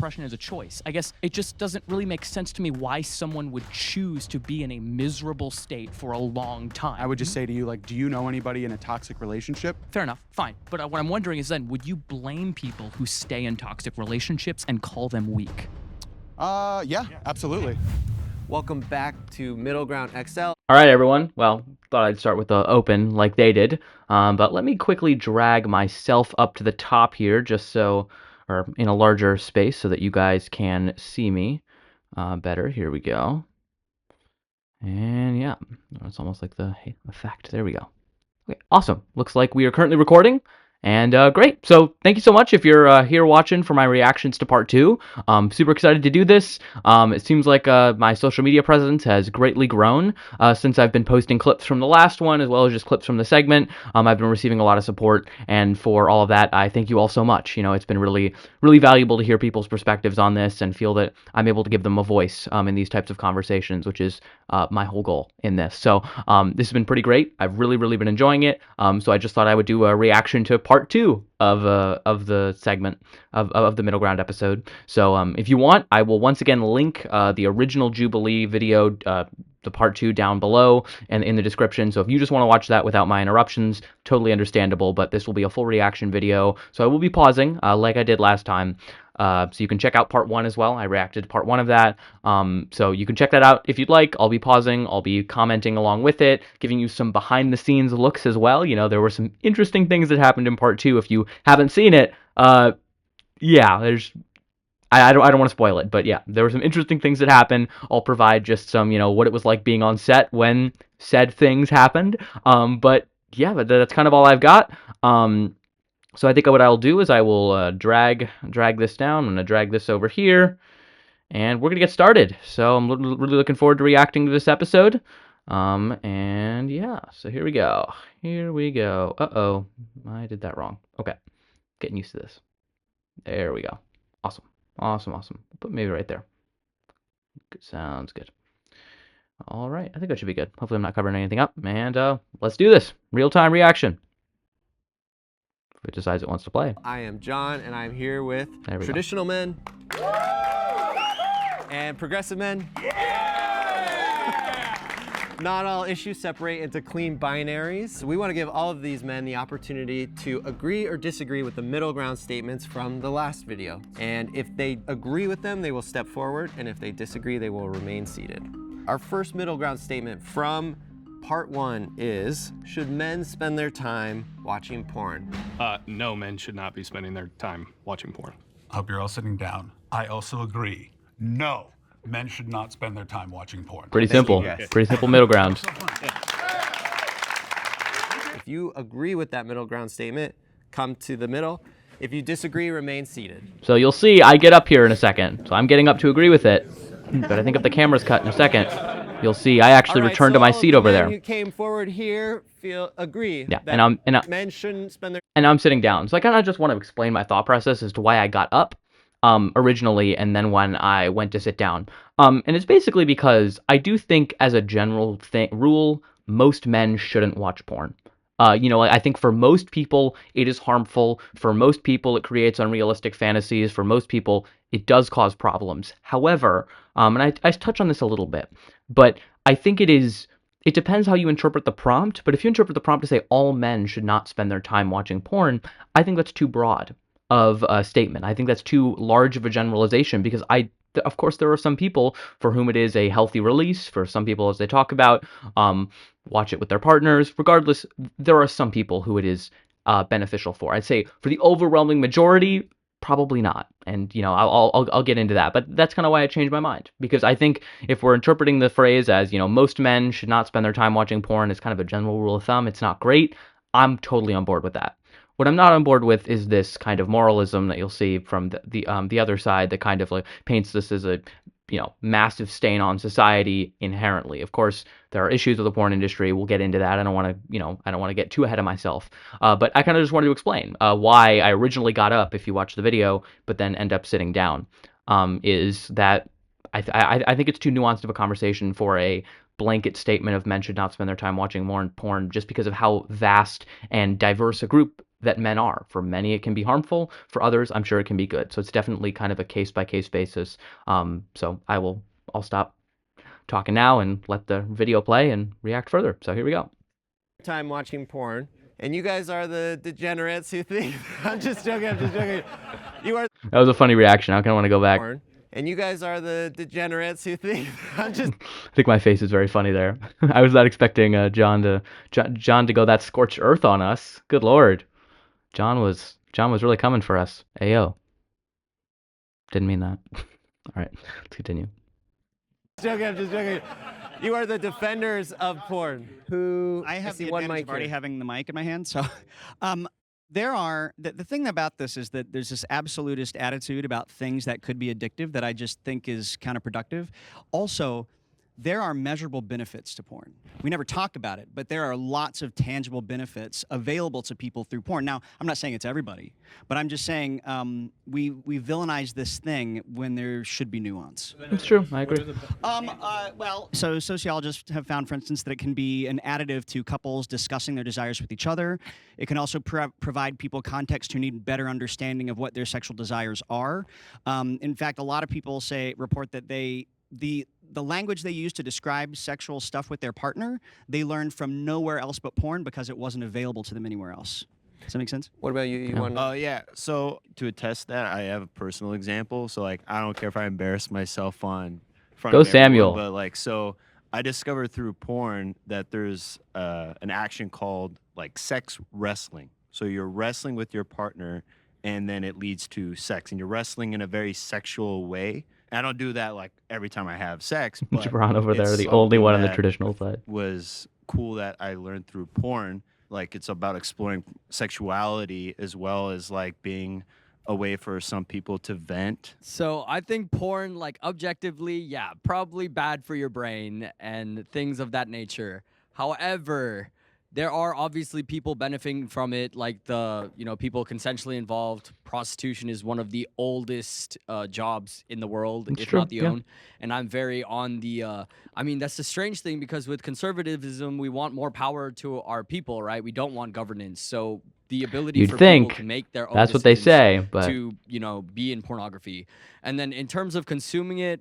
depression as a choice. I guess it just doesn't really make sense to me why someone would choose to be in a miserable state for a long time. I would just say to you, like, do you know anybody in a toxic relationship? Fair enough, fine. But what I'm wondering is then, would you blame people who stay in toxic relationships and call them weak? Yeah, absolutely. Welcome back to Middle Ground XL. All right, everyone. Well, thought I'd start with the open like they did. But let me quickly drag myself up to the top here just so, or in a larger space so that you guys can see me better. Here we go. And yeah, it's almost like the effect. There we go. Okay, awesome. Looks like we are currently recording. And great. So thank you so much if you're here watching for my reactions to part 2. Super excited to do this. It seems like my social media presence has greatly grown since I've been posting clips from the last one as well as just clips from the segment. I've been receiving a lot of support, and for all of that, I thank you all so much. You know, it's been really, really valuable to hear people's perspectives on this and feel that I'm able to give them a voice in these types of conversations, which is my whole goal in this. So this has been pretty great. I've really, really been enjoying it. So I just thought I would do a reaction to part 2 of the segment of the Middle Ground episode. So if you want, I will once again link the original Jubilee video, the part 2, down below and in the description. So if you just want to watch that without my interruptions, totally understandable, but this will be a full reaction video. So I will be pausing like I did last time. So you can check out part 1 as well. I reacted to part 1 of that. So you can check that out if you'd like. I'll be pausing. I'll be commenting along with it, giving you some behind the scenes looks as well. You know, there were some interesting things that happened in part 2. If you haven't seen it, yeah, I don't want to spoil it, but yeah, there were some interesting things that happened. I'll provide just some, you know, what it was like being on set when said things happened. But yeah, but that's kind of all I've got. So I think what I'll do is I will drag this down. I'm going to drag this over here, and we're going to get started. So I'm really looking forward to reacting to this episode. And yeah, so here we go. Here we go. Uh-oh, I did that wrong. Okay, getting used to this. There we go. Awesome. Awesome. Put maybe right there. Sounds good. All right, I think that should be good. Hopefully I'm not covering anything up. And let's do this. Real-time reaction. If it decides it wants to play. I am John, and I'm here with traditional men and progressive men. Not all issues separate into clean binaries. So we want to give all of these men the opportunity to agree or disagree with the middle ground statements from the last video. And if they agree with them, they will step forward, and if they disagree, they will remain seated. Our first middle ground statement from part 1 is, should men spend their time watching porn? No, men should not be spending their time watching porn. I hope you're all sitting down. I also agree. No, men should not spend their time watching porn. Pretty simple. Pretty simple middle ground. If you agree with that middle ground statement, come to the middle. If you disagree, remain seated. So you'll see I get up here in a second. So I'm getting up to agree with it. But I think if the camera's cut in a second, you'll see I actually returned to my seat over there. You came forward here, agree. Yeah, that men shouldn't spend their. And I'm sitting down. So I kind of just want to explain my thought process as to why I got up originally, and then when I went to sit down. And it's basically because I do think, as a general rule, most men shouldn't watch porn. You know, I think for most people, it is harmful. For most people, it creates unrealistic fantasies. For most people, it does cause problems. However, and I touch on this a little bit, but I think it depends how you interpret the prompt. But if you interpret the prompt to say all men should not spend their time watching porn, I think that's too broad of a statement. I think that's too large of a generalization, because of course, there are some people for whom it is a healthy release. For some people, as they talk about, watch it with their partners. Regardless, there are some people who it is beneficial for. I'd say for the overwhelming majority, probably not. And, you know, I'll get into that. But that's kind of why I changed my mind. Because I think if we're interpreting the phrase as, you know, most men should not spend their time watching porn, it's kind of a general rule of thumb. It's not great. I'm totally on board with that. What I'm not on board with is this kind of moralism that you'll see from the other side that kind of like paints this as a, you know, massive stain on society inherently. Of course, there are issues with the porn industry. We'll get into that. I don't want to get too ahead of myself. But I kind of just wanted to explain why I originally got up, if you watch the video, but then end up sitting down. Is that I think it's too nuanced of a conversation for a blanket statement of men should not spend their time watching more porn, just because of how vast and diverse a group that men are. For many, it can be harmful. For others, I'm sure it can be good. So it's definitely kind of a case-by-case basis. So I'll stop talking now and let the video play and react further. So here we go. Time watching porn, and you guys are the degenerates who think I'm just joking. You are That was a funny reaction. I kind of want to go back. porn, and you guys are the degenerates who think I'm just I think my face is very funny there. I was not expecting John to go that scorched earth on us. Good Lord. John was really coming for us. Ayo. Didn't mean that. All right, let's continue. joking. I'm just joking. You are the defenders of porn. I have see the one advantage mic of already here. having the mic in my hand. So, the thing about this is that there's this absolutist attitude about things that could be addictive that I just think is counterproductive. Also, there are measurable benefits to porn. We never talk about it, but there are lots of tangible benefits available to people through porn. Now, I'm not saying it's everybody, but I'm just saying we villainize this thing when there should be nuance. It's true. I agree. So sociologists have found, for instance, that it can be an additive to couples discussing their desires with each other. It can also provide people context who need better understanding of what their sexual desires are. In fact, a lot of people report that the language they use to describe sexual stuff with their partner, they learned from nowhere else but porn because it wasn't available to them anywhere else. Does that make sense? What about you? You want? Yeah. So to attest that, I have a personal example. So like, I don't care if I embarrass myself on front Go of everyone, Samuel. but like, so I discovered through porn that there's an action called like sex wrestling. So you're wrestling with your partner, and then it leads to sex, and you're wrestling in a very sexual way. I don't do that like every time I have sex, but Jabron over there, it's the only one on the something that traditional side. was cool that I learned through porn. Like it's about exploring sexuality as well as like being a way for some people to vent. So I think porn, like objectively, yeah, probably bad for your brain and things of that nature. However, there are obviously people benefiting from it, like people consensually involved. Prostitution is one of the oldest jobs in the world, It's if true, not the yeah. own. And I'm very on the, that's the strange thing because with conservatism, we want more power to our people, right? We don't want governance. So the ability You'd for think people to make their own that's what they decisions say, but to, be in pornography. And then in terms of consuming it,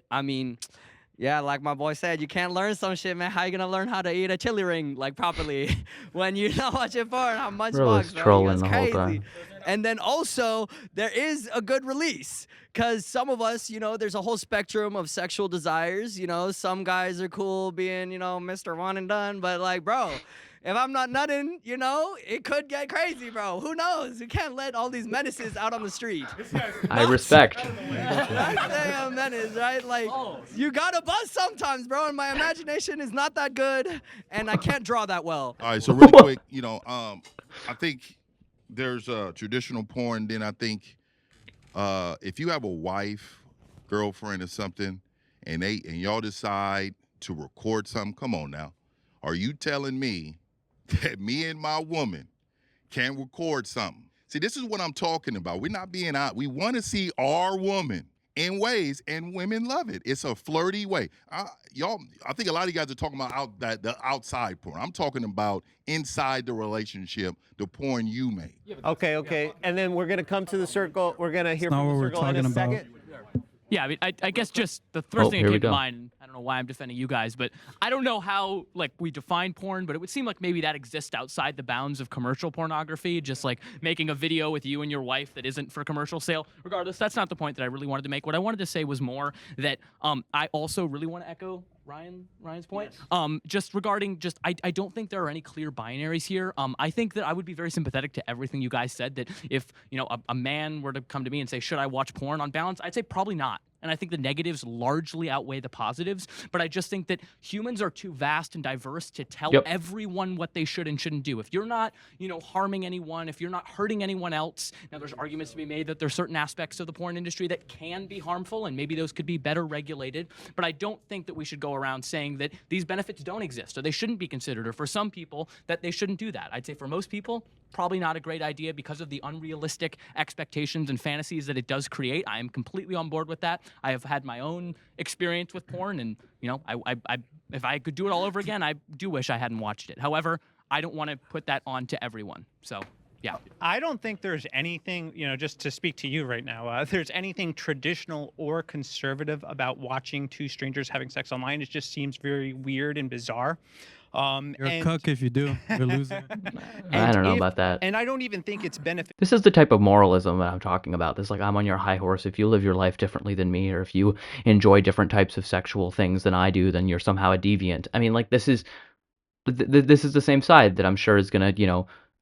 yeah, like my boy said, you can't learn some shit, man. How you gonna learn how to eat a chili ring like properly when you're not watching porn on Bro Munchbox? is trolling the whole time. And then also there is a good release because some of us, there's a whole spectrum of sexual desires. Some guys are cool being, Mr. One and Done, but like, bro. If I'm not nutting, it could get crazy, bro. Who knows? You can't let all these menaces out on the street. I respect. That's damn menace, right? Like, you gotta buzz sometimes, bro. And my imagination is not that good, and I can't draw that well. All right, so really quick, I think there's traditional porn. Then I think if you have a wife, girlfriend, or something, and y'all decide to record something, come on now, are you telling me that me and my woman can record something? See, this is what I'm talking about. We're not being out. We want to see our woman in ways, and women love it. It's a flirty way. I think a lot of you guys are talking about the outside porn. I'm talking about inside the relationship, the porn you make. Okay. And then we're gonna come to the circle. We're gonna hear That's from not the what we're circle in a talking about. second. Yeah, I guess just the first thing here that we came to go. mind, I don't know why I'm defending you guys, but I don't know how, we define porn, but it would seem like maybe that exists outside the bounds of commercial pornography, just like making a video with you and your wife that isn't for commercial sale. Regardless, that's not the point that I really wanted to make. What I wanted to say was more that I also really want to echo Ryan's point. Just regarding I don't think there are any clear binaries here. I think that I would be very sympathetic to everything you guys said, that if, a man were to come to me and say, should I watch porn on balance? I'd say probably not. And I think the negatives largely outweigh the positives. But I just think that humans are too vast and diverse to tell everyone what they should and shouldn't do. If you're not, harming anyone, if you're not hurting anyone else, now there's arguments to be made that there's certain aspects of the porn industry that can be harmful, and maybe those could be better regulated. But I don't think that we should go around saying that these benefits don't exist, or they shouldn't be considered, or for some people that they shouldn't do that. I'd say for most people, probably not a great idea because of the unrealistic expectations and fantasies that it does create. I am completely on board with that. I have had my own experience with porn, and if I could do it all over again, I do wish I hadn't watched it. However, I don't want to put that on to everyone. So Yeah. I don't think there's anything, just to speak to you right now, there's anything traditional or conservative about watching two strangers having sex online. It just seems very weird and bizarre. You're a cuck if you do. You're a loser. I don't know about that. And I don't even think it's beneficial. This is the type of moralism that I'm talking about. This, like, I'm on your high horse. If you live your life differently than me, or if you enjoy different types of sexual things than I do, then you're somehow a deviant. I mean, like, this is this is the same side that I'm sure is gonna,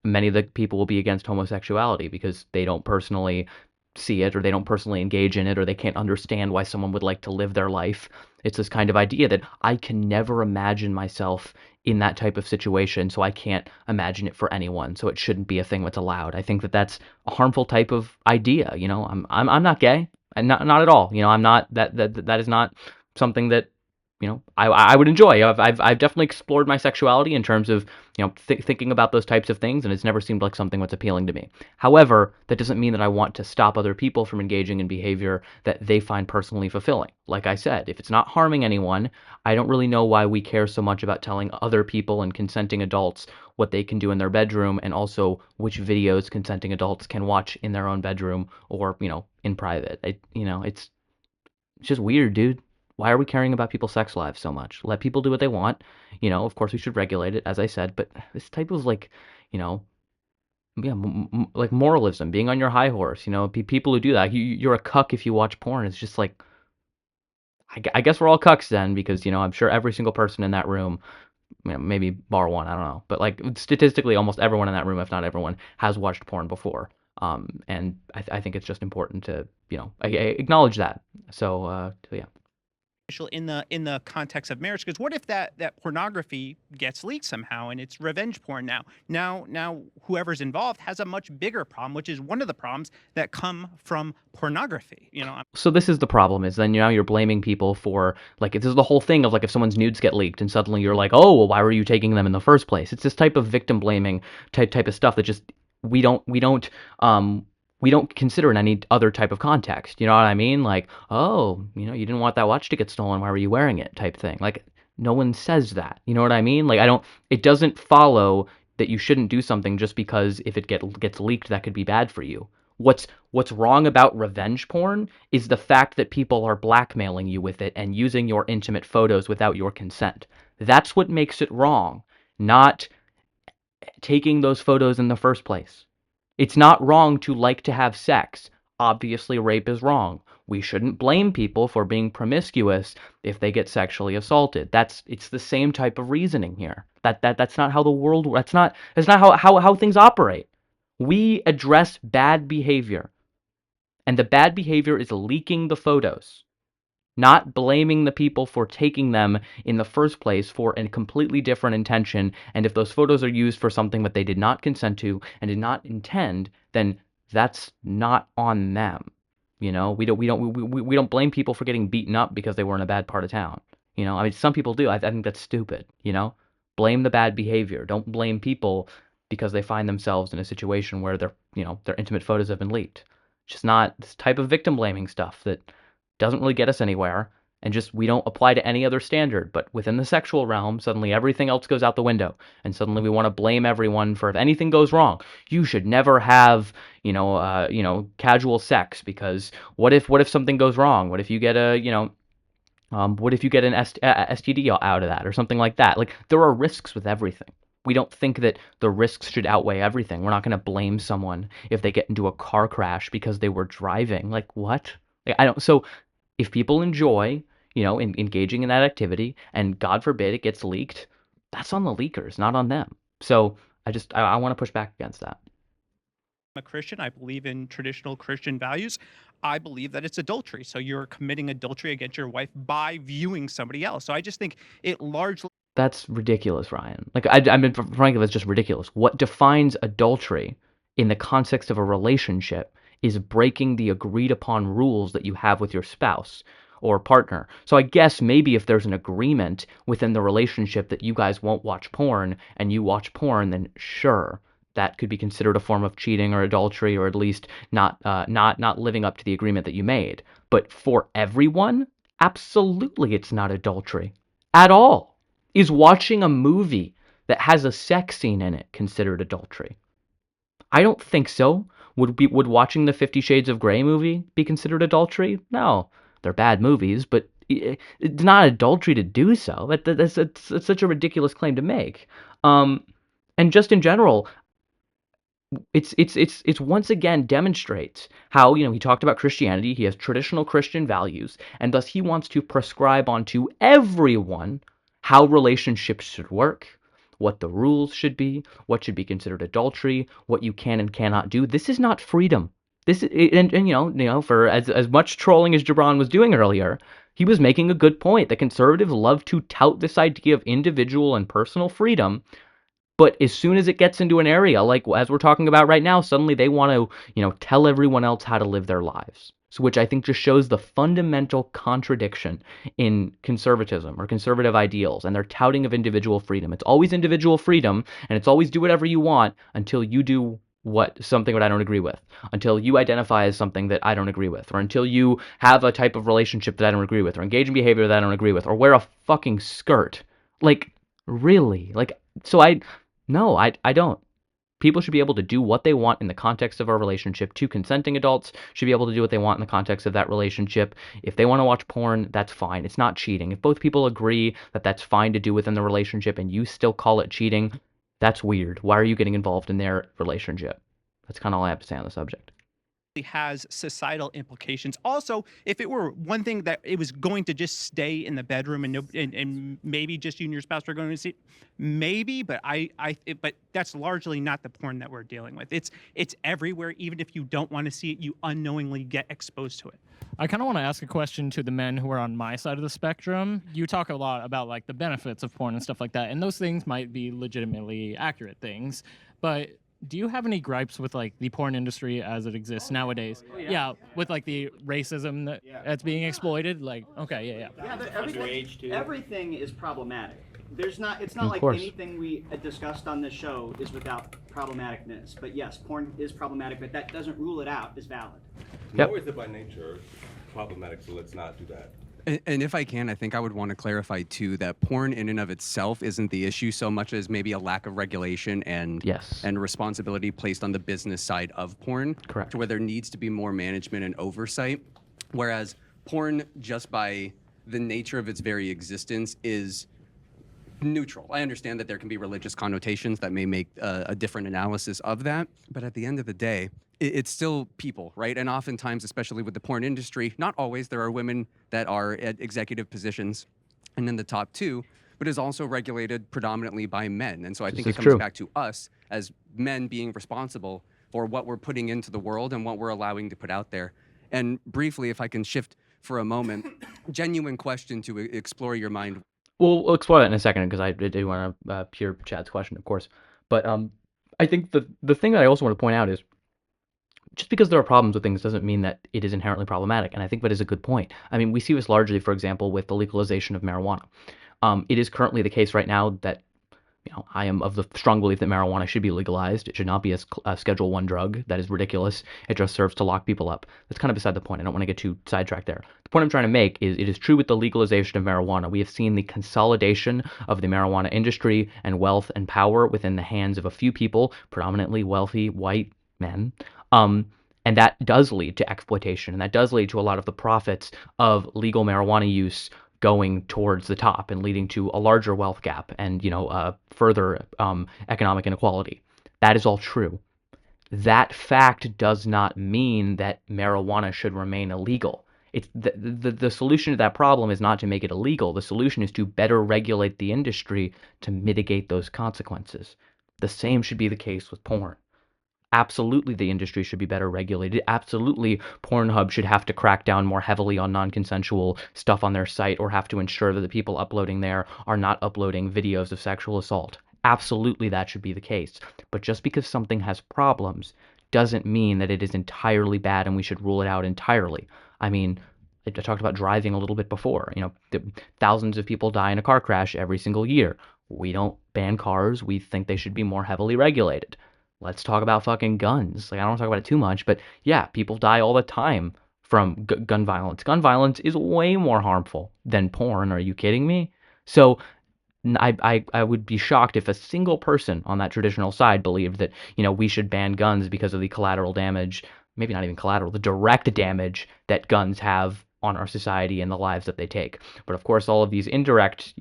many of the people will be against homosexuality because they don't personally see it, or they don't personally engage in it, or they can't understand why someone would like to live their life. It's this kind of idea that I can never imagine myself in that type of situation, so I can't imagine it for anyone, so it shouldn't be a thing that's allowed. I think that that's a harmful type of idea. I'm not gay, and not at all. I'm not that is not something that I would enjoy. I've definitely explored my sexuality in terms of thinking about those types of things, and it's never seemed like something that's appealing to me. However, that doesn't mean that I want to stop other people from engaging in behavior that they find personally fulfilling. Like I said, if it's not harming anyone, I don't really know why we care so much about telling other people and consenting adults what they can do in their bedroom, and also which videos consenting adults can watch in their own bedroom or in private. It's just weird, dude. Why are we caring about people's sex lives so much? Let people do what they want. Of course we should regulate it, as I said, but this type of yeah, like moralism, being on your high horse, people who do that, you're a cuck if you watch porn. It's just like, I guess we're all cucks then, because, I'm sure every single person in that room, maybe bar one, I don't know, but like statistically, almost everyone in that room, if not everyone, has watched porn before. And I think it's just important to, I acknowledge that. So yeah. In the context of marriage, because what if that pornography gets leaked somehow and it's revenge porn now whoever's involved has a much bigger problem, which is one of the problems that come from pornography. So this is the problem, is then now you're blaming people for, like, this is the whole thing of, like, if someone's nudes get leaked and suddenly you're like, oh, well, why were you taking them in the first place? It's this type of victim blaming type of stuff that just we don't consider in any other type of context. You know what I mean? Like, oh, you didn't want that watch to get stolen. Why were you wearing it? Type thing. Like, no one says that. You know what I mean? Like, it doesn't follow that you shouldn't do something just because if it gets leaked, that could be bad for you. What's wrong about revenge porn is the fact that people are blackmailing you with it and using your intimate photos without your consent. That's what makes it wrong, not taking those photos in the first place. It's not wrong to like to have sex. Obviously, rape is wrong. We shouldn't blame people for being promiscuous if they get sexually assaulted. It's the same type of reasoning here. That's not how the world. That's not how things operate. We address bad behavior, and the bad behavior is leaking the photos, not blaming the people for taking them in the first place for a completely different intention. And if those photos are used for something that they did not consent to and did not intend, then that's not on them. We don't blame people for getting beaten up because they were in a bad part of town. I mean, some people do. I think that's stupid. Blame the bad behavior. Don't blame people because they find themselves in a situation where their intimate photos have been leaked. It's just not this type of victim blaming stuff that doesn't really get us anywhere, and just we don't apply to any other standard. But within the sexual realm, suddenly everything else goes out the window, and suddenly we want to blame everyone for if anything goes wrong. You should never have casual sex, because what if something goes wrong? What if you get what if you get an STD out of that, or something like that? Like, there are risks with everything. We don't think that the risks should outweigh everything. We're not going to blame someone if they get into a car crash because they were driving. Like, what? I don't. So if people enjoy, engaging in that activity, and God forbid it gets leaked, that's on the leakers, not on them. So I want to push back against that. I'm a Christian. I believe in traditional Christian values. I believe that it's adultery. So you're committing adultery against your wife by viewing somebody else. So I just think it largely. That's ridiculous, Ryan. Like, I mean, frankly, that's just ridiculous. What defines adultery in the context of a relationship is breaking the agreed upon rules that you have with your spouse or partner. So I guess maybe if there's an agreement within the relationship that you guys won't watch porn and you watch porn, then sure, that could be considered a form of cheating or adultery, or at least not living up to the agreement that you made. But for everyone, absolutely it's not adultery at all. Is watching a movie that has a sex scene in it considered adultery? I don't think so. Would watching the 50 Shades of Grey movie be considered adultery? No. They're bad movies, but it's not adultery to do so. That's such a ridiculous claim to make. Um, and just in general, it's once again demonstrates how, he talked about Christianity. He has traditional Christian values, and thus he wants to prescribe onto everyone how relationships should work, what the rules should be, what should be considered adultery, what you can and cannot do. This is not freedom. This is, and for as much trolling as Gibran was doing earlier, he was making a good point. The conservatives love to tout this idea of individual and personal freedom, but as soon as it gets into an area like as we're talking about right now, suddenly they want to, tell everyone else how to live their lives. So, which I think just shows the fundamental contradiction in conservatism or conservative ideals and their touting of individual freedom. It's always individual freedom, and it's always do whatever you want until you do something that I don't agree with, until you identify as something that I don't agree with, or until you have a type of relationship that I don't agree with, or engage in behavior that I don't agree with, or wear a fucking skirt. Like, really? Like, so no, I don't. People should be able to do what they want in the context of our relationship. Two consenting adults should be able to do what they want in the context of that relationship. If they want to watch porn, that's fine. It's not cheating. If both people agree that that's fine to do within the relationship and you still call it cheating, that's weird. Why are you getting involved in their relationship? That's kind of all I have to say on the subject. Has societal implications. Also, if it were one thing that it was going to just stay in the bedroom and maybe just you and your spouse are going to see it, maybe, but but that's largely not the porn that we're dealing with. It's everywhere. Even if you don't want to see it, you unknowingly get exposed to it. I kind of want to ask a question to the men who are on my side of the spectrum. You talk a lot about like the benefits of porn and stuff like that, and those things might be legitimately accurate things, but do you have any gripes with like the porn industry as it exists nowadays? Yeah, with like the racism that's being exploited. Like, okay, Everything is problematic. It's not Of like course. anything we discussed on this show is without problematicness. But yes, porn is problematic, but that doesn't rule it out as valid. Yep. Nor is it by nature problematic, so let's not do that. And if I can, I think I would want to clarify too that porn in and of itself isn't the issue so much as maybe a lack of regulation and responsibility placed on the business side of porn. Correct. To where there needs to be more management and oversight. Whereas porn, just by the nature of its very existence, is neutral. I understand that there can be religious connotations that may make a different analysis of that, but at the end of the day, it's still people, right? And oftentimes, especially with the porn industry, not always, there are women that are at executive positions and in the top two, but is also regulated predominantly by men. And so I think it comes back to us as men being responsible for what we're putting into the world and what we're allowing to put out there. And briefly, if I can shift for a moment, genuine question to explore your mind. We'll explore that in a second because I do want to hear Chad's question, of course. But I think the thing that I also want to point out is just because there are problems with things doesn't mean that it is inherently problematic. And I think that is a good point. I mean, we see this largely, for example, with the legalization of marijuana. It is currently the case right now that, I am of the strong belief that marijuana should be legalized. It should not be a Schedule I drug. That is ridiculous. It just serves to lock people up. That's kind of beside the point. I don't want to get too sidetracked there. The point I'm trying to make is it is true with the legalization of marijuana. We have seen the consolidation of the marijuana industry and wealth and power within the hands of a few people, predominantly wealthy white men. And that does lead to exploitation, and that does lead to a lot of the profits of legal marijuana use going towards the top and leading to a larger wealth gap and further economic inequality. That is all true. That fact does not mean that marijuana should remain illegal. It's the solution to that problem is not to make it illegal. The solution is to better regulate the industry to mitigate those consequences. The same should be the case with porn. Absolutely, the industry should be better regulated. Absolutely, Pornhub should have to crack down more heavily on non-consensual stuff on their site or have to ensure that the people uploading there are not uploading videos of sexual assault. Absolutely, that should be the case. But just because something has problems doesn't mean that it is entirely bad and we should rule it out entirely. I mean, I talked about driving a little bit before. Thousands of people die in a car crash every single year. We don't ban cars. We think they should be more heavily regulated. Let's talk about fucking guns. Like, I don't want to talk about it too much, but yeah, people die all the time from gun violence. Gun violence is way more harmful than porn. Are you kidding me? So I would be shocked if a single person on that traditional side believed that, we should ban guns because of the collateral damage, maybe not even collateral, the direct damage that guns have on our society and the lives that they take. But of course, all of these indirect,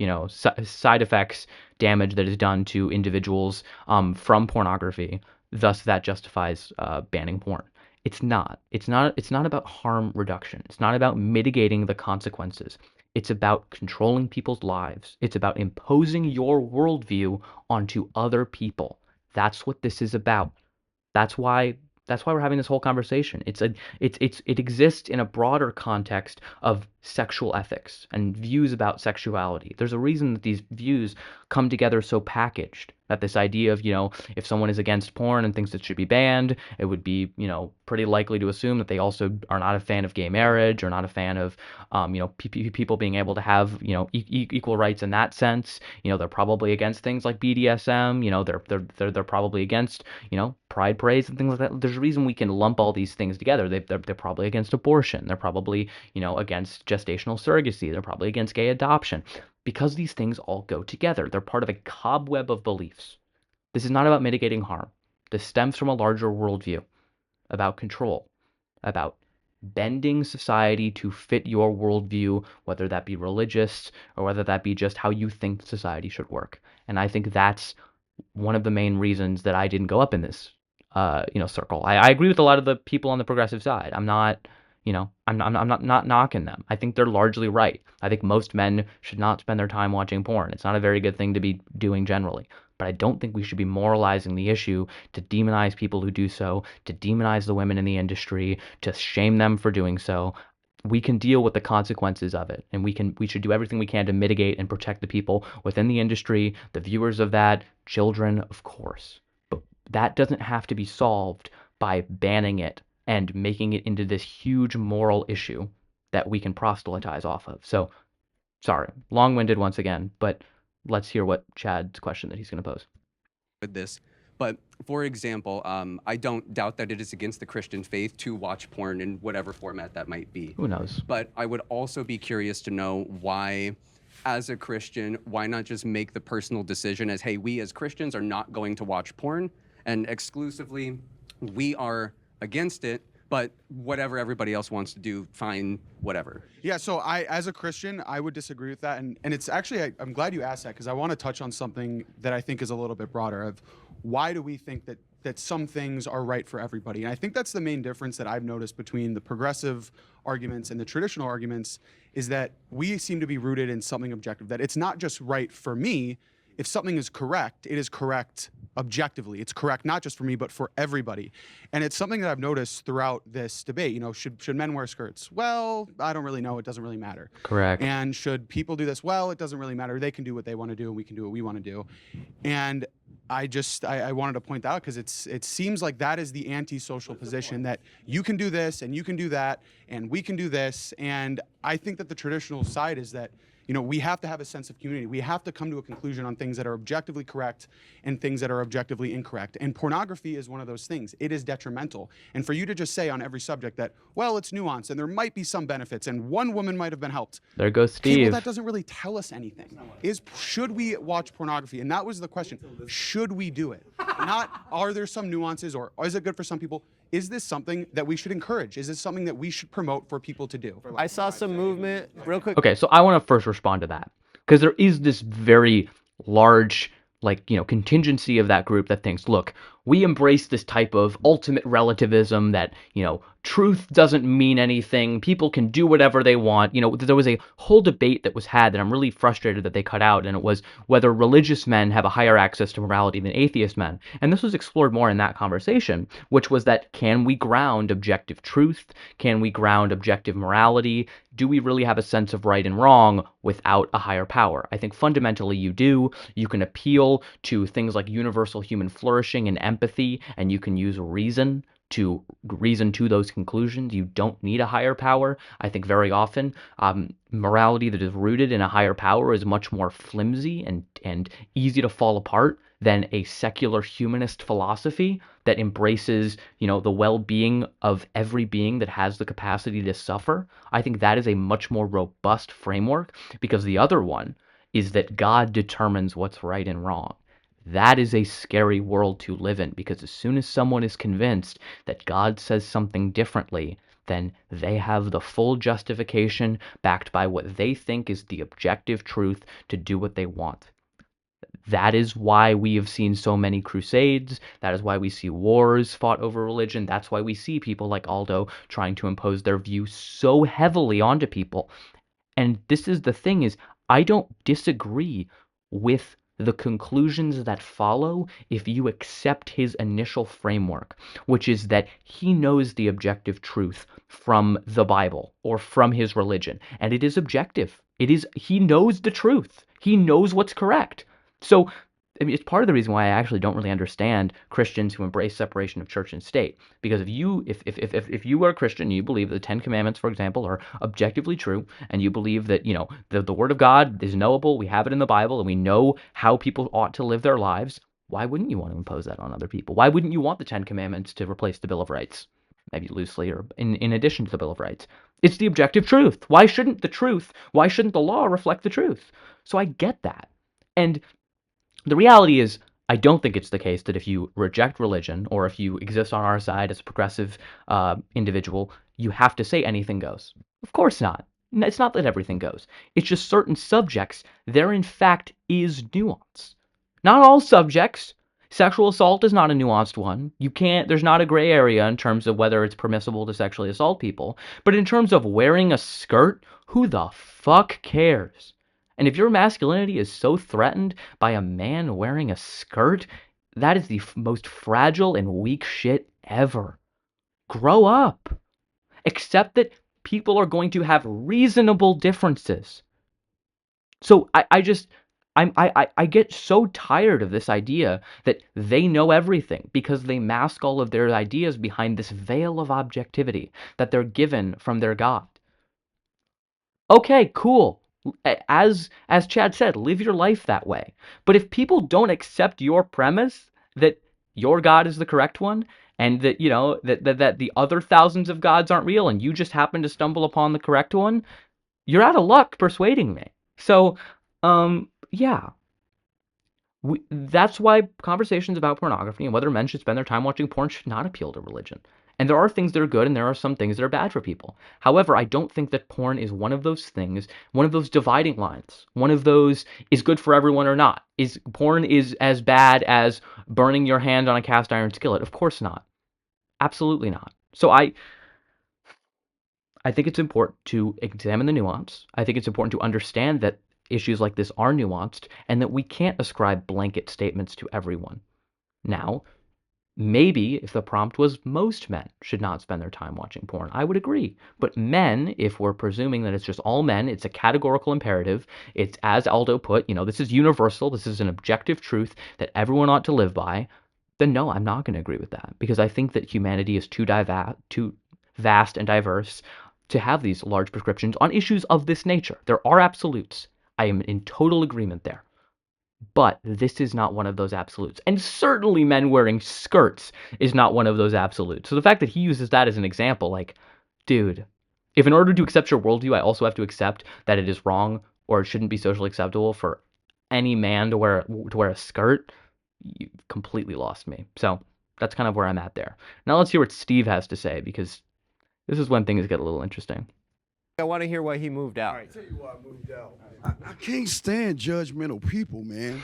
side effects, damage that is done to individuals from pornography, thus that justifies banning porn. It's not. It's not. It's not about harm reduction. It's not about mitigating the consequences. It's about controlling people's lives. It's about imposing your worldview onto other people. That's what this is about. That's why we're having this whole conversation. It exists in a broader context of sexual ethics and views about sexuality. There's a reason that these views come together so packaged. That this idea of, if someone is against porn and thinks it should be banned, it would be, pretty likely to assume that they also are not a fan of gay marriage or not a fan of, people being able to have, equal rights in that sense. They're probably against things like BDSM. They're probably against, pride parades and things like that. There's a reason we can lump all these things together. They're probably against abortion. They're probably, against gestational surrogacy. They're probably against gay adoption. Because these things all go together. They're part of a cobweb of beliefs. This is not about mitigating harm. This stems from a larger worldview about control, about bending society to fit your worldview, whether that be religious or whether that be just how you think society should work. And I think that's one of the main reasons that I didn't go up in this, circle. I agree with a lot of the people on the progressive side. I'm not not knocking them. I think they're largely right. I think most men should not spend their time watching porn. It's not a very good thing to be doing generally. But I don't think we should be moralizing the issue to demonize people who do so, to demonize the women in the industry, to shame them for doing so. We can deal with the consequences of it, and we should do everything we can to mitigate and protect the people within the industry, the viewers of that, children, of course. But that doesn't have to be solved by banning it and making it into this huge moral issue that we can proselytize off of. So, sorry, long-winded once again, but let's hear what Chad's question that he's going to pose. With this, but for example, I don't doubt that it is against the Christian faith to watch porn in whatever format that might be. Who knows? But I would also be curious to know why, as a Christian, why not just make the personal decision as, hey, we as Christians are not going to watch porn, and exclusively we are against it, but whatever everybody else wants to do, fine, whatever. Yeah, so as a Christian, I would disagree with that. And it's actually, I'm glad you asked that, because I want to touch on something that I think is a little bit broader of why do we think that some things are right for everybody. And I think that's the main difference that I've noticed between the progressive arguments and the traditional arguments, is that we seem to be rooted in something objective, that it's not just right for me. If something is correct, it is correct objectively. It's correct not just for me, but for everybody. And it's something that I've noticed throughout this debate. Should men wear skirts? Well, I don't really know. It doesn't really matter. Correct. And should people do this? Well, it doesn't really matter. They can do what they want to do, and we can do what we want to do. And I wanted to point out, because it seems like that is the anti-social position, that you can do this and you can do that and we can do this. And I think that the traditional side is that, we have to have a sense of community. We have to come to a conclusion on things that are objectively correct and things that are objectively incorrect. And pornography is one of those things. It is detrimental. And for you to just say on every subject that, well, it's nuanced and there might be some benefits and one woman might have been helped. There goes Steve. Well, that doesn't really tell us anything. Should we watch pornography? And that was the question. Should we do it? Not, are there some nuances, or is it good for some people? Is this something that we should encourage? Is this something that we should promote for people to do? I saw some movement real quick. Okay, so I want to first respond to that, because there is this very large, contingency of that group that thinks, look, we embrace this type of ultimate relativism that, truth doesn't mean anything. People can do whatever they want. There was a whole debate that was had that I'm really frustrated that they cut out, and it was whether religious men have a higher access to morality than atheist men. And this was explored more in that conversation, which was that, can we ground objective truth? Can we ground objective morality? Do we really have a sense of right and wrong without a higher power? I think fundamentally you do. You can appeal to things like universal human flourishing and empathy, and you can use reason to those conclusions. You don't need a higher power. I think very often morality that is rooted in a higher power is much more flimsy and easy to fall apart than a secular humanist philosophy that embraces, the well-being of every being that has the capacity to suffer. I think that is a much more robust framework, because the other one is that God determines what's right and wrong. That is a scary world to live in, because as soon as someone is convinced that God says something differently, then they have the full justification backed by what they think is the objective truth to do what they want. That is why we have seen so many crusades. That is why we see wars fought over religion. That's why we see people like Aldo trying to impose their view so heavily onto people. And this is the thing, is I don't disagree with the conclusions that follow if you accept his initial framework, which is that he knows the objective truth from the Bible or from his religion. And it is objective. He knows the truth. He knows what's correct. So, I mean, it's part of the reason why I actually don't really understand Christians who embrace separation of church and state. Because if you are a Christian and you believe the Ten Commandments, for example, are objectively true, and you believe that, you know, the Word of God is knowable, we have it in the Bible, and we know how people ought to live their lives, why wouldn't you want to impose that on other people? Why wouldn't you want the Ten Commandments to replace the Bill of Rights? Maybe loosely, or in addition to the Bill of Rights. It's the objective truth. Why shouldn't the law reflect the truth? So I get that. And the reality is, I don't think it's the case that if you reject religion or if you exist on our side as a progressive individual, you have to say anything goes. Of course not. It's not that everything goes. It's just certain subjects, there in fact is nuance. Not all subjects. Sexual assault is not a nuanced one. There's not a gray area in terms of whether it's permissible to sexually assault people. But in terms of wearing a skirt, who the fuck cares? And if your masculinity is so threatened by a man wearing a skirt, that is the most fragile and weak shit ever. Grow up. Accept that people are going to have reasonable differences. So I get so tired of this idea that they know everything because they mask all of their ideas behind this veil of objectivity that they're given from their God. Okay, cool. As Chad said, live your life that way. But if people don't accept your premise that your God is the correct one, and that, you know, that the other thousands of gods aren't real, and you just happen to stumble upon the correct one, you're out of luck persuading me. So, yeah. That's why conversations about pornography and whether men should spend their time watching porn should not appeal to religion. And there are things that are good and there are some things that are bad for people. However, I don't think that porn is one of those things, one of those dividing lines, one of those is good for everyone or not. Porn is as bad as burning your hand on a cast iron skillet? Of course not. Absolutely not. So I think it's important to examine the nuance. I think it's important to understand that issues like this are nuanced and that we can't ascribe blanket statements to everyone. Now, maybe if the prompt was most men should not spend their time watching porn, I would agree. But men, if we're presuming that it's just all men, it's a categorical imperative, it's, as Aldo put, you know, this is universal, this is an objective truth that everyone ought to live by, then no, I'm not going to agree with that. Because I think that humanity is too vast and diverse to have these large prescriptions on issues of this nature. There are absolutes. I am in total agreement there. But this is not one of those absolutes. And certainly men wearing skirts is not one of those absolutes. So the fact that he uses that as an example, like, dude, if in order to accept your worldview, I also have to accept that it is wrong or it shouldn't be socially acceptable for any man to wear a skirt, you completely lost me. So that's kind of where I'm at there. Now let's hear what Steve has to say, because this is when things get a little interesting. I want to hear why he moved out. All right, tell you why I moved out. I can't stand judgmental people, man.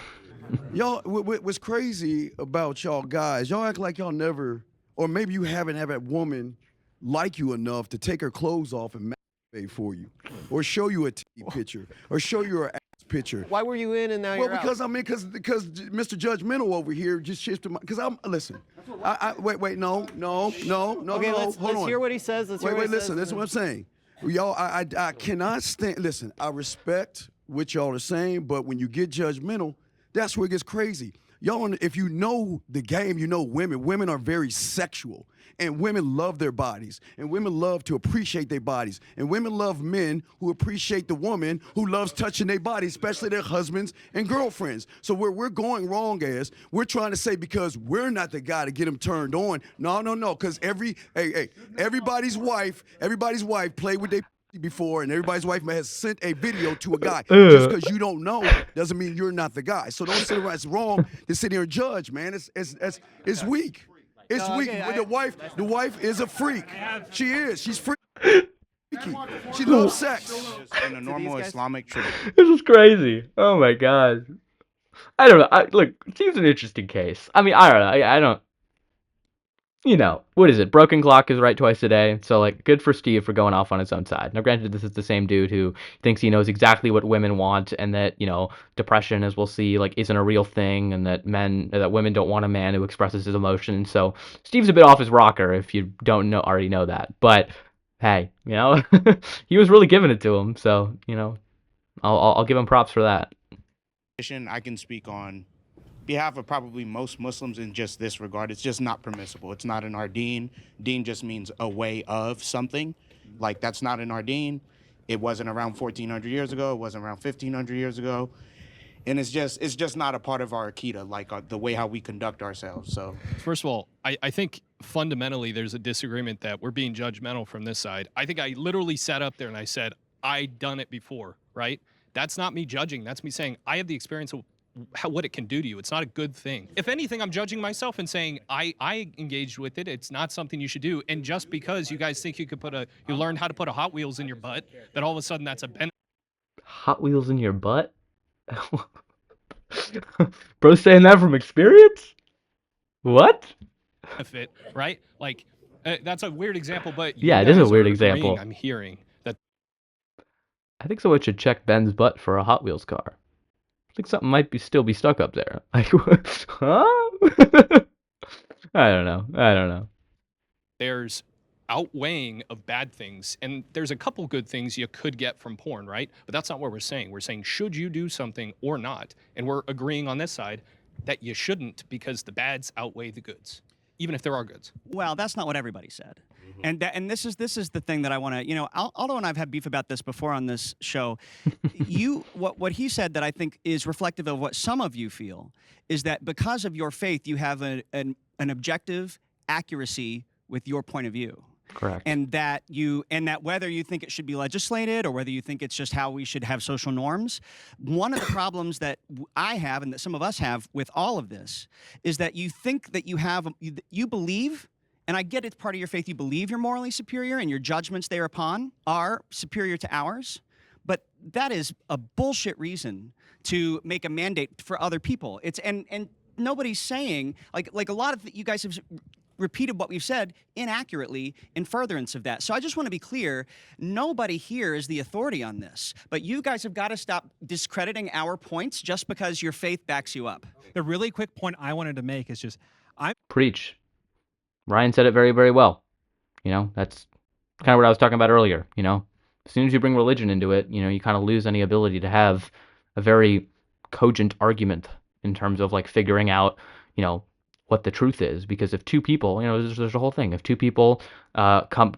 Y'all, what's crazy about y'all guys, y'all act like y'all never, or maybe you haven't had a woman like you enough to take her clothes off and masturbate for you, or show you a TV picture, or show you her ass picture. Why were you in and now you're out? Because because Mr. Judgmental over here just shifted my, because listen, wait, no, okay, let's hear what he says. Listen, that's what I'm saying. Y'all, I cannot stand, listen, I respect what y'all are saying, but when you get judgmental, that's where it gets crazy. Y'all, if you know the game, you know women are very sexual, and women love their bodies, and women love to appreciate their bodies, and women love men who appreciate the woman who loves touching their body, especially their husbands and girlfriends. So where we're going wrong is, we're trying to say because we're not the guy to get them turned on. No, because everybody's wife play with their before, and everybody's wife has sent a video to a guy. Just because you don't know doesn't mean you're not the guy. So don't sit around. It's wrong to sit here and judge, man. It's weak. It's weak. The wife is a freak. She is. She's freaky. She loves sex. In a normal Islamic tradition. This is crazy. Oh my god. I don't know. Look, it seems an interesting case. I mean, I don't know. I don't. You know, what is it? Broken clock is right twice a day. So, like, good for Steve for going off on his own side. Now, granted, this is the same dude who thinks he knows exactly what women want, and that, you know, depression, as we'll see, like, isn't a real thing, and that women don't want a man who expresses his emotions. So, Steve's a bit off his rocker if you don't already know that. But hey, you know, he was really giving it to him. So, you know, I'll give him props for that. I can speak on behalf of probably most Muslims in just this regard. It's just not permissible. It's not in our deen. Deen just means a way of something. Like, that's not in our deen. It wasn't around 1,400 years ago. It wasn't around 1,500 years ago. And it's just not a part of our Akida, like the way how we conduct ourselves. So, first of all, I think fundamentally there's a disagreement that we're being judgmental from this side. I think I literally sat up there and I said, I'd done it before, right? That's not me judging. That's me saying I have the experience of what it can do to you. It's not a good thing. If anything, I'm judging myself and saying I engaged with it. It's not something you should do. And just because you guys think you could you learned how to put a Hot Wheels in your butt, that all of a sudden that's a benefit. Hot Wheels in your butt? Bro saying that from experience? What? Right? Like, that's a weird example, but yeah, it is a weird agreeing, example. I'm hearing that. I think someone should check Ben's butt for a Hot Wheels car. I think something might still be stuck up there. Like, huh? I don't know. There's outweighing of bad things, and there's a couple good things you could get from porn, right? But that's not what we're saying. We're saying, should you do something or not? And we're agreeing on this side that you shouldn't, because the bads outweigh the goods, even if there are goods. Well, that's not what everybody said. And this is the thing that I want to, you know, Aldo and I've had beef about this before on this show. What he said that I think is reflective of what some of you feel is that because of your faith, you have an objective accuracy with your point of view. Correct. And that whether you think it should be legislated or whether you think it's just how we should have social norms, one of the problems that I have and that some of us have with all of this is that you think that you believe, and I get it's part of your faith, you believe you're morally superior and your judgments thereupon are superior to ours, but that is a bullshit reason to make a mandate for other people. It's and nobody's saying, like a lot of you guys have repeated what we've said inaccurately in furtherance of that. So I just want to be clear, nobody here is the authority on this, but you guys have got to stop discrediting our points just because your faith backs you up. The really quick point I wanted to make is just, Preach. Ryan said it very, very well. You know, that's kind of what I was talking about earlier. You know, as soon as you bring religion into it, you know, you kind of lose any ability to have a very cogent argument in terms of like figuring out, you know, what the truth is. Because if two people, you know, there's a whole thing. If two people come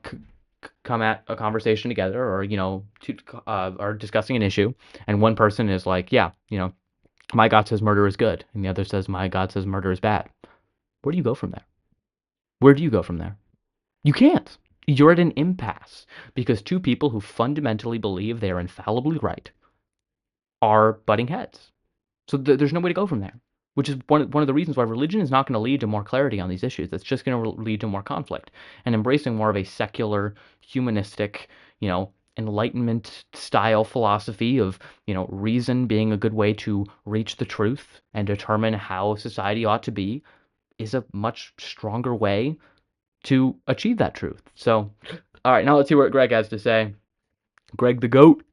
at a conversation together, or you know, are discussing an issue, and one person is like, yeah, you know, my God says murder is good, and the other says my God says murder is bad. Where do you go from there? Where do you go from there? You can't. You're at an impasse because two people who fundamentally believe they are infallibly right are butting heads. So there's no way to go from there, which is one of the reasons why religion is not going to lead to more clarity on these issues. It's just going to lead to more conflict. And embracing more of a secular, humanistic, you know, Enlightenment style philosophy of, you know, reason being a good way to reach the truth and determine how society ought to be is a much stronger way to achieve that truth. So, all right, now let's see what Greg has to say. Greg the GOAT.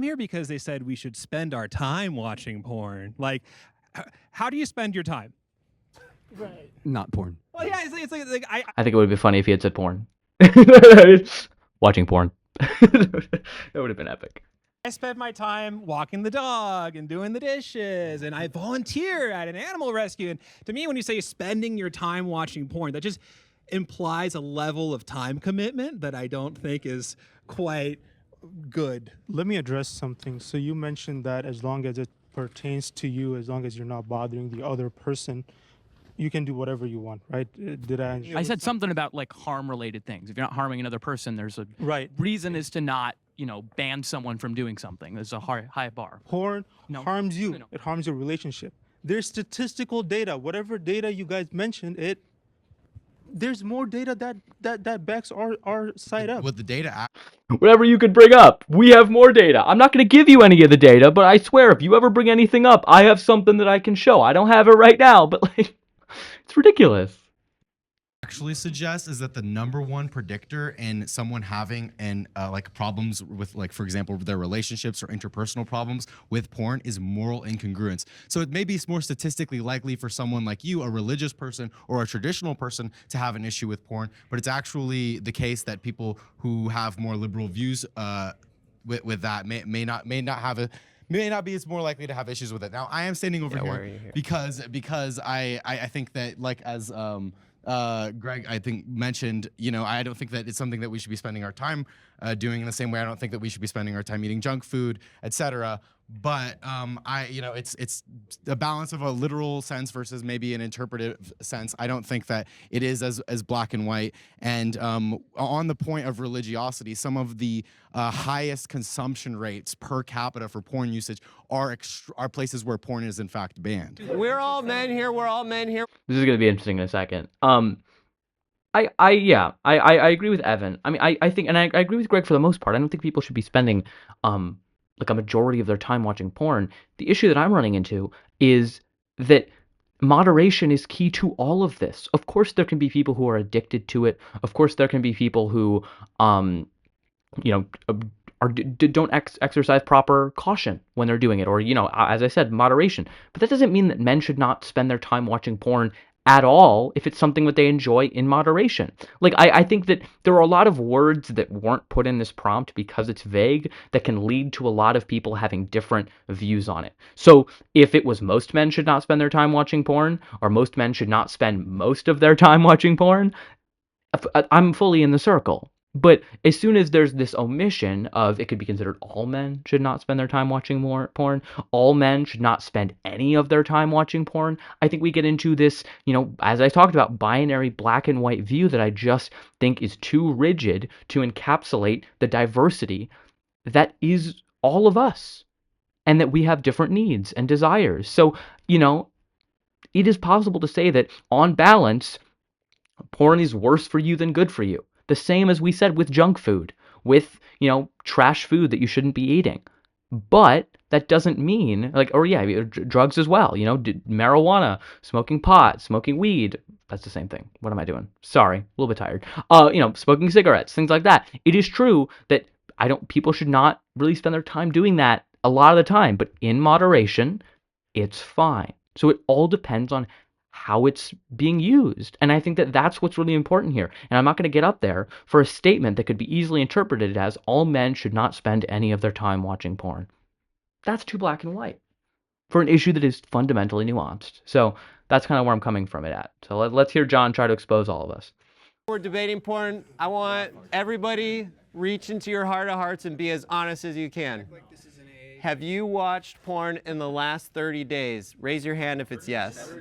I'm here because they said we should spend our time watching porn. Like, how do you spend your time? Right. Not porn. Well, yeah, it's like I think it would be funny if he had said porn. Watching porn. That would have been epic. I spend my time walking the dog and doing the dishes, and I volunteer at an animal rescue. And to me, when you say spending your time watching porn, that just implies a level of time commitment that I don't think is quite good. Let me address something. So you mentioned that as long as it pertains to you, as long as you're not bothering the other person, you can do whatever you want, right? Did I? I said something about like harm-related things. If you're not harming another person, there's a reason is to not ban someone from doing something. There's a high bar. Porn harms you. No. It harms your relationship. There's statistical data. Whatever data you guys mentioned, there's more data that backs our side up. With the data, Whatever you could bring up, we have more data. I'm not going to give you any of the data, but I swear, if you ever bring anything up, I have something that I can show. I don't have it right now, but like, it's ridiculous. actually suggests is that the #1 predictor in someone having like problems with, like, for example, their relationships or interpersonal problems with porn is moral incongruence. So it may be more statistically likely for someone like you, a religious person or a traditional person, to have an issue with porn, but it's actually the case that people who have more liberal views with that may not be as more likely to have issues with it. Now, I am standing over here because I think that, like, as Greg, I think, mentioned, I don't think that it's something that we should be spending our time doing, in the same way I don't think that we should be spending our time eating junk food, etc. But it's a balance of a literal sense versus maybe an interpretive sense. I don't think that it is as black and white. And on the point of religiosity, some of the highest consumption rates per capita for porn usage are places where porn is in fact banned. We're all men here. We're all men here. This is going to be interesting in a second. I agree with Evan. I mean, I think, and I agree with Greg for the most part. I don't think people should be spending like a majority of their time watching porn. The issue that I'm running into is that moderation is key to all of this. Of course, there can be people who are addicted to it. Of course, there can be people who, don't exercise proper caution when they're doing it, or, as I said, moderation. But that doesn't mean that men should not spend their time watching porn at all if it's something that they enjoy in moderation. Like, I think that there are a lot of words that weren't put in this prompt because it's vague that can lead to a lot of people having different views on it. So if it was most men should not spend their time watching porn, or most men should not spend most of their time watching porn, I'm fully in the circle. But as soon as there's this omission of, it could be considered all men should not spend their time watching more porn, all men should not spend any of their time watching porn, I think we get into this, as I talked about, binary black and white view that I just think is too rigid to encapsulate the diversity that is all of us, and that we have different needs and desires. So, it is possible to say that, on balance, porn is worse for you than good for you. The same as we said with junk food, with, trash food that you shouldn't be eating. But that doesn't mean, drugs as well, marijuana, smoking pot, smoking weed. That's the same thing. What am I doing? Sorry, a little bit tired. Smoking cigarettes, things like that. It is true that people should not really spend their time doing that a lot of the time, but in moderation, it's fine. So it all depends on how it's being used. And I think that that's what's really important here. And I'm not going to get up there for a statement that could be easily interpreted as all men should not spend any of their time watching porn. That's too black and white for an issue that is fundamentally nuanced. So that's kind of where I'm coming from it at. So let's hear John try to expose all of us. We're debating porn. I want everybody reach into your heart of hearts and be as honest as you can. Have you watched porn in the last 30 days? Raise your hand if it's yes.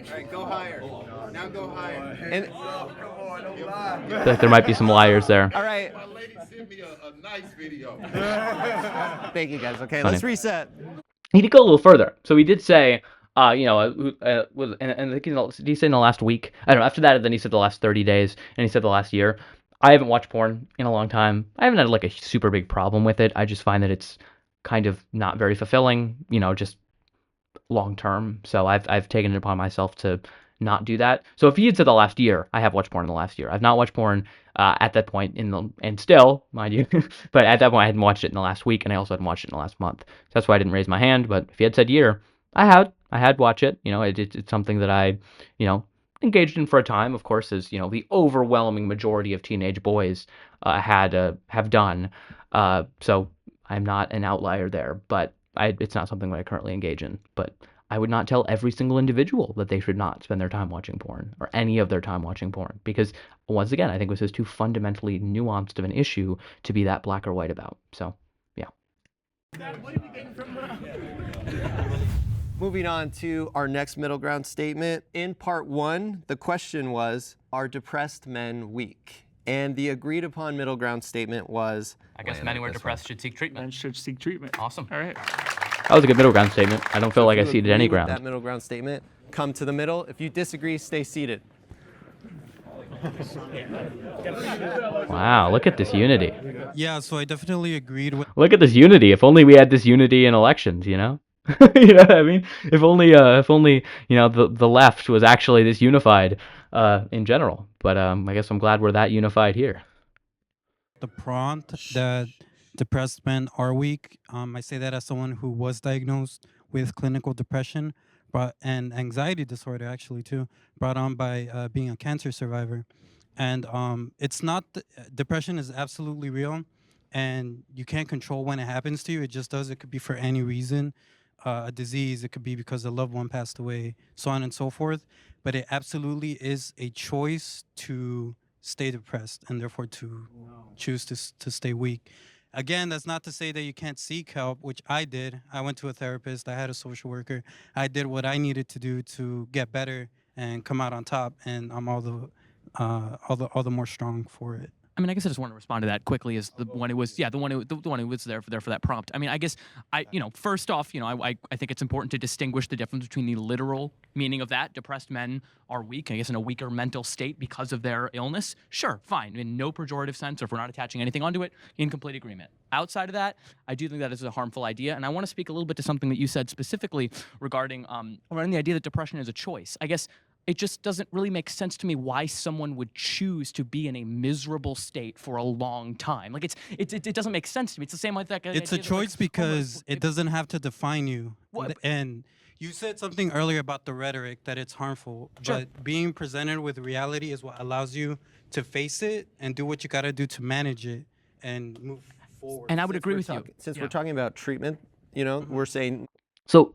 All right, go higher. Now go higher. And I feel like there might be some liars there. all right. My lady sent me a nice video. Thank you, guys. Okay, Funny. let's reset. He did go a little further. So he did say, and I think did he say in the last week? I don't know. After that, then he said the last 30 days, and he said the last year. I haven't watched porn in a long time. I haven't had like a super big problem with it. I just find that it's kind of not very fulfilling, just long term. So I've taken it upon myself to not do that. So if he had said the last year, I have watched porn in the last year. I've not watched porn at that point and still, mind you, but at that point I hadn't watched it in the last week, and I also hadn't watched it in the last month. So that's why I didn't raise my hand. But if he had said year, I had watched it. It's something that I, engaged in for a time. Of course, as the overwhelming majority of teenage boys have done. So I'm not an outlier there, but it's not something that I currently engage in. But I would not tell every single individual that they should not spend their time watching porn, or any of their time watching porn, because once again, I think this is too fundamentally nuanced of an issue to be that black or white about. So, yeah. Moving on to our next middle ground statement. In part 1, the question was, are depressed men weak? And the agreed upon middle ground statement was. I guess men who are depressed should seek treatment. Men should seek treatment. Awesome. All right. That was a good middle ground statement. I don't feel like I If you ceded agree any with ground. that middle ground statement, come to the middle. If you disagree, stay seated. Wow, look at this unity. Yeah, so I definitely agreed with. Look at this unity. If only we had this unity in elections, you know? You know what I mean? If only, you know, the left was actually this unified in general. But I guess I'm glad we're that unified here. The prompt that depressed men are weak. I say that as someone who was diagnosed with clinical depression, and anxiety disorder actually too, brought on by being a cancer survivor. And it's not depression is absolutely real, and you can't control when it happens to you. It just does. It could be for any reason, a disease. It could be because a loved one passed away, so on and so forth. But it absolutely is a choice to stay depressed and therefore to choose to stay weak. Again, that's not to say that you can't seek help, which I did. I went to a therapist. I had a social worker. I did what I needed to do to get better and come out on top. And I'm all the more strong for it. I mean, I guess I just want to respond to that quickly. As the one who was, the one who was there for that prompt. I mean, I guess first off, I think it's important to distinguish the difference between the literal meaning of that. Depressed men are weak, I guess, in a weaker mental state because of their illness. Sure, fine, in no pejorative sense, or if we're not attaching anything onto it, in complete agreement. Outside of that, I do think that is a harmful idea, and I want to speak a little bit to something that you said specifically regarding the idea that depression is a choice. I guess it just doesn't really make sense to me why someone would choose to be in a miserable state for a long time. Like it doesn't make sense to me. It's the same like that. It's a choice because it doesn't have to define you. And you said something earlier about the rhetoric that it's harmful, but being presented with reality is what allows you to face it and do what you got to do to manage it and move forward. And I would agree with you. Since we're talking about treatment, we're saying. So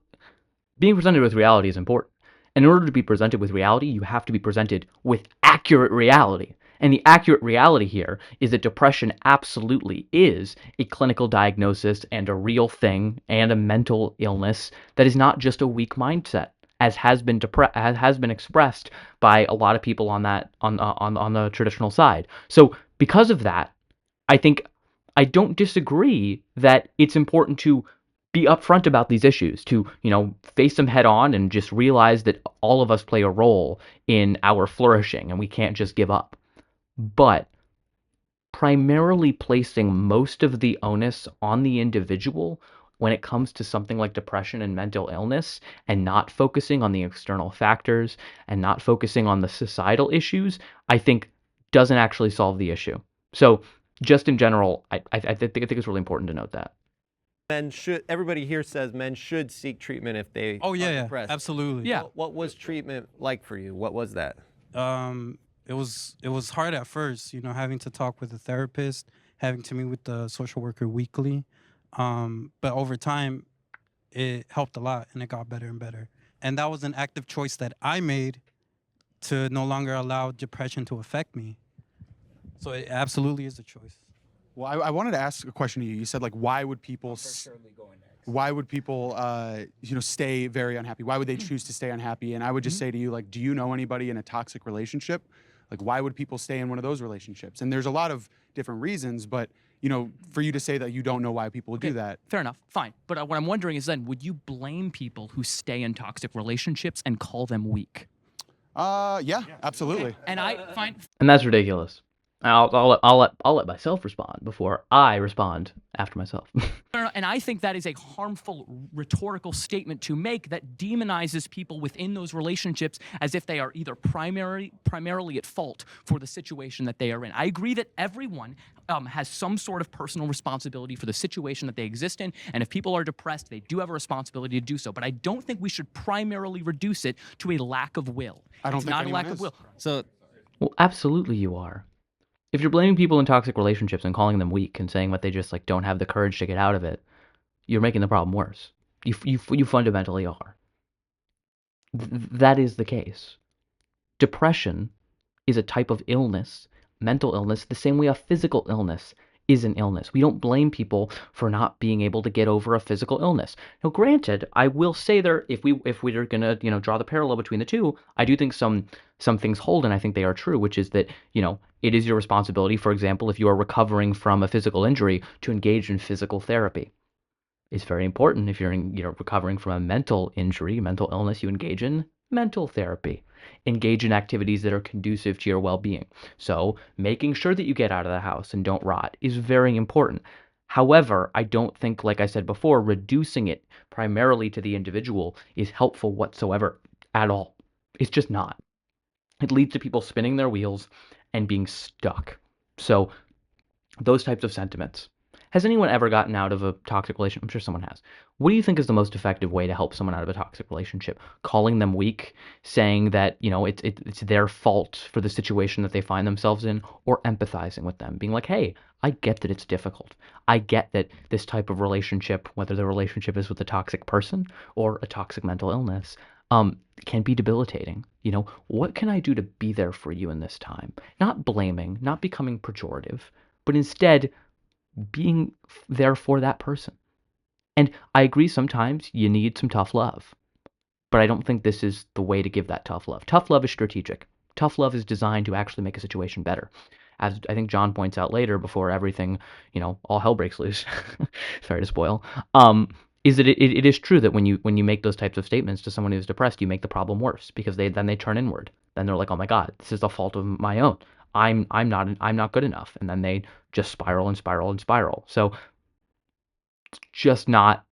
being presented with reality is important. In order to be presented with reality, you have to be presented with accurate reality. And the accurate reality here is that depression absolutely is a clinical diagnosis and a real thing and a mental illness that is not just a weak mindset, as has been expressed by a lot of people on the traditional side. So because of that, I think I don't disagree that it's important to be upfront about these issues, to face them head on and just realize that all of us play a role in our flourishing and we can't just give up. But primarily placing most of the onus on the individual when it comes to something like depression and mental illness, and not focusing on the external factors and not focusing on the societal issues, I think doesn't actually solve the issue. So just in general, I think it's really important to note that. Everybody here says men should seek treatment if they are depressed. Absolutely. Yeah. What was treatment like for you? What was that? It was hard at first, having to talk with a therapist, having to meet with the social worker weekly. But over time, it helped a lot and it got better and better. And that was an active choice that I made to no longer allow depression to affect me. So it absolutely is a choice. Well, I wanted to ask a question to you. You said, like, why would people stay very unhappy? Why would they choose to stay unhappy? And I would just say to you, like, do you know anybody in a toxic relationship? Like, why would people stay in one of those relationships? And there's a lot of different reasons, but for you to say that you don't know why people would do that. Fair enough, fine. But what I'm wondering is then, would you blame people who stay in toxic relationships and call them weak? Yeah, absolutely. And I find. And that's ridiculous. I'll let myself respond before I respond after myself. And I think that is a harmful rhetorical statement to make that demonizes people within those relationships as if they are either primarily at fault for the situation that they are in. I agree that everyone has some sort of personal responsibility for the situation that they exist in, and if people are depressed, they do have a responsibility to do so. But I don't think we should primarily reduce it to a lack of will. I don't it's think not a lack anyone of is. will. So, Well, absolutely you are. If you're blaming people in toxic relationships and calling them weak and saying that they just don't have the courage to get out of it, you're making the problem worse. You fundamentally are. That is the case. Depression is a type of illness, mental illness, the same way a physical illness is an illness. We don't blame people for not being able to get over a physical illness. Now, granted, I will say there, if we're gonna draw the parallel between the two, I do think some some things hold, and I think they are true, which is that, it is your responsibility, for example, if you are recovering from a physical injury, to engage in physical therapy. It's very important if you're recovering from a mental injury, mental illness, you engage in mental therapy. Engage in activities that are conducive to your well-being. So making sure that you get out of the house and don't rot is very important. However, I don't think, like I said before, reducing it primarily to the individual is helpful whatsoever at all. It's just not. It leads to people spinning their wheels and being stuck. So those types of sentiments. Has anyone ever gotten out of a toxic relationship? I'm sure someone has. What do you think is the most effective way to help someone out of a toxic relationship? Calling them weak, saying that, it's their fault for the situation that they find themselves in, or empathizing with them, being like, hey, I get that it's difficult. I get that this type of relationship, whether the relationship is with a toxic person or a toxic mental illness, can be debilitating. What can I do to be there for you in this time? Not blaming, not becoming pejorative, but instead being there for that person. And I agree sometimes you need some tough love, but I don't think this is the way to give that tough love. Tough love is strategic. Tough love is designed to actually make a situation better. As I think John points out later, before everything, all hell breaks loose, sorry to spoil, is that it is true that when you make those types of statements to someone who's depressed, you make the problem worse, because they turn inward. Then they're like, oh my God, this is a fault of my own. I'm not good enough, and then they just spiral and spiral and spiral. So it's just not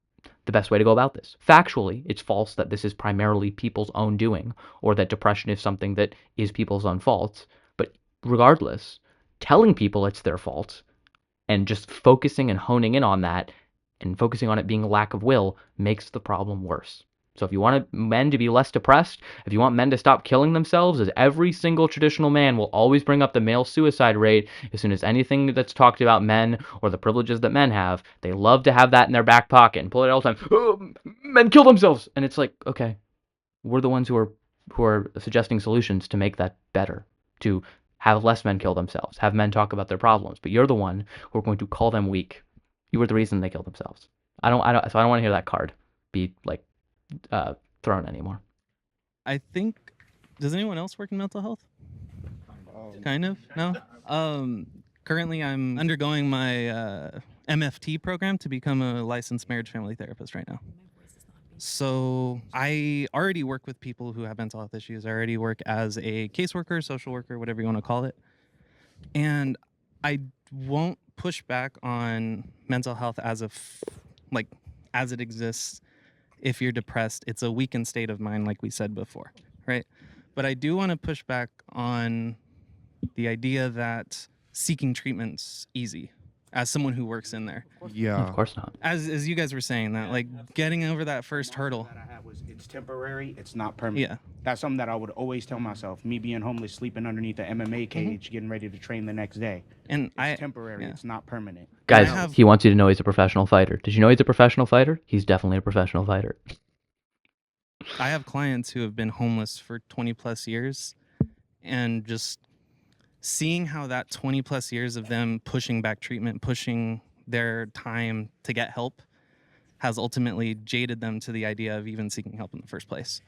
the best way to go about this. Factually, it's false that this is primarily people's own doing, or that depression is something that is people's own fault. But regardless, telling people it's their fault and just focusing and honing in on that and focusing on it being a lack of will makes the problem worse. So if you want men to be less depressed, if you want men to stop killing themselves, as every single traditional man will always bring up the male suicide rate as soon as anything that's talked about men or the privileges that men have, they love to have that in their back pocket and pull it all the time. Oh, men kill themselves. And it's like, okay, we're the ones who are suggesting solutions to make that better, to have less men kill themselves, have men talk about their problems. But you're the one who are going to call them weak. You were the reason they killed themselves. So I don't want to hear that card be like thrown anymore. I think, does anyone else work in mental health? Kind of? No? Currently I'm undergoing my MFT program to become a licensed marriage family therapist right now. So I already work with people who have mental health issues. I already work as a caseworker, social worker, whatever you want to call it. And I won't push back on mental health as as it exists. If you're depressed, it's a weakened state of mind, like we said before, right? But I do want to push back on the idea that seeking treatment's easy, as someone who works in there. Yeah. Of course not. As you guys were saying, that like getting over that first hurdle. It's temporary. It's not permanent. Yeah. That's something that I would always tell myself. Me being homeless, sleeping underneath an MMA cage, getting ready to train the next day. And it's temporary. It's not permanent. Guys, he wants you to know he's a professional fighter. Did you know he's a professional fighter? He's definitely a professional fighter. I have clients who have been homeless for 20 plus years, and just seeing how that 20 plus years of them pushing back treatment, pushing their time to get help, has ultimately jaded them to the idea of even seeking help in the first place.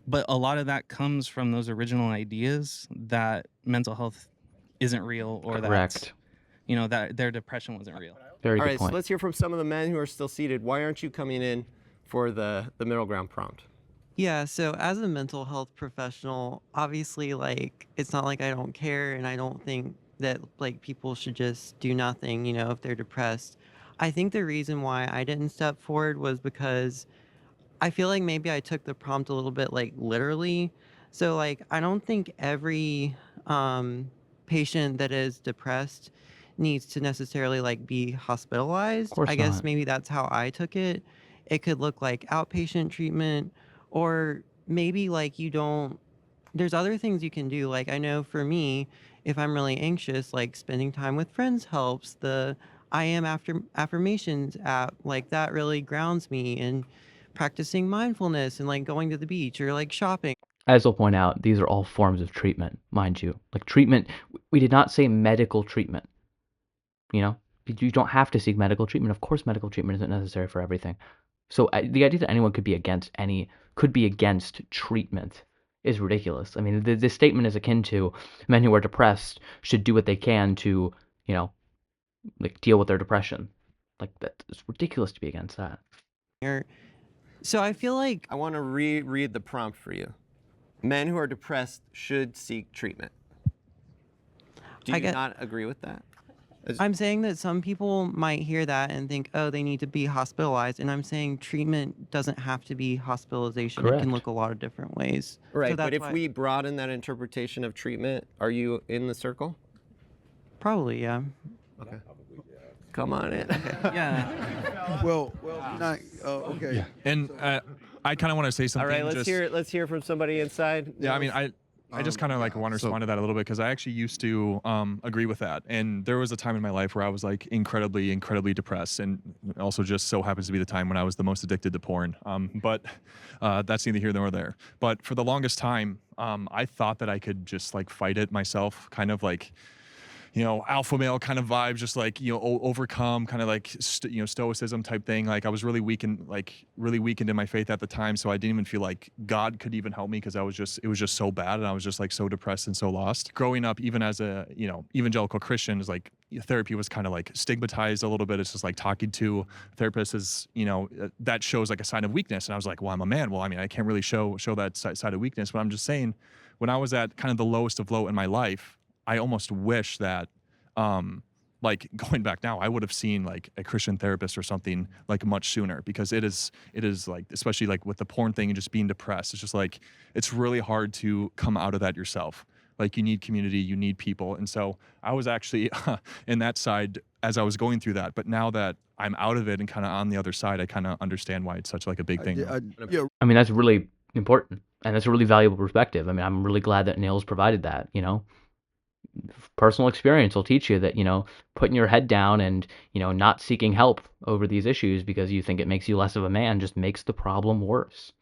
But a lot of that comes from those original ideas that mental health isn't real, or Correct. that, that their depression wasn't real. Very All good right, point. so let's hear from some of the men who are still seated. Why aren't you coming in for the middle ground prompt? Yeah, so as a mental health professional, obviously, it's not like I don't care, and I don't think that, people should just do nothing, if they're depressed. I think the reason why I didn't step forward was because I feel like maybe I took the prompt a little bit, literally. So, I don't think every patient that is depressed needs to necessarily, be hospitalized. course I guess not. maybe that's how I took it. It could look like outpatient treatment, or maybe you don't, there's other things you can do. I know for me, if I'm really anxious, spending time with friends helps. The I am affirmations app, that really grounds me, and practicing mindfulness and going to the beach or shopping. As I'll point out, these are all forms of treatment, mind you. Like treatment, we did not say medical treatment. You don't have to seek medical treatment. Of course, medical treatment isn't necessary for everything. So the idea that anyone could be against treatment is ridiculous. I mean, this statement is akin to men who are depressed should do what they can to, you know, like deal with their depression. Like that, it's ridiculous to be against that. So I feel like I want to reread the prompt for you. Men who are depressed should seek treatment. Do you not agree with that? I'm saying that some people might hear that and think, oh, they need to be hospitalized. And I'm saying treatment doesn't have to be hospitalization. It Correct. can look a lot of different ways. So Right, but that's if why- we broaden that interpretation of treatment, are you in the circle? Probably, yeah. Okay. Come on in. Yeah. Well, not, okay. Yeah. And I kind of want to say All something. right, let's hear from somebody inside. Yeah, I mean, I just kind of like want to respond to that a little bit because I actually used to agree with that. And there was a time in my life where I was like incredibly depressed, and also just so happens to be the time when I was the most addicted to porn. But that's neither here nor there. But for the longest time, I thought that I could just like fight it myself, kind of like, you know, alpha male kind of vibes, just like, you know, overcome kind of like, stoicism type thing. Like I was really weakened in my faith at the time. So I didn't even feel like God could even help me because it was just so bad. And I was just like so depressed and so lost. Growing up, even as a, you know, evangelical Christian, is like therapy was kind of like stigmatized a little bit. It's just like talking to a therapist is, you know, that shows like a sign of weakness. And I was like, well, I'm a man. Well, I mean, I can't really show that side of weakness, but I'm just saying when I was at kind of the lowest of low in my life, I almost wish that, like going back now, I would have seen like a Christian therapist or something like much sooner because it is like, especially like with the porn thing and just being depressed, it's just like, it's really hard to come out of that yourself. Like you need community, you need people. And so I was actually in that side as I was going through that. But now that I'm out of it and kind of on the other side, I kind of understand why it's such like a big thing. I mean, that's really important and that's a really valuable perspective. I mean, I'm really glad that Nails provided that, you know. Personal experience will teach you that, you know, putting your head down and, you know, not seeking help over these issues because you think it makes you less of a man just makes the problem worse.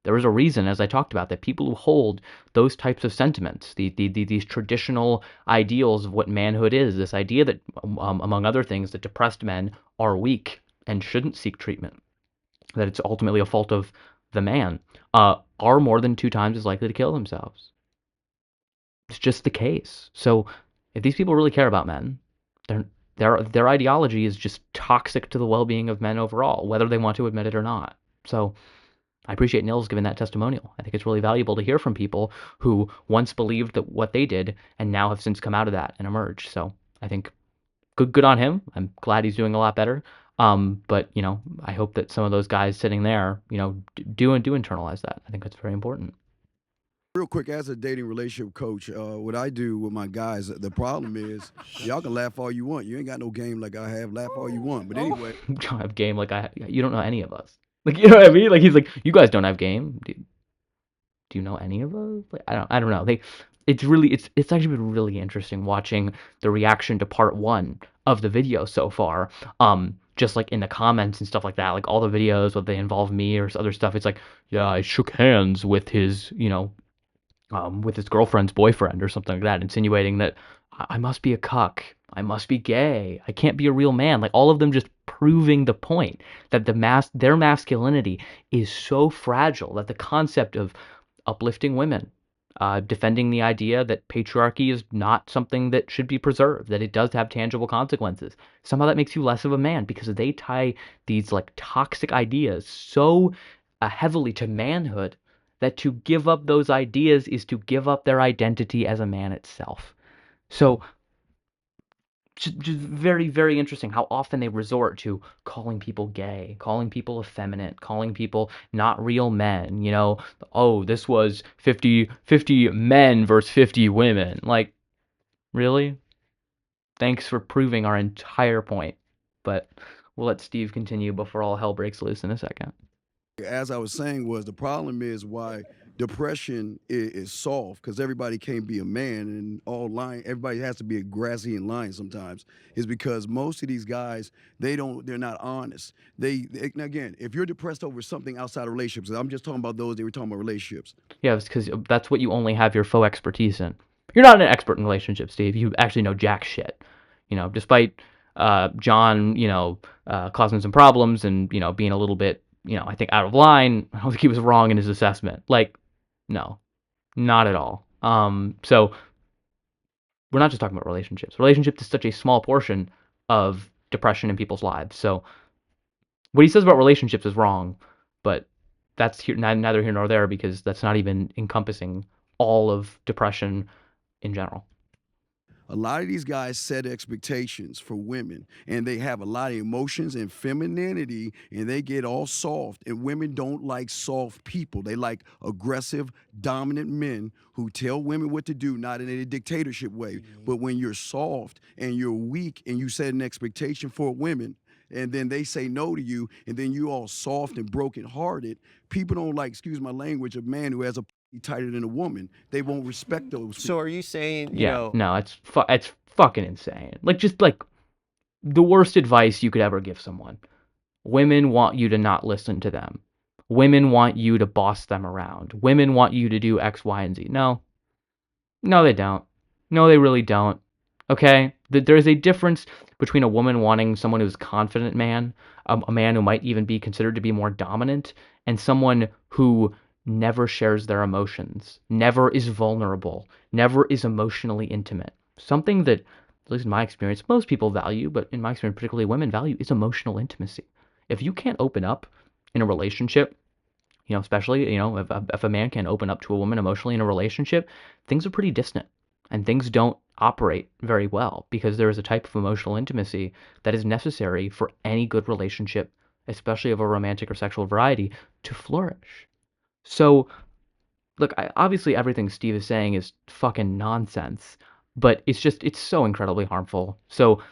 There is a reason, as I talked about, that people who hold those types of sentiments, these traditional ideals of what manhood is, this idea that, among other things, that depressed men are weak and shouldn't seek treatment, that it's ultimately a fault of the man, are more than 2 times as likely to kill themselves. It's just the case. So if these people really care about men, their ideology is just toxic to the well-being of men overall, whether they want to admit it or not. So I appreciate Nils giving that testimonial. I think it's really valuable to hear from people who once believed that what they did and now have since come out of that and emerged. So I think good on him. I'm glad he's doing a lot better. But you know, I hope that some of those guys sitting there, you know, do internalize that. I think that's very important. Real quick, as a dating relationship coach, what I do with my guys, the problem is y'all can laugh all you want. You ain't got no game like I have. Laugh all you want. But anyway. You don't have game like you don't know any of us. Like, you know what I mean? Like, he's like, you guys don't have game. Do you know any of us? Like, I don't know. It's actually been really interesting watching the reaction to part 1 of the video so far. Just like in the comments and stuff like that, like all the videos, whether they involve me or other stuff, it's like, yeah, I shook hands with his, you know, with his girlfriend's boyfriend or something like that, insinuating that I must be a cuck, I must be gay, I can't be a real man. Like all of them just proving the point that their masculinity is so fragile that the concept of uplifting women, defending the idea that patriarchy is not something that should be preserved, that it does have tangible consequences, somehow that makes you less of a man because they tie these like toxic ideas so heavily to manhood that to give up those ideas is to give up their identity as a man itself. So just very, very interesting how often they resort to calling people gay, calling people effeminate, calling people not real men, you know, oh, this was 50 men versus 50 women. Like, really? Thanks for proving our entire point. But we'll let Steve continue before all hell breaks loose in a second. As I was saying, the problem is why depression is soft because everybody can't be a man and all lying. Everybody has to be a grassy and lying sometimes. Is because most of these guys they're not honest. They again, if you're depressed over something outside of relationships, I'm just talking about those. They were talking about relationships. Yeah, it's because that's what you only have your faux expertise in. You're not an expert in relationships, Steve. You actually know jack shit. You know, despite John, you know, causing some problems and you know being a little bit, you know, I think out of line. I don't think he was wrong in his assessment. Like, no, Not at all. So we're not just talking about relationships. Relationships is such a small portion of depression in people's lives. So what he says about relationships is wrong, but that's neither here nor there because that's not even encompassing all of depression in general. A lot of these guys set expectations for women and they have a lot of emotions and femininity and they get all soft. And women don't like soft people. They like aggressive, dominant men who tell women what to do, not in a dictatorship way. But when you're soft and you're weak and you set an expectation for women, and then they say no to you, and then you all soft and brokenhearted, people don't like, excuse my language, a man who has a tighter than a woman. They won't respect those. So are you saying, No, it's fucking insane. Like just like the worst advice you could ever give someone. Women want you to not listen to them. Women want you to boss them around. Women want you to do X, Y, and Z. No, they don't. No, they really don't. Okay? There's a difference between a woman wanting someone who's a confident man, a man who might even be considered to be more dominant, and someone who never shares their emotions, never is vulnerable, never is emotionally intimate. Something that, at least in my experience, most people value, but in my experience, particularly women value, is emotional intimacy. If you can't open up in a relationship, especially, if a man can't open up to a woman emotionally in a relationship, things are pretty distant and things don't operate very well because there is a type of emotional intimacy that is necessary for any good relationship, especially of a romantic or sexual variety, to flourish. So, look, obviously everything Steve is saying is fucking nonsense, but it's so incredibly harmful. So,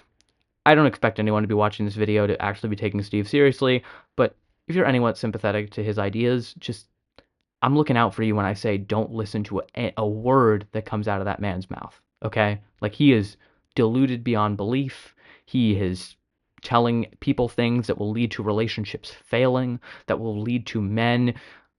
I don't expect anyone to be watching this video to actually be taking Steve seriously, but if you're anyone sympathetic to his ideas, I'm looking out for you when I say don't listen to a word that comes out of that man's mouth, okay? Like, he is deluded beyond belief. He is telling people things that will lead to relationships failing, that will lead to men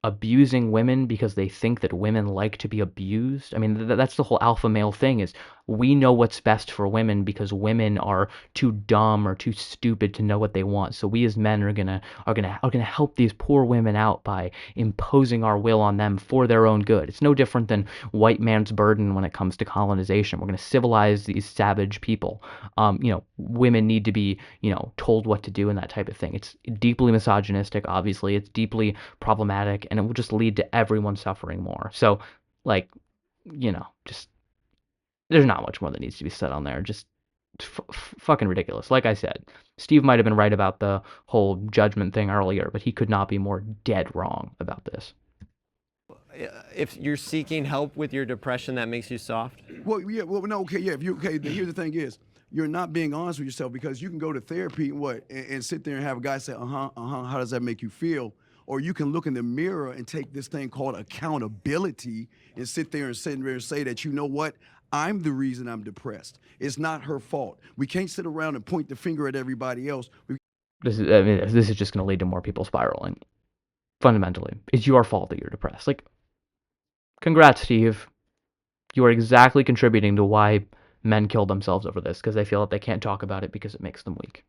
abusing women because they think that women like to be abused. I mean, that's the whole alpha male thing is we know what's best for women because women are too dumb or too stupid to know what they want. So we as men are gonna help these poor women out by imposing our will on them for their own good. It's no different than white man's burden when it comes to colonization. We're gonna civilize these savage people. Women need to be, told what to do and that type of thing. It's deeply misogynistic, obviously. It's deeply problematic, and it will just lead to everyone suffering more. So, just there's not much more that needs to be said on there. Just fucking ridiculous. Like I said, Steve might have been right about the whole judgment thing earlier, but he could not be more dead wrong about this. If you're seeking help with your depression, that makes you soft? Well, yeah, well, no, okay, yeah, here's the thing is, you're not being honest with yourself because you can go to therapy and sit there and have a guy say, how does that make you feel? Or you can look in the mirror and take this thing called accountability and sit there and say that, you know what, I'm the reason I'm depressed. It's not her fault. We can't sit around and point the finger at everybody else. This is just going to lead to more people spiraling. Fundamentally, it's your fault that you're depressed. Like, congrats, Steve. You are exactly contributing to why men kill themselves over this because they feel that they can't talk about it because it makes them weak.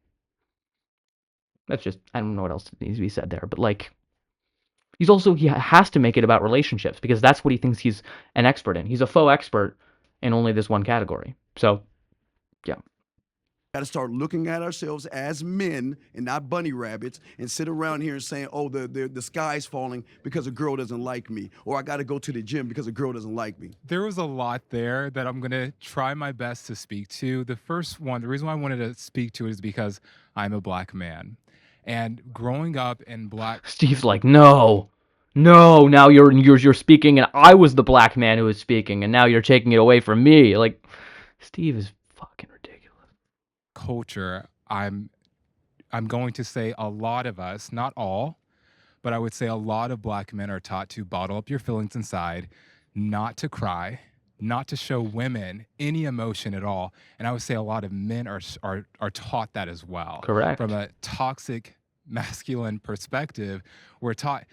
That's just, I don't know what else needs to be said there, but like, he has to make it about relationships because that's what he thinks he's an expert in. He's a faux expert in only this one category. So, yeah. Got to start looking at ourselves as men and not bunny rabbits and sit around here and saying, oh, the sky's falling because a girl doesn't like me, or I got to go to the gym because a girl doesn't like me. There was a lot there that I'm going to try my best to speak to. The first one, the reason why I wanted to speak to it is because I'm a black man. And growing up in black... Steve's like, no, now you're speaking, and I was the black man who was speaking, and now you're taking it away from me. Like, Steve is fucking ridiculous. Culture, I'm going to say a lot of us, not all, but I would say a lot of black men are taught to bottle up your feelings inside, not to cry, not to show women any emotion at all. And I would say a lot of men are taught that as well. Correct. From a toxic masculine perspective, we're taught,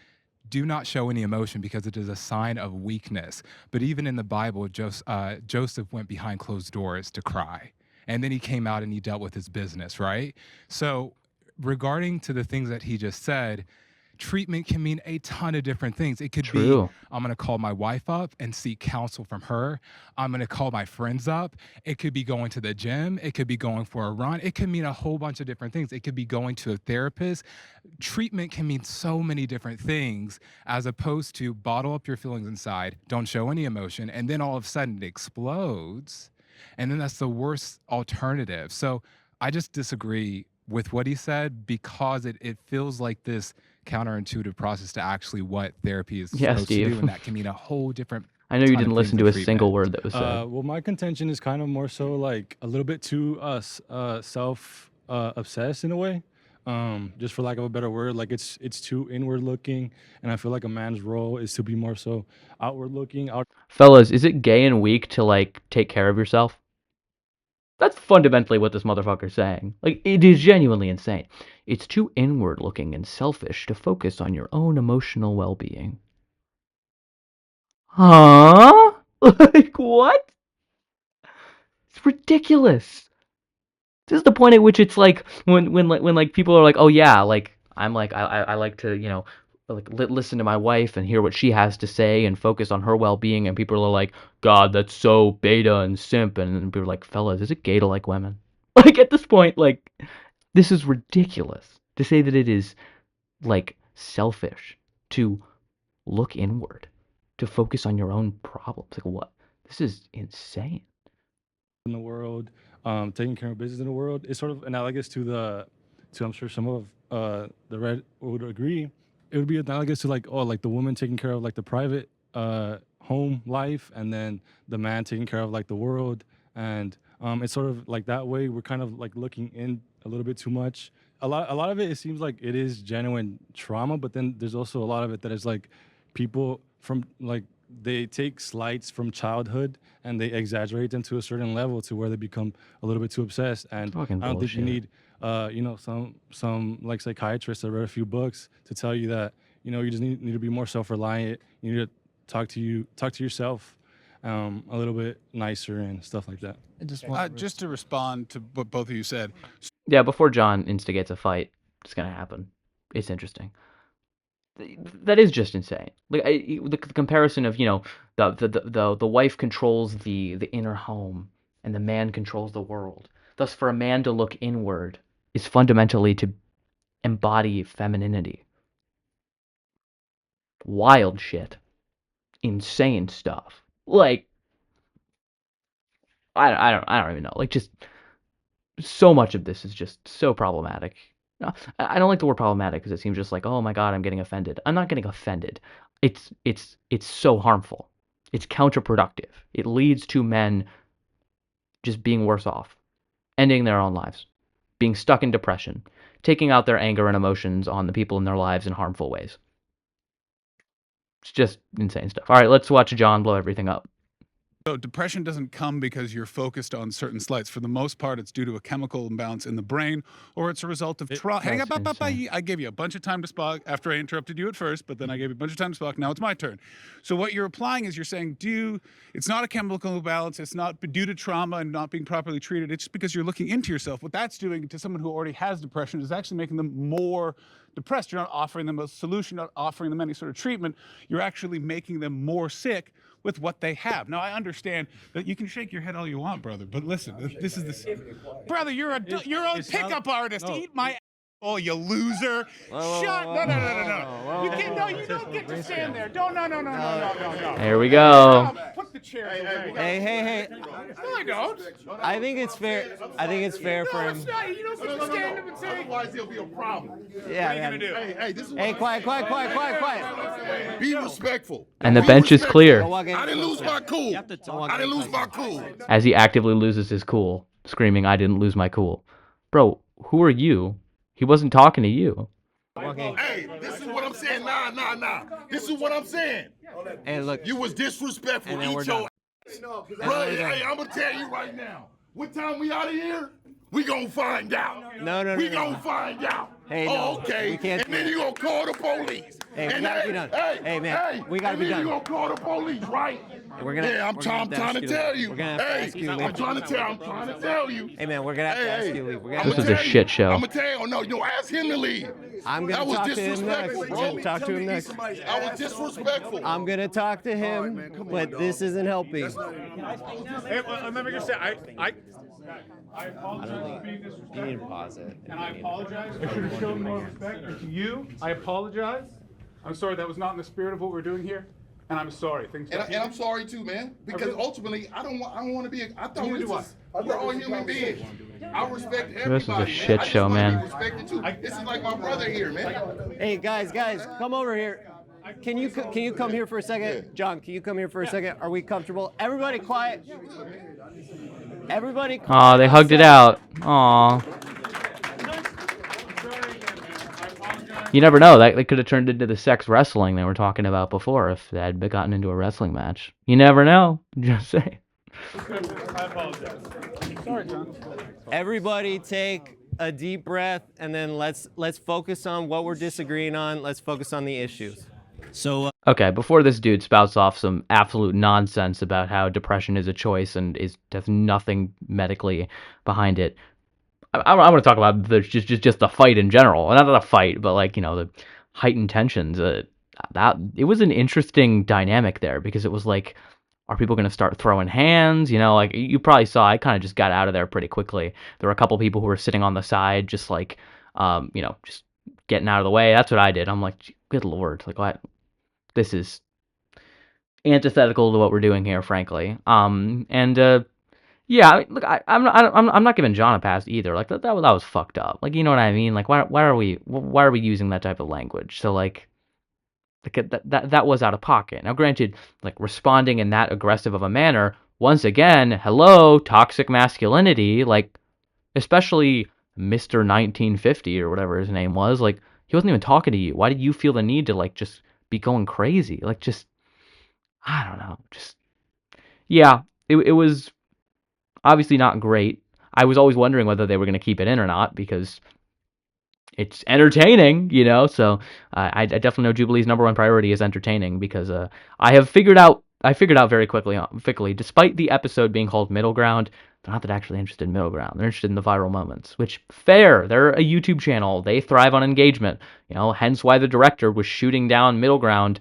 do not show any emotion because it is a sign of weakness. But even in the Bible, Joseph went behind closed doors to cry. And then he came out and he dealt with his business, right? So regarding to the things that he just said, treatment can mean a ton of different things. It could True. be, I'm going to call my wife up and seek counsel from her. I'm going to call my friends up. It could be going to the gym. It could be going for a run. It could mean a whole bunch of different things. It could be going to a therapist. Treatment can mean so many different things, as opposed to bottle up your feelings inside, don't show any emotion, and then all of a sudden it explodes. And then that's the worst alternative. So I just disagree with what he said, because it feels like this counterintuitive process to actually what therapy is Yeah, supposed to do, Steve. and that can mean a whole different I know you ton didn't of listen things to in a single treatment. word that was said. Well, my contention is kind of more so like a little bit too self obsessed in a way. Just for lack of a better word, like it's too inward looking, and I feel like a man's role is to be more so outward looking. Fellas, is it gay and weak to like take care of yourself? That's fundamentally what this motherfucker's saying. Like, it is genuinely insane. It's too inward looking and selfish to focus on your own emotional well-being. Huh? Like, what? It's ridiculous. This is the point at which it's like when people are like, oh yeah, like I'm like I like to like listen to my wife and hear what she has to say and focus on her well-being, and people are like, God, that's so beta and simp, and then people are like, fellas, is it gay to like women? Like at this point, like this is ridiculous to say that it is like selfish to look inward, to focus on your own problems. Like what? This is insane. In the world, taking care of business in the world, is sort of analogous to I'm sure some of the red would agree. It would be analogous to like the woman taking care of like the private home life, and then the man taking care of like the world. And it's sort of like that way we're kind of like looking in a little bit too much. A lot of it seems like it is genuine trauma, but then there's also a lot of it that is like people from like they take slights from childhood and they exaggerate them to a certain level to where they become a little bit too obsessed. And Fucking I don't think you bullshit. need some like psychiatrists that read a few books to tell you that you just need to be more self-reliant. You need to talk to yourself a little bit nicer and stuff like that. Just to respond to what both of you said. Yeah, before John instigates a fight, it's gonna happen. It's interesting. That is just insane. Like the comparison of the wife controls the inner home and the man controls the world. Thus, for a man to look inward is fundamentally to embody femininity. Wild shit, insane stuff. Like I don't even know. Like just so much of this is just so problematic. No, I don't like the word problematic because it seems just like, oh my God, I'm getting offended. I'm not getting offended. It's so harmful. It's counterproductive. It leads to men just being worse off, ending their own lives, being stuck in depression, taking out their anger and emotions on the people in their lives in harmful ways. It's just insane stuff. All right, let's watch John blow everything up. So depression doesn't come because you're focused on certain slights. For the most part, it's due to a chemical imbalance in the brain, or it's a result of trauma. Hang up. I gave you a bunch of time to speak after I interrupted you at first, but then I gave you a bunch of time to speak. Now it's my turn. So what you're applying is you're saying, it's not a chemical imbalance. It's not due to trauma and not being properly treated. It's just because you're looking into yourself. What that's doing to someone who already has depression is actually making them more depressed. You're not offering them a solution, not offering them any sort of treatment. You're actually making them more sick with what they have. Now, I understand that you can shake your head all you want, brother, but listen, this is this. Brother, you're a pickup artist. No. Eat my. Oh, you loser! Shut! No! You can't. No, you don't get to stand there. Don't. No. There we go. Put the chair. Hey. No, I don't. I think it's fair. I think it's fair for him. It's not. You don't get to stand up and say. Otherwise, there'll be a problem. Yeah. What are you gonna do? Hey, this is. Hey, quiet. Be respectful. And the bench is clear. I didn't lose my cool. I didn't lose my cool. As he actively loses his cool, screaming, I didn't lose my cool. Bro, who are you? He wasn't talking to you. Hey, this is what I'm saying. Nah. This is what I'm saying. Hey, look. You was disrespectful. And then we're Eat your done. Bro, hey, I'm gonna tell you right now. What time we out of here? We gonna find out. No. We gonna find out. Hey, Oh, no, okay. we can't And then you gonna call the police. Hey, we and gotta be done. Hey, man, we gotta and be then done. you gonna call the police, right? We're gonna. Yeah, I'm we're gonna trying have to ask tell you. We're gonna have to Hey, ask you to leave. I'm trying to tell you. Hey, man, we're gonna have to ask you to leave. We're gonna This have was to a shit show. I'm gonna tell you. No, you ask him to leave. I'm That gonna was talk to him disrespectful, next. bro. We're gonna talk to him next. That was disrespectful. I'm gonna talk to him, but this isn't helping. Hey, well, let me just say, I apologize for being disrespectful. You need to pause it. And I apologize. I should have shown more respect. And to you, I apologize. I'm sorry, that was not in the spirit of what we're doing here. And I'm sorry. And I'm sorry too, man. Because ultimately, I don't want to be. I thought Neither do we're all human beings. I respect everybody. This is a shit show, man. This is like my brother here, man. Hey, guys, come over here. Can you come here for a second? John, can you come here for a second? Are we comfortable? Everybody quiet. Everybody quiet. Aw, they hugged it out. Aw. You never know. That could have turned into the sex wrestling they were talking about before if they had gotten into a wrestling match. You never know. Just say. I apologize. Sorry, John. Everybody take a deep breath, and then let's focus on what we're disagreeing on. Let's focus on the issues. So Okay, before this dude spouts off some absolute nonsense about how depression is a choice and has nothing medically behind it, I want to talk about just the fight in general. Not a fight, but like, the heightened tensions. That it was an interesting dynamic there because it was like, are people going to start throwing hands? Like you probably saw, I kind of just got out of there pretty quickly. There were a couple people who were sitting on the side, just like, just getting out of the way. That's what I did. I'm like, good Lord, like what? This is antithetical to what we're doing here, frankly. Yeah, look, I'm not giving John a pass either. Like that was fucked up. Like, you know what I mean? Like why are we using that type of language? So like that was out of pocket. Now, granted, like responding in that aggressive of a manner, once again, hello, toxic masculinity, like especially Mr. 1950 or whatever his name was, like he wasn't even talking to you. Why did you feel the need to like just be going crazy? Like just I don't know. Just yeah, it was obviously not great. I was always wondering whether they were going to keep it in or not because it's entertaining, So I definitely know Jubilee's number one priority is entertaining because I figured out very quickly, despite the episode being called Middle Ground, they're not that actually interested in middle ground. They're interested in the viral moments, which fair. They're a YouTube channel. They thrive on engagement. Hence why the director was shooting down middle ground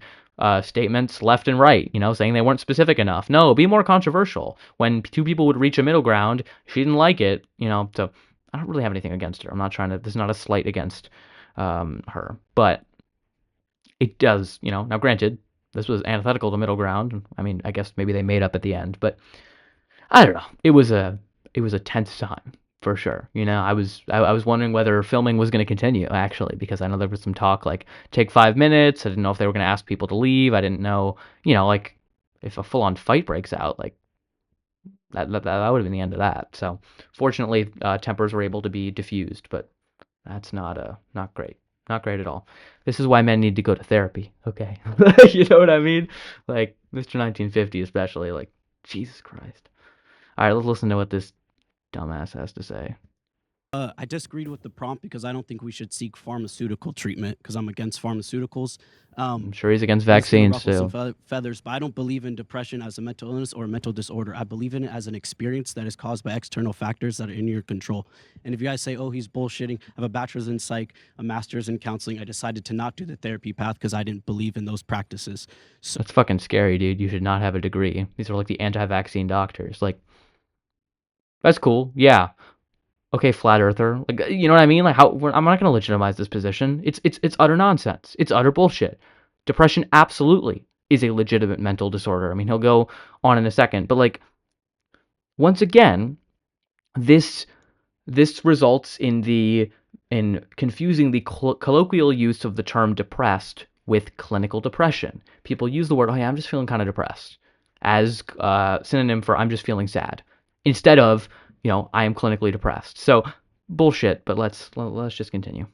statements left and right, saying they weren't specific enough. No, be more controversial. When two people would reach a middle ground, she didn't like it, so I don't really have anything against her. I'm not trying to, this is not a slight against her, but it does, now granted, this was antithetical to middle ground. I mean, I guess maybe they made up at the end, but I don't know. It was a tense time for sure. I was wondering whether filming was going to continue actually, because I know there was some talk like take 5 minutes. I didn't know if they were going to ask people to leave. I didn't know, like if a full on fight breaks out, like that would have been the end of that. So fortunately, tempers were able to be diffused, but that's not great. Not great at all. This is why men need to go to therapy. Okay. You know what I mean? Like Mr. 1950 especially, like Jesus Christ. All right, let's listen to what this dumbass has to say. I disagreed with the prompt because I don't think we should seek pharmaceutical treatment because I'm against pharmaceuticals. I'm sure he's against It's gonna vaccines ruffle too. some feathers, but I don't believe in depression as a mental illness or a mental disorder. I believe in it as an experience that is caused by external factors that are in your control. And if you guys say, oh, he's bullshitting, I have a bachelor's in psych, a master's in counseling, I decided to not do the therapy path because I didn't believe in those practices. So That's fucking scary, dude. You should not have a degree. These are like the anti-vaccine doctors. Like, that's cool. Yeah. Okay, flat earther. Like, you know what I mean? Like, I'm not going to legitimize this position. It's utter nonsense. It's utter bullshit. Depression absolutely is a legitimate mental disorder. I mean, he'll go on in a second, but like, once again, this results in confusing the colloquial use of the term depressed with clinical depression. People use the word, oh yeah, I'm just feeling kind of depressed, as synonym for I'm just feeling sad, instead of, I am clinically depressed. So bullshit, but let's just continue.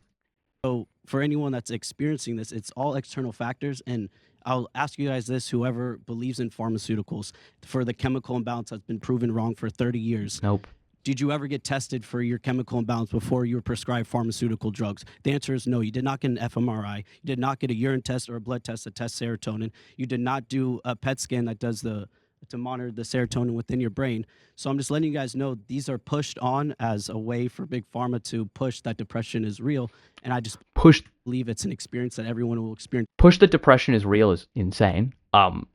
So for anyone that's experiencing this, it's all external factors. And I'll ask you guys this, whoever believes in pharmaceuticals, for the chemical imbalance that's been proven wrong for 30 years. Nope. did you ever get tested for your chemical imbalance before you were prescribed pharmaceutical drugs? The answer is no. You did not get an fMRI. You did not get a urine test or a blood test that tests serotonin. You did not do a PET scan that does to monitor the serotonin within your brain. So I'm just letting you guys know these are pushed on as a way for big pharma to push that depression is real, and I just believe it's an experience that everyone will experience. Push that depression is real is insane.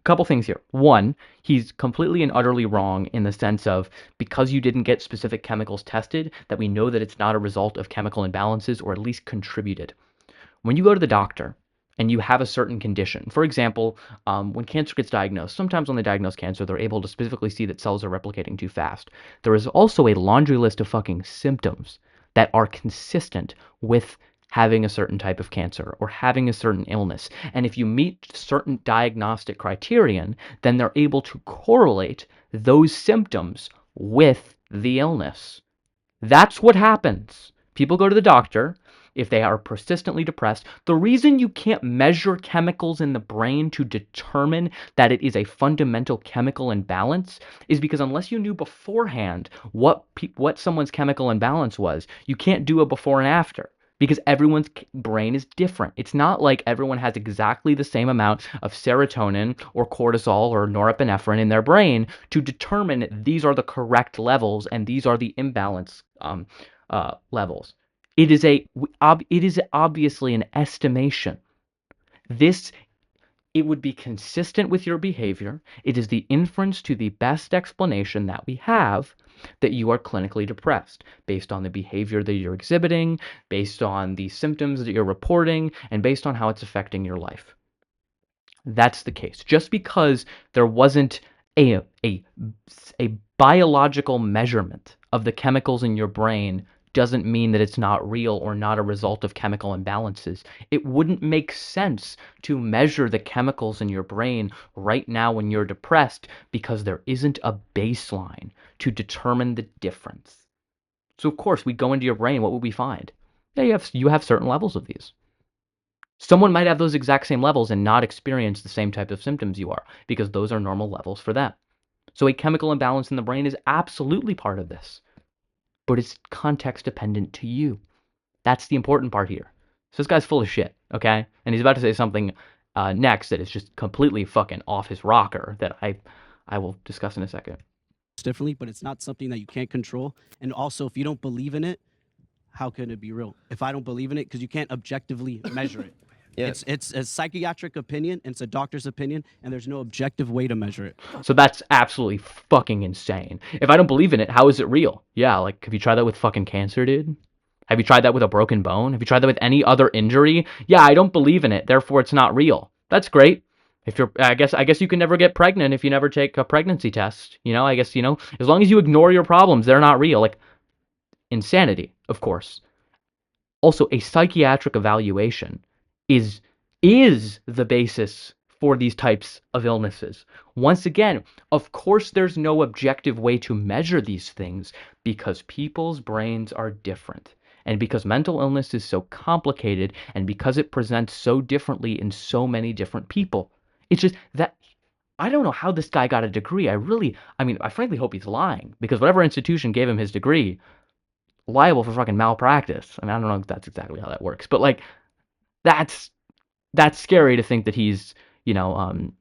Couple things here. One, he's completely and utterly wrong in the sense of because you didn't get specific chemicals tested, that we know that it's not a result of chemical imbalances or at least contributed. When you go to the doctor and you have a certain condition, for example, when cancer gets diagnosed, sometimes when they diagnose cancer, they're able to specifically see that cells are replicating too fast. There is also a laundry list of fucking symptoms that are consistent with having a certain type of cancer or having a certain illness. And if you meet certain diagnostic criterion, then they're able to correlate those symptoms with the illness. That's what happens. People go to the doctor if they are persistently depressed. The reason you can't measure chemicals in the brain to determine that it is a fundamental chemical imbalance is because unless you knew beforehand what someone's chemical imbalance was, you can't do a before and after. Because everyone's brain is different. It's not like everyone has exactly the same amount of serotonin or cortisol or norepinephrine in their brain to determine these are the correct levels and these are the imbalance levels. It is obviously an estimation. It would be consistent with your behavior. It is the inference to the best explanation that we have that you are clinically depressed based on the behavior that you're exhibiting, based on the symptoms that you're reporting, and based on how it's affecting your life. That's the case. Just because there wasn't a biological measurement of the chemicals in your brain doesn't mean that it's not real or not a result of chemical imbalances. It wouldn't make sense to measure the chemicals in your brain right now when you're depressed because there isn't a baseline to determine the difference. So of course, we go into your brain, what would we find? Yeah, you have certain levels of these. Someone might have those exact same levels and not experience the same type of symptoms you are because those are normal levels for them. So a chemical imbalance in the brain is absolutely part of this. But it's context dependent to you. That's the important part here. So this guy's full of shit, okay? And he's about to say something next that is just completely fucking off his rocker that I will discuss in a second. Differently, but it's not something that you can't control. And also, if you don't believe in it, how can it be real? If I don't believe in it, because you can't objectively measure it. Yeah. It's a psychiatric opinion, and it's a doctor's opinion, and there's no objective way to measure it. So that's absolutely fucking insane. If I don't believe in it, how is it real? Yeah, like, have you tried that with fucking cancer, dude? Have you tried that with a broken bone? Have you tried that with any other injury? Yeah, I don't believe in it, therefore it's not real. That's great. If you're, I guess you can never get pregnant if you never take a pregnancy test. You know, I guess, you know, as long as you ignore your problems, they're not real. Like, insanity, of course. Also, a psychiatric evaluation is the basis for these types of illnesses. Once again, of course there's no objective way to measure these things because people's brains are different. And because mental illness is so complicated and because it presents so differently in so many different people. It's just that I don't know how this guy got a degree. I frankly hope he's lying because whatever institution gave him his degree, liable for fucking malpractice. I mean, I don't know if that's exactly how that works, but like that's scary to think that he's, you know,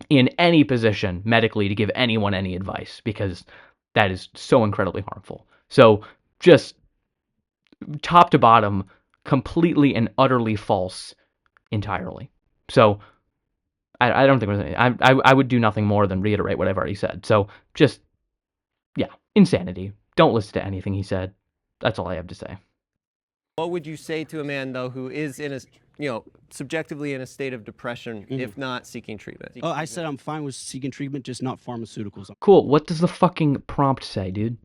in any position medically to give anyone any advice because that is so incredibly harmful. So just top to bottom, completely and utterly false entirely. So I don't think there's any, I would do nothing more than reiterate what I've already said. So just, yeah, insanity. Don't listen to anything he said. That's all I have to say. What would you say to a man, though, who is in a, you know, subjectively in a state of depression, if not seeking treatment? Oh, I said I'm fine with seeking treatment, just not pharmaceuticals. Cool. What does the fucking prompt say, dude?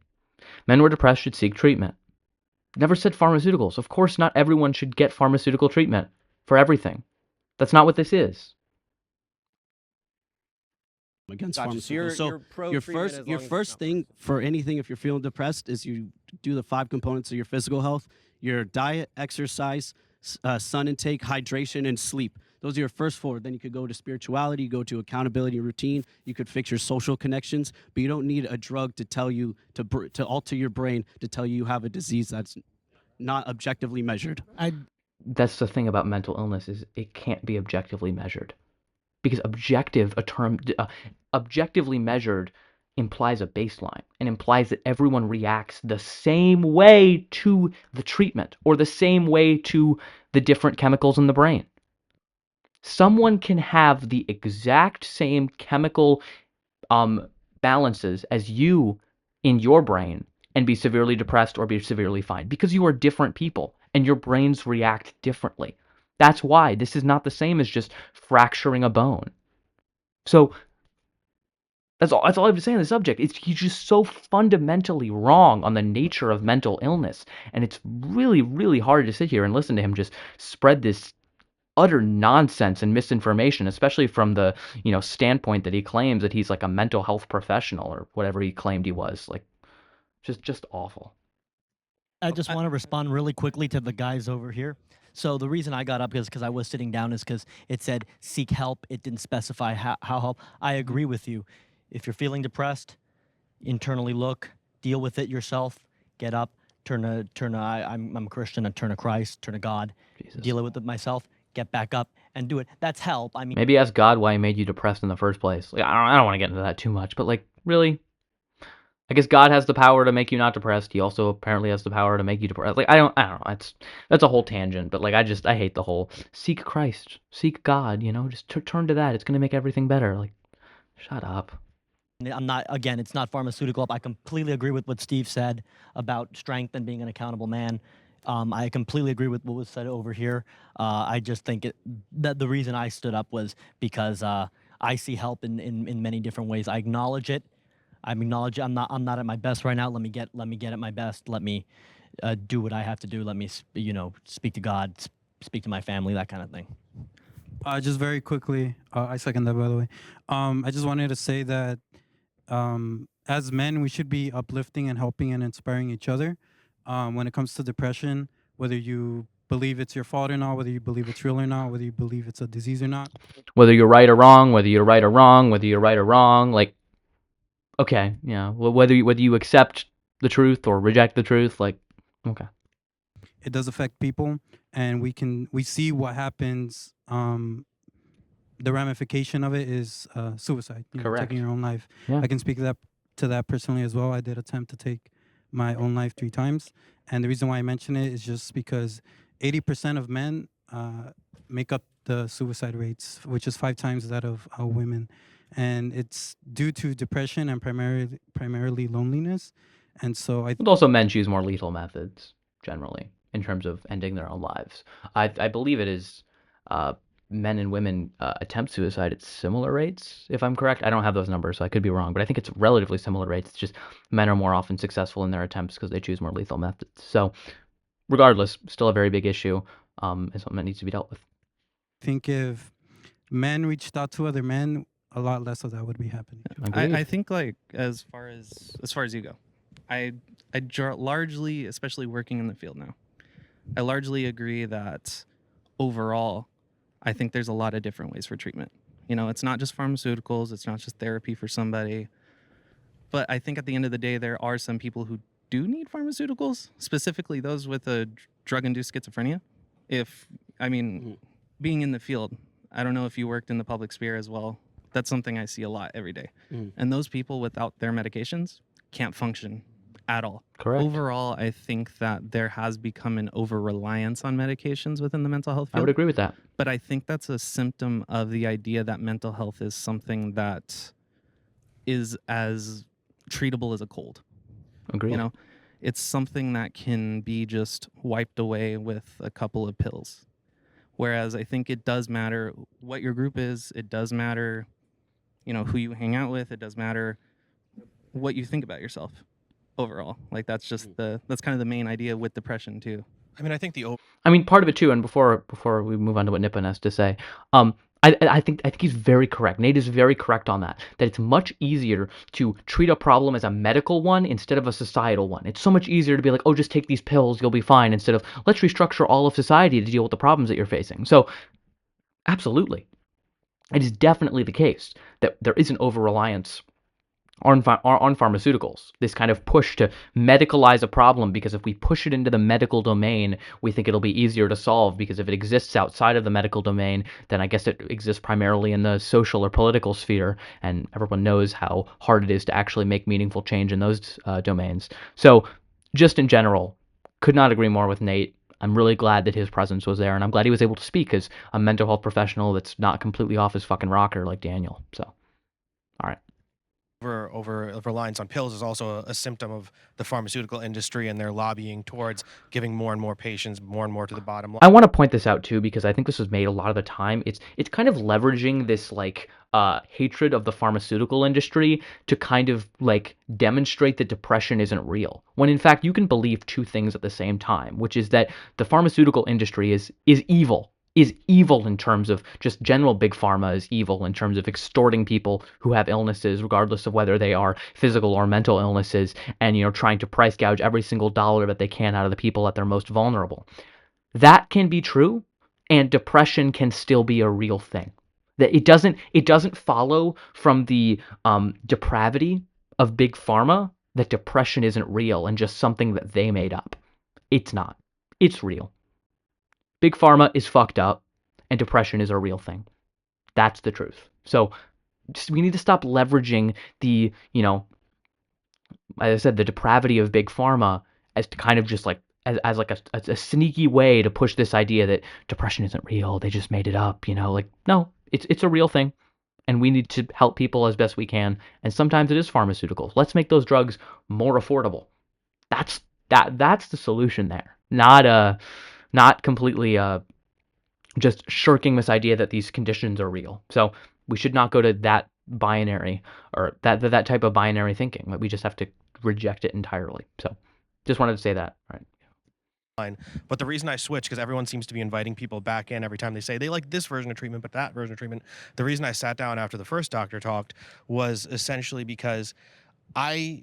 Men who are depressed should seek treatment. Never said pharmaceuticals. Of course, not everyone should get pharmaceutical treatment for everything. That's not what this is. Against Gotcha. pharmaceuticals. So you're pro-treatment your first thing for anything, if you're feeling depressed, is you do the 5 components of your physical health: your diet, exercise, sun intake, hydration, and sleep. Those are your first 4. Then you could go to spirituality, you go to accountability and routine. You could fix your social connections, but you don't need a drug to tell you to alter your brain to tell you have a disease that's not objectively measured. That's the thing about mental illness is it can't be objectively measured. Because objectively measured implies a baseline and implies that everyone reacts the same way to the treatment or the same way to the different chemicals in the brain. Someone can have the exact same chemical balances as you in your brain and be severely depressed or be severely fine because you are different people and your brains react differently. That's why this is not the same as just fracturing a bone. So that's all I have to say on the subject. He's just so fundamentally wrong on the nature of mental illness. And it's really, really hard to sit here and listen to him just spread this utter nonsense and misinformation, especially from the, standpoint that he claims that he's like a mental health professional or whatever he claimed he was. Like, just awful. I just want to respond really quickly to the guys over here. So the reason I got up is because I was sitting down is because it said seek help. It didn't specify how help. I agree with you. If you're feeling depressed, internally look, deal with it yourself, get up, I'm a Christian, and turn to Christ, turn to God, deal with it myself, get back up and do it. That's help. I mean, Maybe ask God why he made you depressed in the first place. Like, I don't want to get into that too much, but like, really? I guess God has the power to make you not depressed. He also apparently has the power to make you depressed. Like, I don't know. That's a whole tangent, but like, I hate the whole seek Christ, seek God, just turn to that. It's going to make everything better. Like, shut up. it's not pharmaceutical. I completely agree with what Steve said about strength and being an accountable man. I completely agree with what was said over here. I just think that the reason I stood up was because I see help in many different ways. I acknowledge it. I'm not at my best right now. Let me get at my best. Let me do what I have to do. Let me speak to God, speak to my family, that kind of thing. Just very quickly, I second that, by the way. I just wanted to say that as men, we should be uplifting and helping and inspiring each other. When it comes to depression, whether you believe it's your fault or not, whether you believe it's real or not, whether you believe it's a disease or not. Whether you're right or wrong, whether you're right or wrong, whether you're right or wrong, like, okay, yeah. Well, whether you accept the truth or reject the truth, like, okay. It does affect people, and we see what happens. The ramification of it is suicide. Correct. Taking your own life. Yeah. I can speak to that personally as well. I did attempt to take my own life 3 times, and the reason why I mention it is just because 80% of men make up the suicide rates, which is 5 times that of women, and it's due to depression and primarily loneliness. And so But also men choose more lethal methods generally in terms of ending their own lives. I believe it is men and women attempt suicide at similar rates, if I'm correct. I don't have those numbers, so I could be wrong, but I think it's relatively similar rates. It's just men are more often successful in their attempts because they choose more lethal methods. So regardless, still a very big issue and something that needs to be dealt with. I think if men reached out to other men, a lot less of that would be happening. I think like as far as you go, I largely, especially working in the field now, I largely agree that overall, I think there's a lot of different ways for treatment. It's not just pharmaceuticals, it's not just therapy for somebody. But I think at the end of the day, there are some people who do need pharmaceuticals, specifically those with a drug-induced schizophrenia. Being in the field, I don't know if you worked in the public sphere as well. That's something I see a lot every day. And those people without their medications can't function at all. Correct. Overall, I think that there has become an over-reliance on medications within the mental health field. I would agree with that. But I think that's a symptom of the idea that mental health is something that is as treatable as a cold. Agreed. It's something that can be just wiped away with a couple of pills. Whereas I think it does matter what your group is. It does matter, who you hang out with. It does matter what you think about yourself overall. Like that's kind of the main idea with depression too. I mean, part of it too, and before we move on to what Nippon has to say, I think he's very correct. Nate is very correct on that. That it's much easier to treat a problem as a medical one instead of a societal one. It's so much easier to be like, oh, just take these pills, you'll be fine, instead of let's restructure all of society to deal with the problems that you're facing. So, absolutely, it is definitely the case that there is an over-reliance on pharmaceuticals. This kind of push to medicalize a problem, because if we push it into the medical domain, we think it'll be easier to solve, because if it exists outside of the medical domain, then I guess it exists primarily in the social or political sphere, and everyone knows how hard it is to actually make meaningful change in those domains. So just in general, could not agree more with Nate. I'm really glad that his presence was there, and I'm glad he was able to speak as a mental health professional that's not completely off his fucking rocker like Daniel. So, all right. Over reliance on pills is also a symptom of the pharmaceutical industry and their lobbying towards giving more and more patients more and more to the bottom line. I want to point this out too, because I think this was made a lot of the time. It's kind of leveraging this like hatred of the pharmaceutical industry to kind of like demonstrate that depression isn't real, when in fact you can believe two things at the same time, which is that the pharmaceutical industry is evil. Is evil in terms of just general big pharma is evil in terms of extorting people who have illnesses, regardless of whether they are physical or mental illnesses, and trying to price gouge every single dollar that they can out of the people that they're most vulnerable. That can be true, and depression can still be a real thing. That it doesn't follow from the depravity of big pharma that depression isn't real and just something that they made up. It's not. It's real. Big pharma is fucked up, and depression is a real thing. That's the truth. So we need to stop leveraging the, as I said, the depravity of big pharma as to kind of just like as like a sneaky way to push this idea that depression isn't real. They just made it up. Like, no, it's a real thing, and we need to help people as best we can. And sometimes it is pharmaceuticals. Let's make those drugs more affordable. That's the solution there. Not completely just shirking this idea that these conditions are real. So we should not go to that binary or that type of binary thinking. Like, we just have to reject it entirely. So just wanted to say that. All right. But the reason I switched, because everyone seems to be inviting people back in every time they say they like this version of treatment, but that version of treatment. The reason I sat down after the first doctor talked was essentially because I've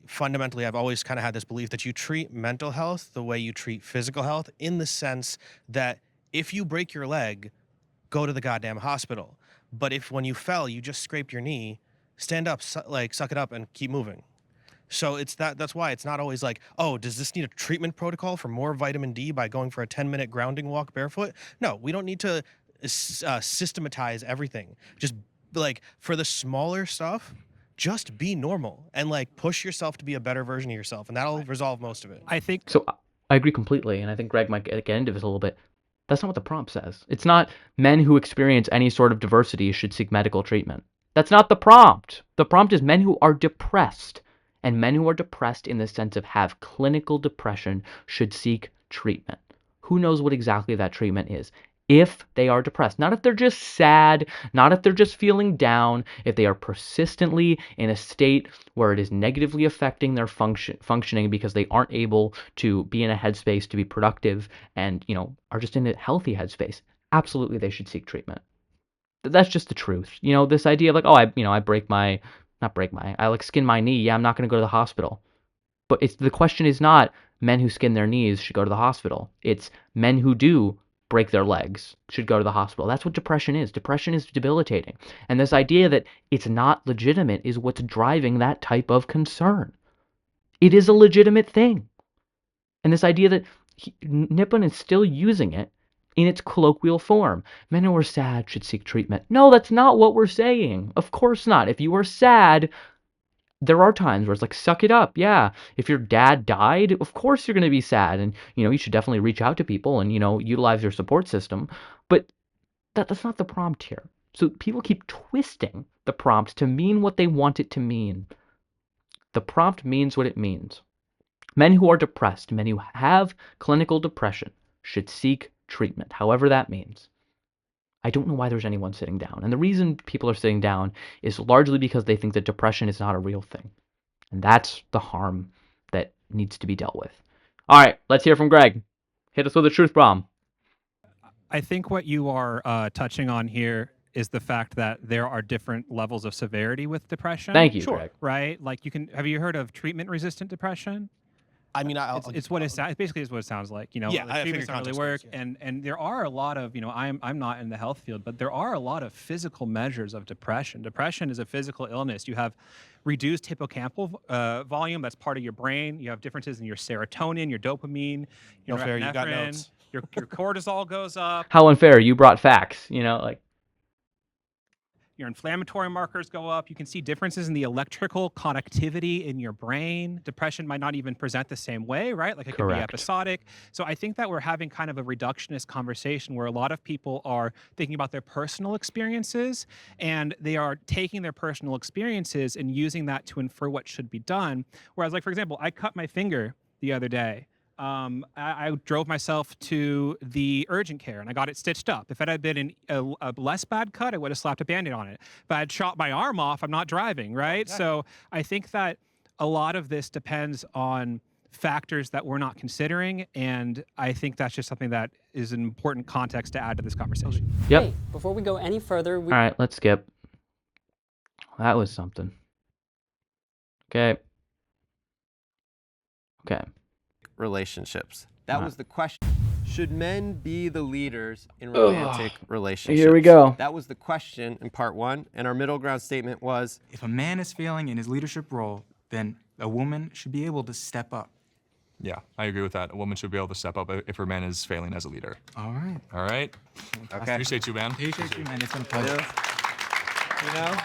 always kind of had this belief that you treat mental health the way you treat physical health, in the sense that if you break your leg, go to the goddamn hospital. But if when you fell, you just scraped your knee, stand up, suck it up and keep moving. So that's why it's not always like, oh, does this need a treatment protocol for more vitamin D by going for a 10-minute grounding walk barefoot? No, we don't need to systematize everything. Just like for the smaller stuff, just be normal and like push yourself to be a better version of yourself, and that'll resolve most of it. I think so. I agree completely, and I think Greg might get into this a little bit. That's not what the prompt says. It's not men who experience any sort of diversity should seek medical treatment. That's not the prompt. The prompt is men who are depressed. And men who are depressed in the sense of have clinical depression should seek treatment. Who knows what exactly that treatment is? If they are depressed, not if they're just sad, not if they're just feeling down, if they are persistently in a state where it is negatively affecting their functioning because they aren't able to be in a headspace to be productive and, are just in a healthy headspace, absolutely they should seek treatment. That's just the truth. This idea of like, oh, I like skin my knee. Yeah, I'm not going to go to the hospital. But the question is not men who skin their knees should go to the hospital. It's men who do break their legs should go to the hospital. That's what depression is. Depression is debilitating. And this idea that it's not legitimate is what's driving that type of concern. It is a legitimate thing. And this idea that Nippon is still using it in its colloquial form. Men who are sad should seek treatment. No, that's not what we're saying. Of course not. If you are sad, there are times where it's like, suck it up. Yeah. If your dad died, of course you're going to be sad. And, you should definitely reach out to people and, utilize your support system. But that's not the prompt here. So people keep twisting the prompt to mean what they want it to mean. The prompt means what it means. Men who are depressed, men who have clinical depression, should seek treatment, however that means. I don't know why there's anyone sitting down. And the reason people are sitting down is largely because they think that depression is not a real thing. And that's the harm that needs to be dealt with. All right, let's hear from Greg. Hit us with a truth bomb. I think what you are touching on here is the fact that there are different levels of severity with depression. Thank you, Greg. Right? Like have you heard of treatment-resistant depression? I mean, It's what it sounds. Basically, is what it sounds like. You know, Yeah, the I treatments figured don't really work, and there are a lot of, you know, I'm not in the health field, but there are a lot of physical measures of depression. Depression is a physical illness. You have reduced hippocampal volume. That's part of your brain. You have differences in your serotonin, your dopamine, your No fair, you got norepinephrine. notes. Your cortisol goes up. How unfair. You brought facts, you know, like. Your inflammatory markers go up. You can see differences in the electrical connectivity in your brain. Depression might not even present the same way, right? Like it could be Correct. episodic. So I think that we're having kind of a reductionist conversation where a lot of people are thinking about their personal experiences, and they are taking their personal experiences and using that to infer what should be done. Whereas, like, for example, I cut my finger the other day. I drove myself to the urgent care and I got it stitched up. If it had been a less bad cut, I would have slapped a Band-Aid on it. If I had shot my arm off, I'm not driving, right? So I think that a lot of this depends on factors that we're not considering, and I think that's just something that is an important context to add to this conversation. Yep. Hey, before we go any further, All right, let's skip. That was something. Okay. Okay. Relationships. That Wow. was the question. Should men be the leaders in Ugh. romantic relationships? Here we go. That was the question in part 1, and our middle ground statement was, If a man is failing in his leadership role, then a woman should be able to step up. Yeah, I agree with that. A woman should be able to step up if her man is failing as a leader. All right. All right. Okay. Appreciate you, man. Appreciate you, man. It's been a pleasure. you know,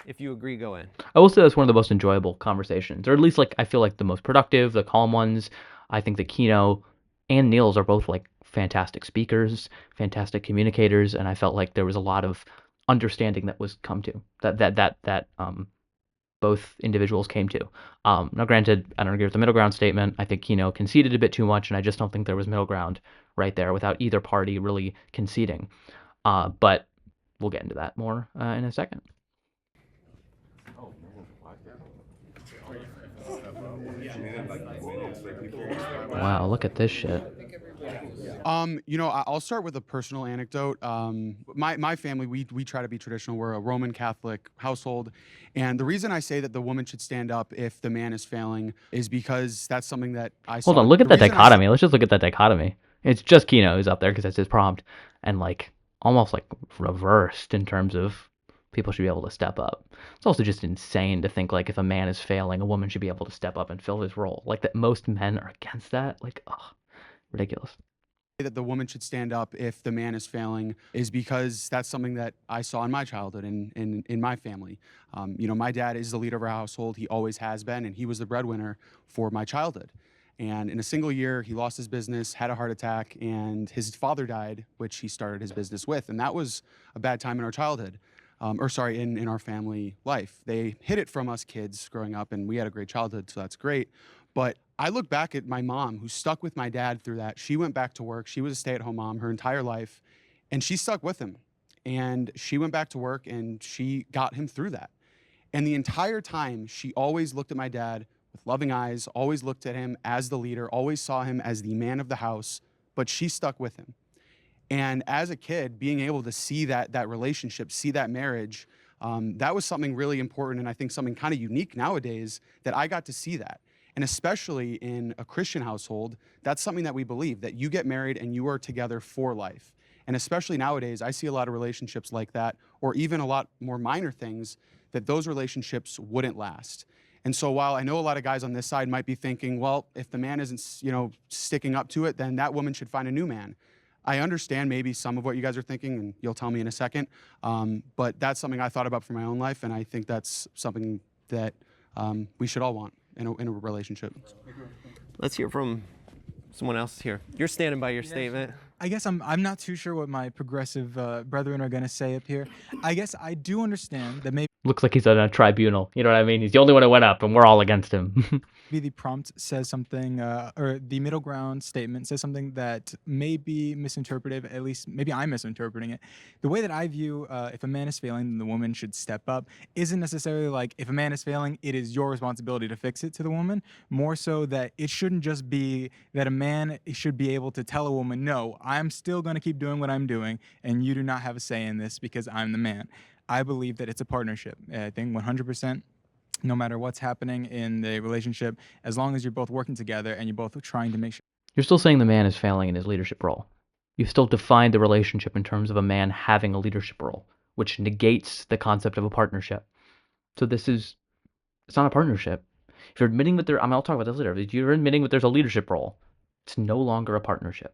if you agree, go in. I will say that's one of the most enjoyable conversations, or at least like I feel like the most productive, the calm ones. I think that Kino and Niels are both like fantastic speakers, fantastic communicators, and I felt like there was a lot of understanding that was come to that both individuals came to. Now, granted, I don't agree with the middle ground statement. I think Kino conceded a bit too much, and I just don't think there was middle ground right there without either party really conceding. But we'll get into that more in a second. Wow, look at this shit. You know, I'll start with a personal anecdote. My family, we try to be traditional. We're a Roman Catholic household. And the reason I say that the woman should stand up if the man is failing is because that's something that I saw. Hold on, look at The that reason dichotomy. Let's just look at that dichotomy. It's just Kino who's up there because that's his prompt, and like almost like reversed in terms of people should be able to step up. It's also just insane to think like if a man is failing, a woman should be able to step up and fill his role. Like that most men are against that. Like, ridiculous. that the woman should stand up if the man is failing is because that's something that I saw in my childhood and in my family. You know, my dad is the leader of our household. He always has been, and he was the breadwinner for my childhood. And in a single year, he lost his business, had a heart attack, and his father died, which he started his business with. And that was a bad time in our childhood. In our family life. They hid it from us kids growing up, and we had a great childhood, so that's great. But I look back at my mom, who stuck with my dad through that. She went back to work. She was a stay-at-home mom her entire life, and she stuck with him. And she went back to work, and she got him through that. And the entire time, she always looked at my dad with loving eyes, always looked at him as the leader, always saw him as the man of the house, but she stuck with him. And as a kid, being able to see that relationship, see that marriage, that was something really important, and I think something kind of unique nowadays that I got to see that. And especially in a Christian household, that's something that we believe, that you get married and you are together for life. And especially nowadays, I see a lot of relationships like that, or even a lot more minor things, that those relationships wouldn't last. And so while I know a lot of guys on this side might be thinking, well, if the man isn't, sticking up to it, then that woman should find a new man. I understand maybe some of what you guys are thinking, and you'll tell me in a second, but that's something I thought about for my own life, and I think that's something that we should all want in a relationship. Let's hear from someone else here. You're standing by your statement. I guess I'm not too sure what my progressive brethren are going to say up here. I guess I do understand that maybe Looks like he's on a tribunal. You know what I mean? He's the only one who went up, and we're all against him. the prompt says something, or the middle ground statement says something that may be misinterpreted, at least maybe I'm misinterpreting it. The way that I view if a man is failing, then the woman should step up, isn't necessarily like if a man is failing, it is your responsibility to fix it to the woman. More so that it shouldn't just be that a man should be able to tell a woman, no, I'm still going to keep doing what I'm doing, and you do not have a say in this because I'm the man. I believe that it's a partnership. I think 100%. No matter what's happening in the relationship, as long as you're both working together and you're both trying to make sure. You're still saying the man is failing in his leadership role. You've still defined the relationship in terms of a man having a leadership role, which negates the concept of a partnership. So it's not a partnership. If you're admitting that I'll talk about this later. If you're admitting that there's a leadership role, it's no longer a partnership.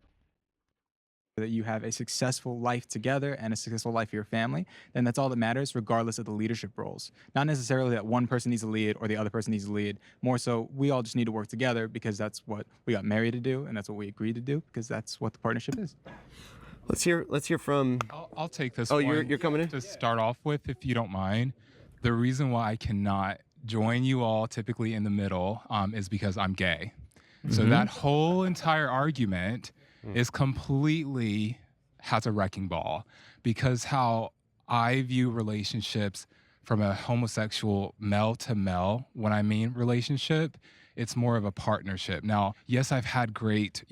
That you have a successful life together and a successful life for your family, then that's all that matters, regardless of the leadership roles. Not necessarily that one person needs to lead or the other person needs to lead. More so, we all just need to work together because that's what we got married to do, and that's what we agreed to do because that's what the partnership is. Let's hear from. I'll take this. Oh, one you're coming in to start off with, if you don't mind. The reason why I cannot join you all typically in the middle is because I'm gay. So that whole entire argument is completely has a wrecking ball, because how I view relationships from a homosexual male to male, when I mean relationship, it's more of a partnership. Now, yes, I've had great,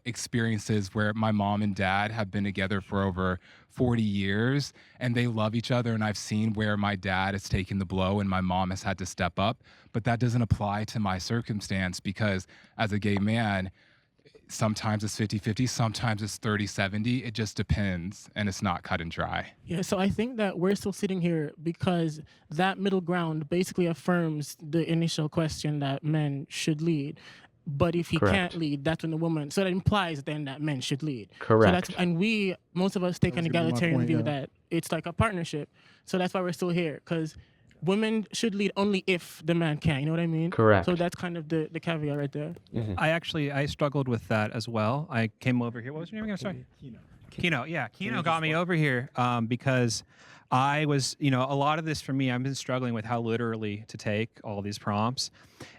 experiences where my mom and dad have been together for over 40 years and they love each other. And I've seen where my dad has taken the blow and my mom has had to step up. But that doesn't apply to my circumstance, because as a gay man, sometimes it's 50-50, sometimes it's 30-70. It just depends, and it's not cut and dry. Yeah, so I think that we're still sitting here because that middle ground basically affirms the initial question that men should lead. But if he can't lead, that's when the woman. So that implies then that men should lead. Correct. So and most of us take an egalitarian view that it's like a partnership. So that's why we're still here, because women should lead only if the man can. You know what I mean? Correct. So that's kind of the caveat right there. I struggled with that as well. I came over here. What was your name again? Sorry. Kino. Yeah, Kino got me over here because I was, a lot of this for me, I've been struggling with how literally to take all these prompts.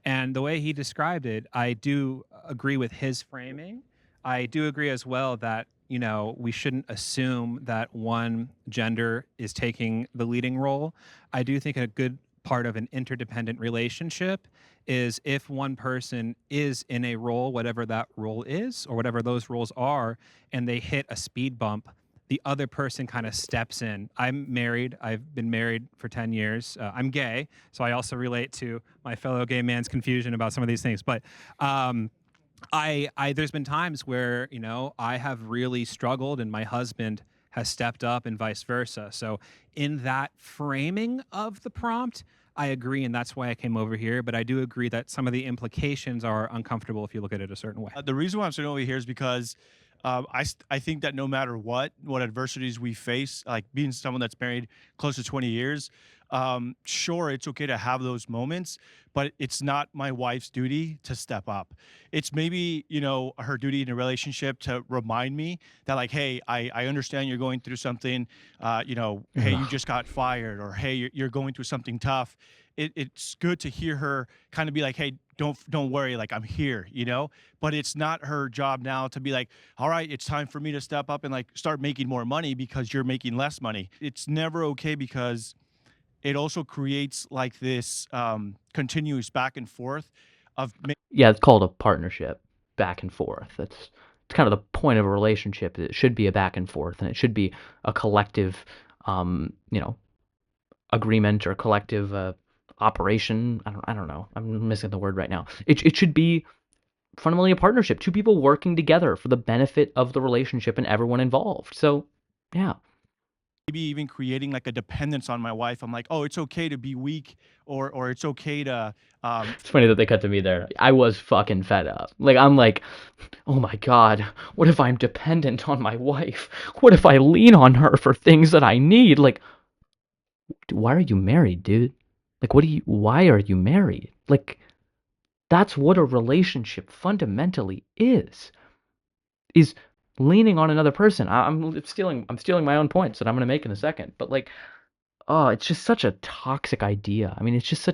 And the way he described it, I do agree with his framing. I do agree as well that, we shouldn't assume that one gender is taking the leading role. I do think a good part of an interdependent relationship is if one person is in a role, whatever that role is, or whatever those roles are, and they hit a speed bump, the other person kind of steps in. I'm married. I've been married for 10 years. I'm gay, so I also relate to my fellow gay man's confusion about some of these things. But there's been times where, I have really struggled and my husband has stepped up and vice versa. So in that framing of the prompt, I agree, and that's why I came over here. But I do agree that some of the implications are uncomfortable if you look at it a certain way. The reason why I'm sitting over here is because I think that no matter what adversities we face, like being someone that's married close to 20 years, sure, it's okay to have those moments, but it's not my wife's duty to step up. It's maybe, her duty in a relationship to remind me that, like, hey, I understand you're going through something, hey, you just got fired, or hey, you're going through something tough. It's good to hear her kind of be like, hey, don't worry, like, I'm here, but it's not her job now to be like, all right, it's time for me to step up and like start making more money because you're making less money. It's never okay, because it also creates like this continuous back and forth of. Yeah, it's called a partnership, back and forth. It's kind of the point of a relationship. It should be a back and forth, and it should be a collective, agreement or collective operation. I don't know. I'm missing the word right now. It should be fundamentally a partnership. Two people working together for the benefit of the relationship and everyone involved. So, yeah. Maybe even creating like a dependence on my wife. I'm like, oh, it's okay to be weak, or it's okay to. It's funny that they cut to me there. I was fucking fed up. Like, I'm like, oh my God, what if I'm dependent on my wife? What if I lean on her for things that I need? Like, why are you married, dude? Like, why are you married? Like, that's what a relationship fundamentally is leaning on another person. I'm stealing my own points that I'm going to make in a second. But like, oh, it's just such a toxic idea. I mean, it's just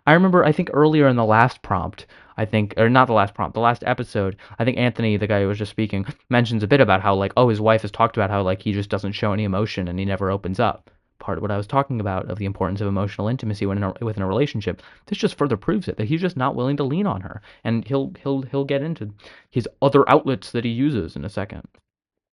I remember, I think earlier in the last prompt, or not the last prompt, the last episode, I think Anthony, the guy who was just speaking, mentions a bit about how like, oh, his wife has talked about how like he just doesn't show any emotion and he never opens up. Part of what I was talking about of the importance of emotional intimacy within a relationship, this just further proves it, that he's just not willing to lean on her, and he'll get into his other outlets that he uses in a second.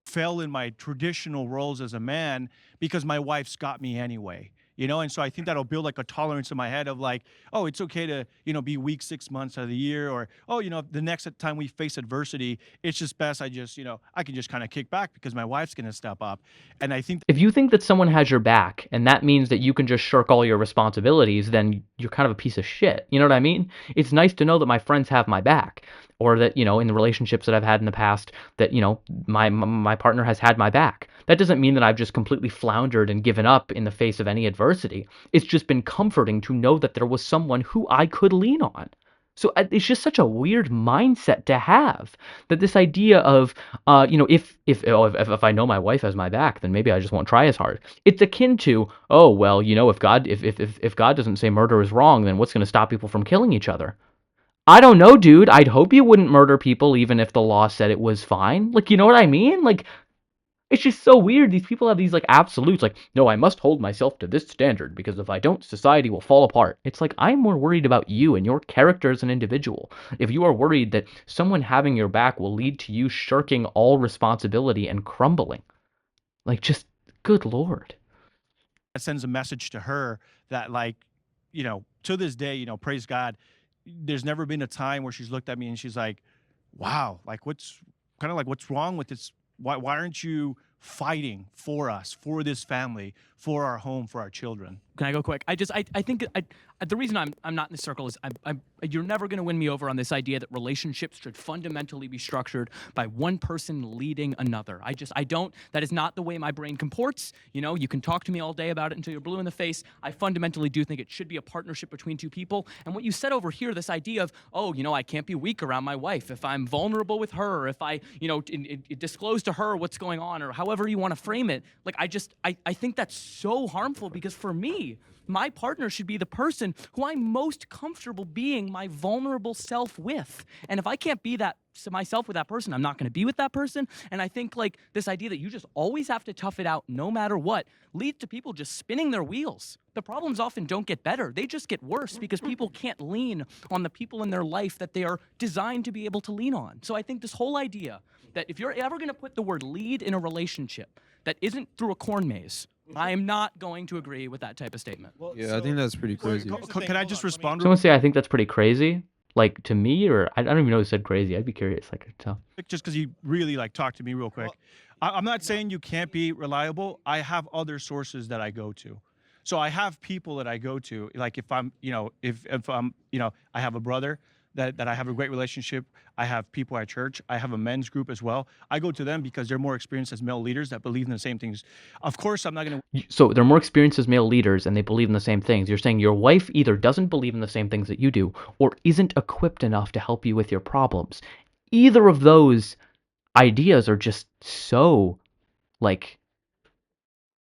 fell in my traditional roles as a man because my wife's got me anyway. And so I think that'll build like a tolerance in my head of like, oh, it's okay to, be weak 6 months out of the year, or, oh, the next time we face adversity, it's just best I just, I can just kind of kick back because my wife's going to step up. And I think If you think that someone has your back and that means that you can just shirk all your responsibilities, then you're kind of a piece of shit. You know what I mean? It's nice to know that my friends have my back, or that, in the relationships that I've had in the past, that, my partner has had my back. That doesn't mean that I've just completely floundered and given up in the face of any adversity. It's just been comforting to know that there was someone who I could lean on. So it's just such a weird mindset to have, that this idea of, if I know my wife has my back, then maybe I just won't try as hard. It's akin to, oh well, if God doesn't say murder is wrong, then what's going to stop people from killing each other? I don't know, dude. I'd hope you wouldn't murder people even if the law said it was fine. Like, you know what I mean? Like, it's just so weird. These people have these like absolutes, like, no, I must hold myself to this standard because if I don't, society will fall apart. It's like, I'm more worried about you and your character as an individual. If you are worried that someone having your back will lead to you shirking all responsibility and crumbling, like, just good Lord. that sends a message to her that like, to this day, praise God, there's never been a time where she's looked at me and she's like, wow, like what's wrong with this? Why aren't you fighting for us, for this family, for our home, for our children? Can I go quick? I think the reason I'm not in this circle is you're never going to win me over on this idea that relationships should fundamentally be structured by one person leading another. I don't. That is not the way my brain comports. You can talk to me all day about it until you're blue in the face. I fundamentally do think it should be a partnership between two people. And what you said over here, this idea of, oh, I can't be weak around my wife if I'm vulnerable with her, if I, disclose to her what's going on, or however you want to frame it. Like, I think that's so harmful, because for me, my partner should be the person who I'm most comfortable being my vulnerable self with. And if I can't be that myself with that person, I'm not going to be with that person. And I think like this idea that you just always have to tough it out no matter what leads to people just spinning their wheels. The problems often don't get better. They just get worse because people can't lean on the people in their life that they are designed to be able to lean on. So I think this whole idea that if you're ever going to put the word lead in a relationship that isn't through a corn maze, I am not going to agree with that type of statement. Yeah, I think that's pretty crazy. Can I just respond? Someone say I think that's pretty crazy, like to me, or I don't even know who said crazy. I'd be curious. Like, to tell. Just because you really like talk to me real quick. I'm not saying you can't be reliable. I have other sources that I go to. So I have people that I go to. Like if I'm, if I'm, I have a brother that I have a great relationship. I have people at church. I have a men's group as well. I go to them because they're more experienced as male leaders that believe in the same things. Of course, I'm not going to. So they're more experienced as male leaders and they believe in the same things. You're saying your wife either doesn't believe in the same things that you do or isn't equipped enough to help you with your problems. Either of those ideas are just so, like,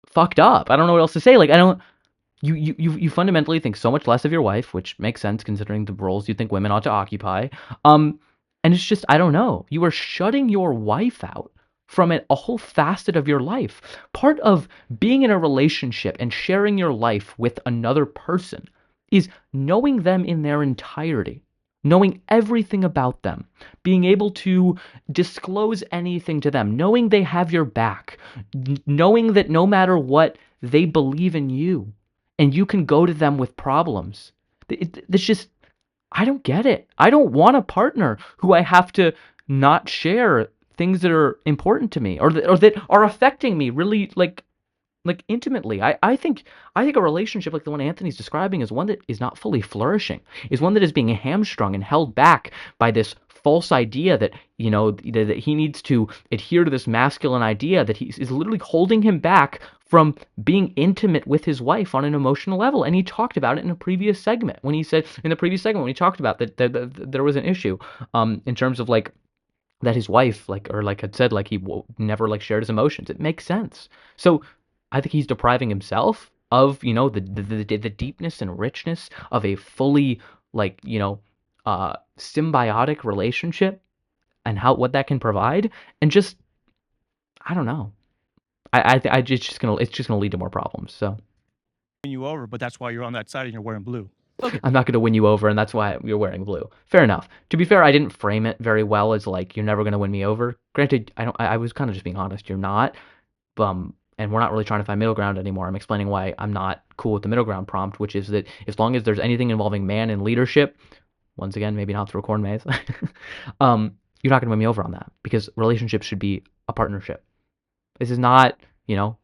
fucked up. I don't know what else to say. Like, I don't. You fundamentally think so much less of your wife, which makes sense considering the roles you think women ought to occupy. And it's just, I don't know. You are shutting your wife out from a whole facet of your life. Part of being in a relationship and sharing your life with another person is knowing them in their entirety, knowing everything about them, being able to disclose anything to them, knowing they have your back, knowing that no matter what, they believe in you. And you can go to them with problems. It's just, I don't get it. I don't want a partner who I have to not share things that are important to me or that are affecting me really like intimately. I think a relationship like the one Anthony's describing is one that is not fully flourishing, is one that is being hamstrung and held back by this false idea that, that he needs to adhere to this masculine idea that is literally holding him back from being intimate with his wife on an emotional level. And he talked about it in a previous segment when he talked about that there was an issue in terms of like that his wife had said like he never like shared his emotions. It makes sense. So I think he's depriving himself of the deepness and richness of a fully symbiotic relationship and what that can provide. And just, I don't know. It's just gonna lead to more problems. So You over, but that's why you're on that side and you're wearing blue. I'm not going to win you over, and that's why you're wearing blue. Fair enough. To be fair, I didn't frame it very well as like you're never going to win me over. Granted, I was kind of just being honest. You're not. And we're not really trying to find middle ground anymore. I'm explaining why I'm not cool with the middle ground prompt, which is that as long as there's anything involving man and leadership, once again, maybe not through a corn maze, you're not going to win me over on that because relationships should be a partnership. This is not,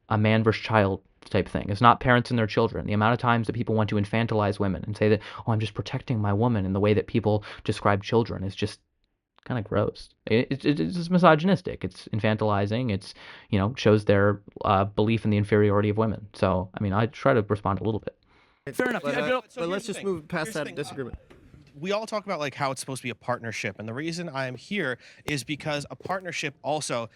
a man versus child type thing. It's not parents and their children. The amount of times that people want to infantilize women and say that, oh, I'm just protecting my woman, in the way that people describe children is just kind of gross. It's just misogynistic. It's infantilizing. It's, shows their belief in the inferiority of women. So, I mean, I try to respond a little bit. Fair enough. But let's just move past that disagreement. We all talk about like how it's supposed to be a partnership, and the reason I am here is because a partnership also,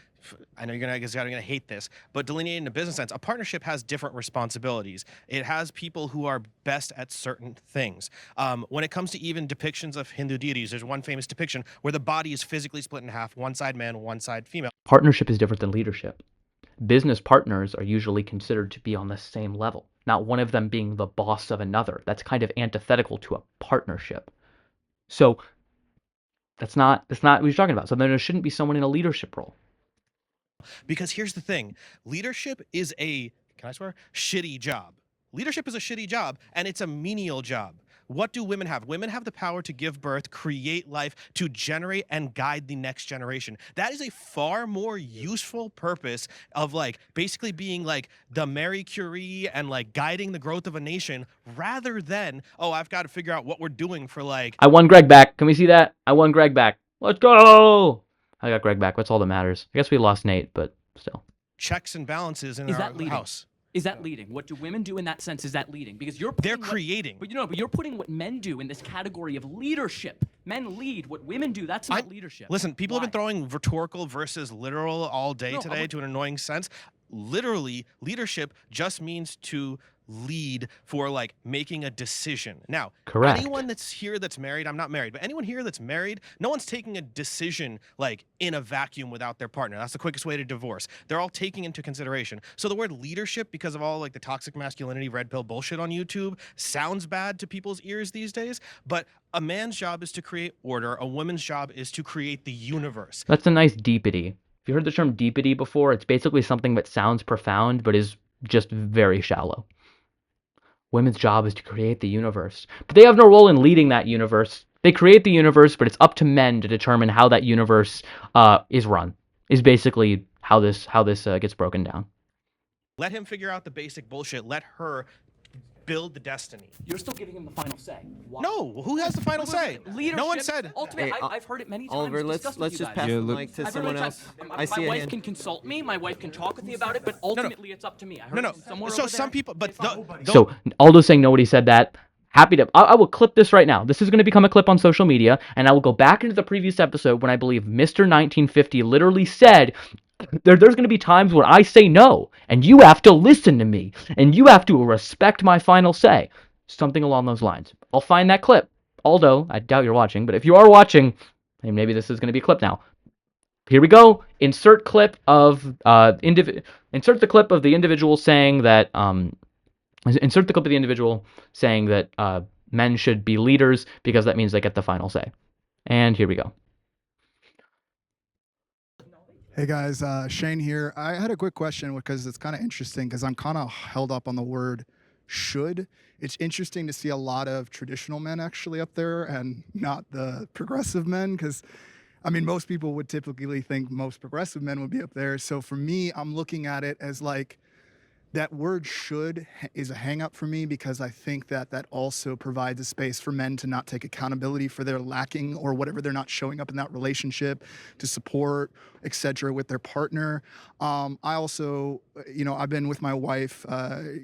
I know you're gonna hate this, but delineating in a business sense, a partnership has different responsibilities. It has people who are best at certain things. When it comes to even depictions of Hindu deities, there's one famous depiction where the body is physically split in half, one side man, one side female. Partnership is different than leadership. Business partners are usually considered to be on the same level, not one of them being the boss of another. That's kind of antithetical to a partnership. So that's not what you're talking about. So then there shouldn't be someone in a leadership role. Because here's the thing, leadership is a, can I swear, shitty job. Leadership is a shitty job, and it's a menial job. What do women have? Women have the power to give birth, create life, to generate and guide the next generation. That is a far more useful purpose of like basically being like the Marie Curie and like guiding the growth of a nation, rather than, oh, I've got to figure out what we're doing for like. I won Greg back. Can we see that? I won Greg back. Let's go. I got Greg back. That's all that matters. I guess we lost Nate, but still. Checks and balances in our house. Is that leading? What do women do in that sense? Is that leading? Because they're creating. But you're putting what men do in this category of leadership. Men lead. What women do, that's not leadership. Listen, people have been throwing rhetorical versus literal all day today to an annoying sense. Literally, leadership just means to lead for like making a decision. Now, correct. Anyone that's here that's married, I'm not married, but anyone here that's married, no one's taking a decision like in a vacuum without their partner. That's the quickest way to divorce. They're all taking into consideration. So the word leadership, because of all like the toxic masculinity, red pill bullshit on YouTube, sounds bad to people's ears these days, but a man's job is to create order. A woman's job is to create the universe. That's a nice deepity. If you heard the term deepity before, it's basically something that sounds profound, but is just very shallow. Women's job is to create the universe, but they have no role in leading that universe. They create the universe, but it's up to men to determine how that universe is run. Is basically how this gets broken down. Let him figure out the basic bullshit. Let her build the destiny. You're still giving him the final say. Why? No, who has the final say? Leadership. No one said. Ultimately, I've heard it many times. Oliver, let's just pass the mic to someone else. I see my a wife hand. can consult me. My wife can talk with me about it, but ultimately it's up to me. I heard No. it somewhere So over some there. people, but So Aldo's saying nobody said that. Happy to. I will clip this right now. This is going to become a clip on social media, and I will go back into the previous episode when I believe Mr. 1950 literally said, there's going to be times when I say no, and you have to listen to me, and you have to respect my final say. Something along those lines. I'll find that clip. Aldo, I doubt you're watching, but if you are watching, maybe this is going to be a clip now. Here we go. Insert clip of insert the clip of the individual saying that insert the clip of the individual saying that men should be leaders because that means they get the final say. And here we go. Hey guys, Shane here. I had a quick question because it's kind of interesting because I'm kind of held up on the word should. It's interesting to see a lot of traditional men actually up there and not the progressive men, because I mean, most people would typically think most progressive men would be up there. So for me, I'm looking at it as like that word should is a hang up for me, because I think that that also provides a space for men to not take accountability for their lacking or whatever they're not showing up in that relationship to support, etc. with their partner. I also, I've been with my wife,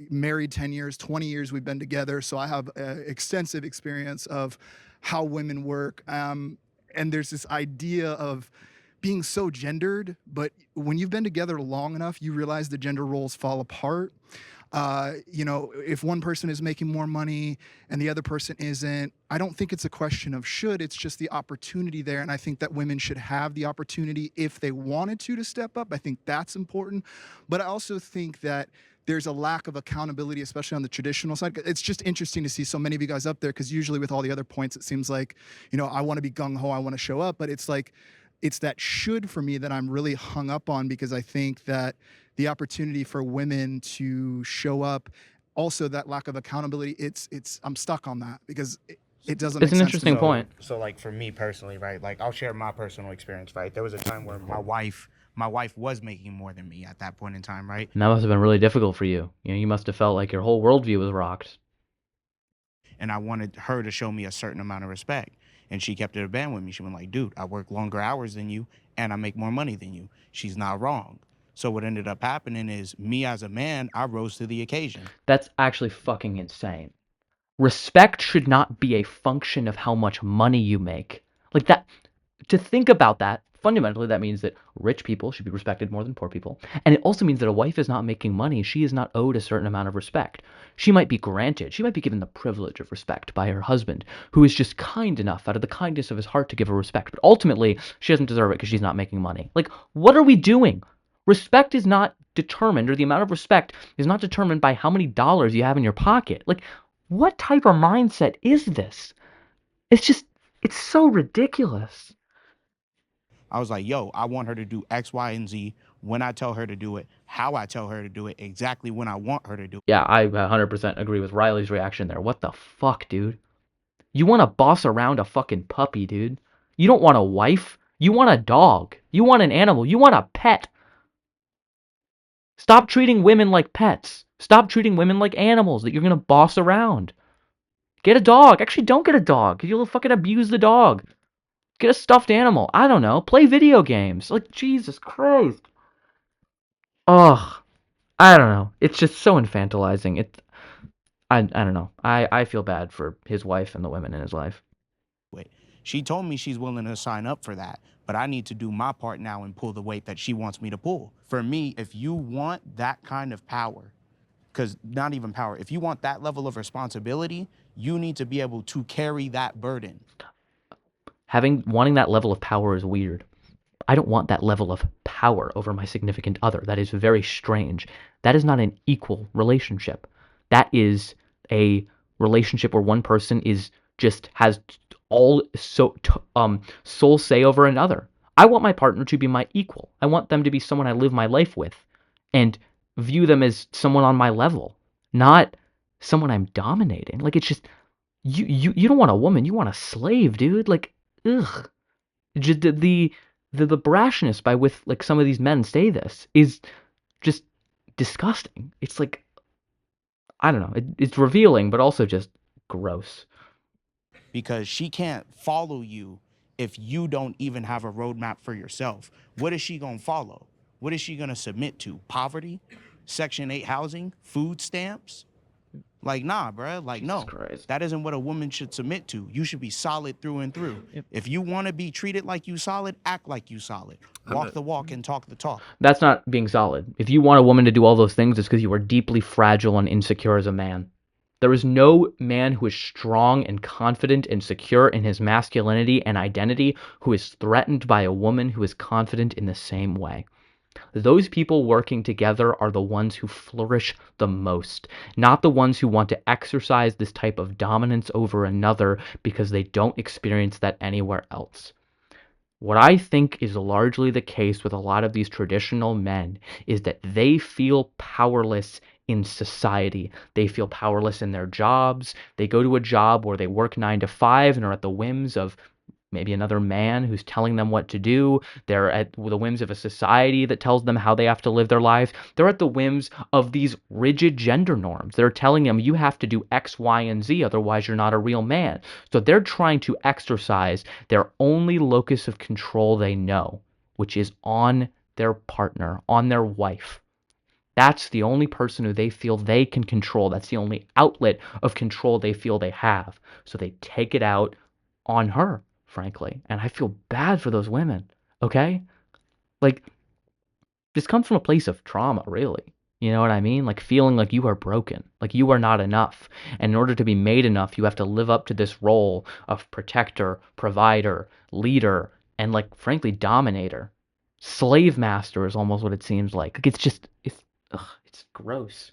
married 10 years, 20 years we've been together. So I have extensive experience of how women work. And there's this idea of being so gendered, but when you've been together long enough, you realize the gender roles fall apart. If one person is making more money and the other person isn't, I don't think it's a question of should, it's just the opportunity there. And I think that women should have the opportunity if they wanted to step up. I think that's important. But I also think that there's a lack of accountability, especially on the traditional side. It's just interesting to see so many of you guys up there, because usually with all the other points, it seems like, you know, I want to be gung-ho, I want to show up, but it's like, it's that should for me that I'm really hung up on, because I think that the opportunity for women to show up, also that lack of accountability, I'm stuck on that, because it doesn't make It's an sense interesting to me. point. So like for me personally, right? Like I'll share my personal experience, right? There was a time where my wife was making more than me at that point in time, right? And that must have been really difficult for you. You know, you must have felt like your whole worldview was rocked. And I wanted her to show me a certain amount of respect. And she kept it a band with me. She went like, dude, I work longer hours than you and I make more money than you. She's not wrong. So what ended up happening is me as a man, I rose to the occasion. That's actually fucking insane. Respect should not be a function of how much money you make. Like that, to think about that, fundamentally that means that rich people should be respected more than poor people. And it also means that a wife is not making money. She is not owed a certain amount of respect. She might be given the privilege of respect by her husband, who is just kind enough out of the kindness of his heart to give her respect. But ultimately, she doesn't deserve it because she's not making money. Like, what are we doing? Respect is not determined, or the amount of respect is not determined by how many dollars you have in your pocket. Like, what type of mindset is this? It's so ridiculous. I was like, yo, I want her to do X, Y, and Z when I tell her to do it, how I tell her to do it, exactly when I want her to do it. Yeah, I 100% agree with Riley's reaction there. What the fuck, dude? You want to boss around a fucking puppy, dude. You don't want a wife. You want a dog. You want an animal. You want a pet. Stop treating women like pets. Stop treating women like animals that you're going to boss around. Get a dog. Actually, don't get a dog, because you'll fucking abuse the dog. Get a stuffed animal. I don't know. Play video games. Like, Jesus Christ. Ugh. I don't know. It's just so infantilizing. I don't know. I feel bad for his wife and the women in his life. She told me she's willing to sign up for that, but I need to do my part now and pull the weight that she wants me to pull. For me, if you want that kind of power, because not even power, if you want that level of responsibility, you need to be able to carry that burden. Wanting that level of power is weird. I don't want that level of power over my significant other. That is very strange. That is not an equal relationship. That is a relationship where one person has sole say over another. I want my partner to be my equal. I want them to be someone I live my life with and view them as someone on my level, not someone I'm dominating. Like, it's just you don't want a woman, you want a slave, dude. Like, ugh. Just the brashness by which like some of these men say this is just disgusting. It's like, I don't know. It's revealing, but also just gross. Because she can't follow you if you don't even have a roadmap for yourself. What is she gonna follow? What is she gonna submit to? Poverty? Section 8 housing? Food stamps? Like, nah, bruh. Like, no. That isn't what a woman should submit to. You should be solid through and through. If you want to be treated like you solid, act like you solid. Walk the walk and talk the talk. That's not being solid. If you want a woman to do all those things, it's because you are deeply fragile and insecure as a man. There is no man who is strong and confident and secure in his masculinity and identity who is threatened by a woman who is confident in the same way. Those people working together are the ones who flourish the most, not the ones who want to exercise this type of dominance over another because they don't experience that anywhere else. What I think is largely the case with a lot of these traditional men is that they feel powerless in society. They feel powerless in their jobs. They go to a job where they work 9 to 5 and are at the whims of maybe another man who's telling them what to do. They're at the whims of a society that tells them how they have to live their lives. They're at the whims of these rigid gender norms. They're telling them you have to do X, Y, and Z, otherwise you're not a real man. So they're trying to exercise their only locus of control they know, which is on their partner, on their wife. That's the only person who they feel they can control. That's the only outlet of control they feel they have. So they take it out on her, frankly. And I feel bad for those women, okay? Like, this comes from a place of trauma, really. You know what I mean? Like, feeling like you are broken, like you are not enough. And in order to be made enough, you have to live up to this role of protector, provider, leader, and, like, frankly, dominator. Slave master is almost what it seems like. Like, it's gross.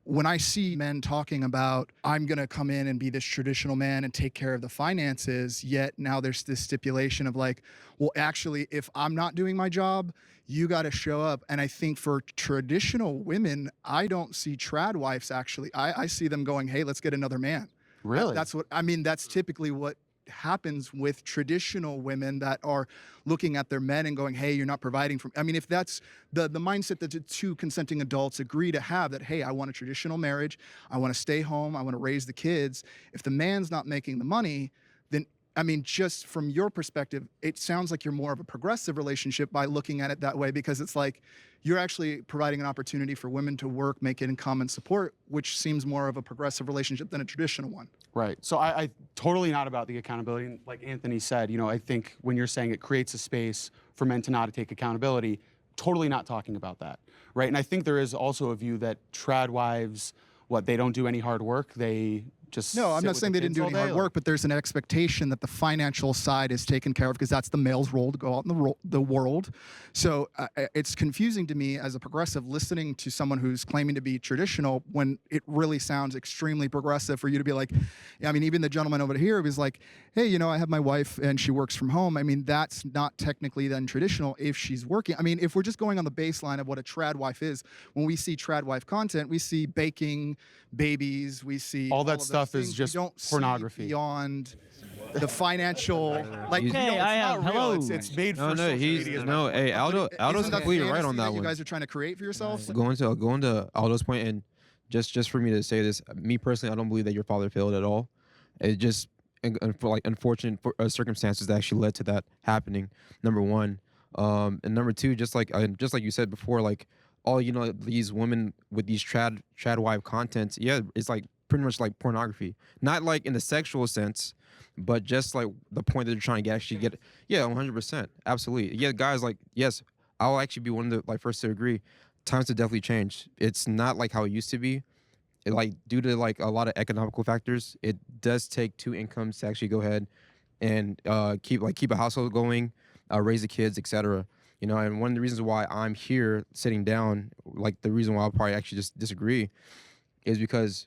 when I see men talking about, I'm going to come in and be this traditional man and take care of the finances, yet now there's this stipulation of like, well, actually, if I'm not doing my job, you got to show up. And I think for traditional women, I don't see trad wives actually. I see them going, hey, let's get another man. Really? That's what, I mean, that's typically what happens with traditional women that are looking at their men and going, hey, you're not providing for me. I mean, if that's the mindset that the two consenting adults agree to have, that, hey, I want a traditional marriage, I want to stay home, I want to raise the kids. If the man's not making the money, then, I mean, just from your perspective, it sounds like you're more of a progressive relationship by looking at it that way, because it's like you're actually providing an opportunity for women to work, make income, and support, which seems more of a progressive relationship than a traditional one. Right. So I totally not about the accountability. And like Anthony said, you know, I think when you're saying it creates a space for men to not take accountability, totally not talking about that. Right. And I think there is also a view that trad wives, they don't do any hard work. They just No, I'm sit not with saying the they didn't kids do all any day, hard like- work, but there's an expectation that the financial side is taken care of, because that's the male's role to go out in the world. So it's confusing to me as a progressive listening to someone who's claiming to be traditional when it really sounds extremely progressive for you to be like, I mean, even the gentleman over here was like, hey, you know, I have my wife and she works from home. I mean, that's not technically then traditional if she's working. I mean, if we're just going on the baseline of what a trad wife is, when we see trad wife content, we see baking, babies, we see all that of those stuff is things. We just don't see pornography. beyond the financial, like, He's- you know, Okay, it's I not am- real. hello. It's made No, for no, social he's- media. no, hey, Aldo- But Aldo's isn't that completely right fantasy on that you one. guys are trying to create for yourselves? Going to Aldo's point, and just for me to say this, me personally, I don't believe that your father failed at all. It just for like unfortunate circumstances that actually led to that happening. Number one, and number two, just like you said before, like all these women with these trad wife contents, yeah, it's like pretty much like pornography, not like in the sexual sense, but just like the point that they're trying to actually get. Yeah, 100%, absolutely. Yeah, guys, like yes, I'll actually be one of the first to agree. Times have definitely changed. It's not like how it used to be. Like due to like a lot of economical factors, it does take two incomes to actually go ahead and keep a household going, raise the kids, etc. And one of the reasons why I'm here sitting down, like the reason why I'll probably actually just disagree, is because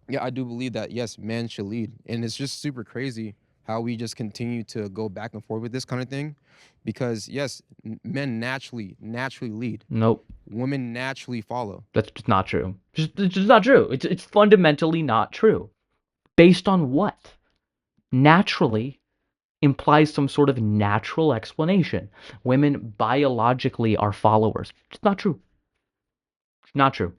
yeah, I do believe that yes, men should lead, and it's just super crazy how we just continue to go back and forth with this kind of thing, because yes, men naturally lead. Nope. Women naturally follow. That's just not true. It's just not true. It's fundamentally not true. Based on what? Naturally implies some sort of natural explanation. Women biologically are followers. It's not true. It's not true.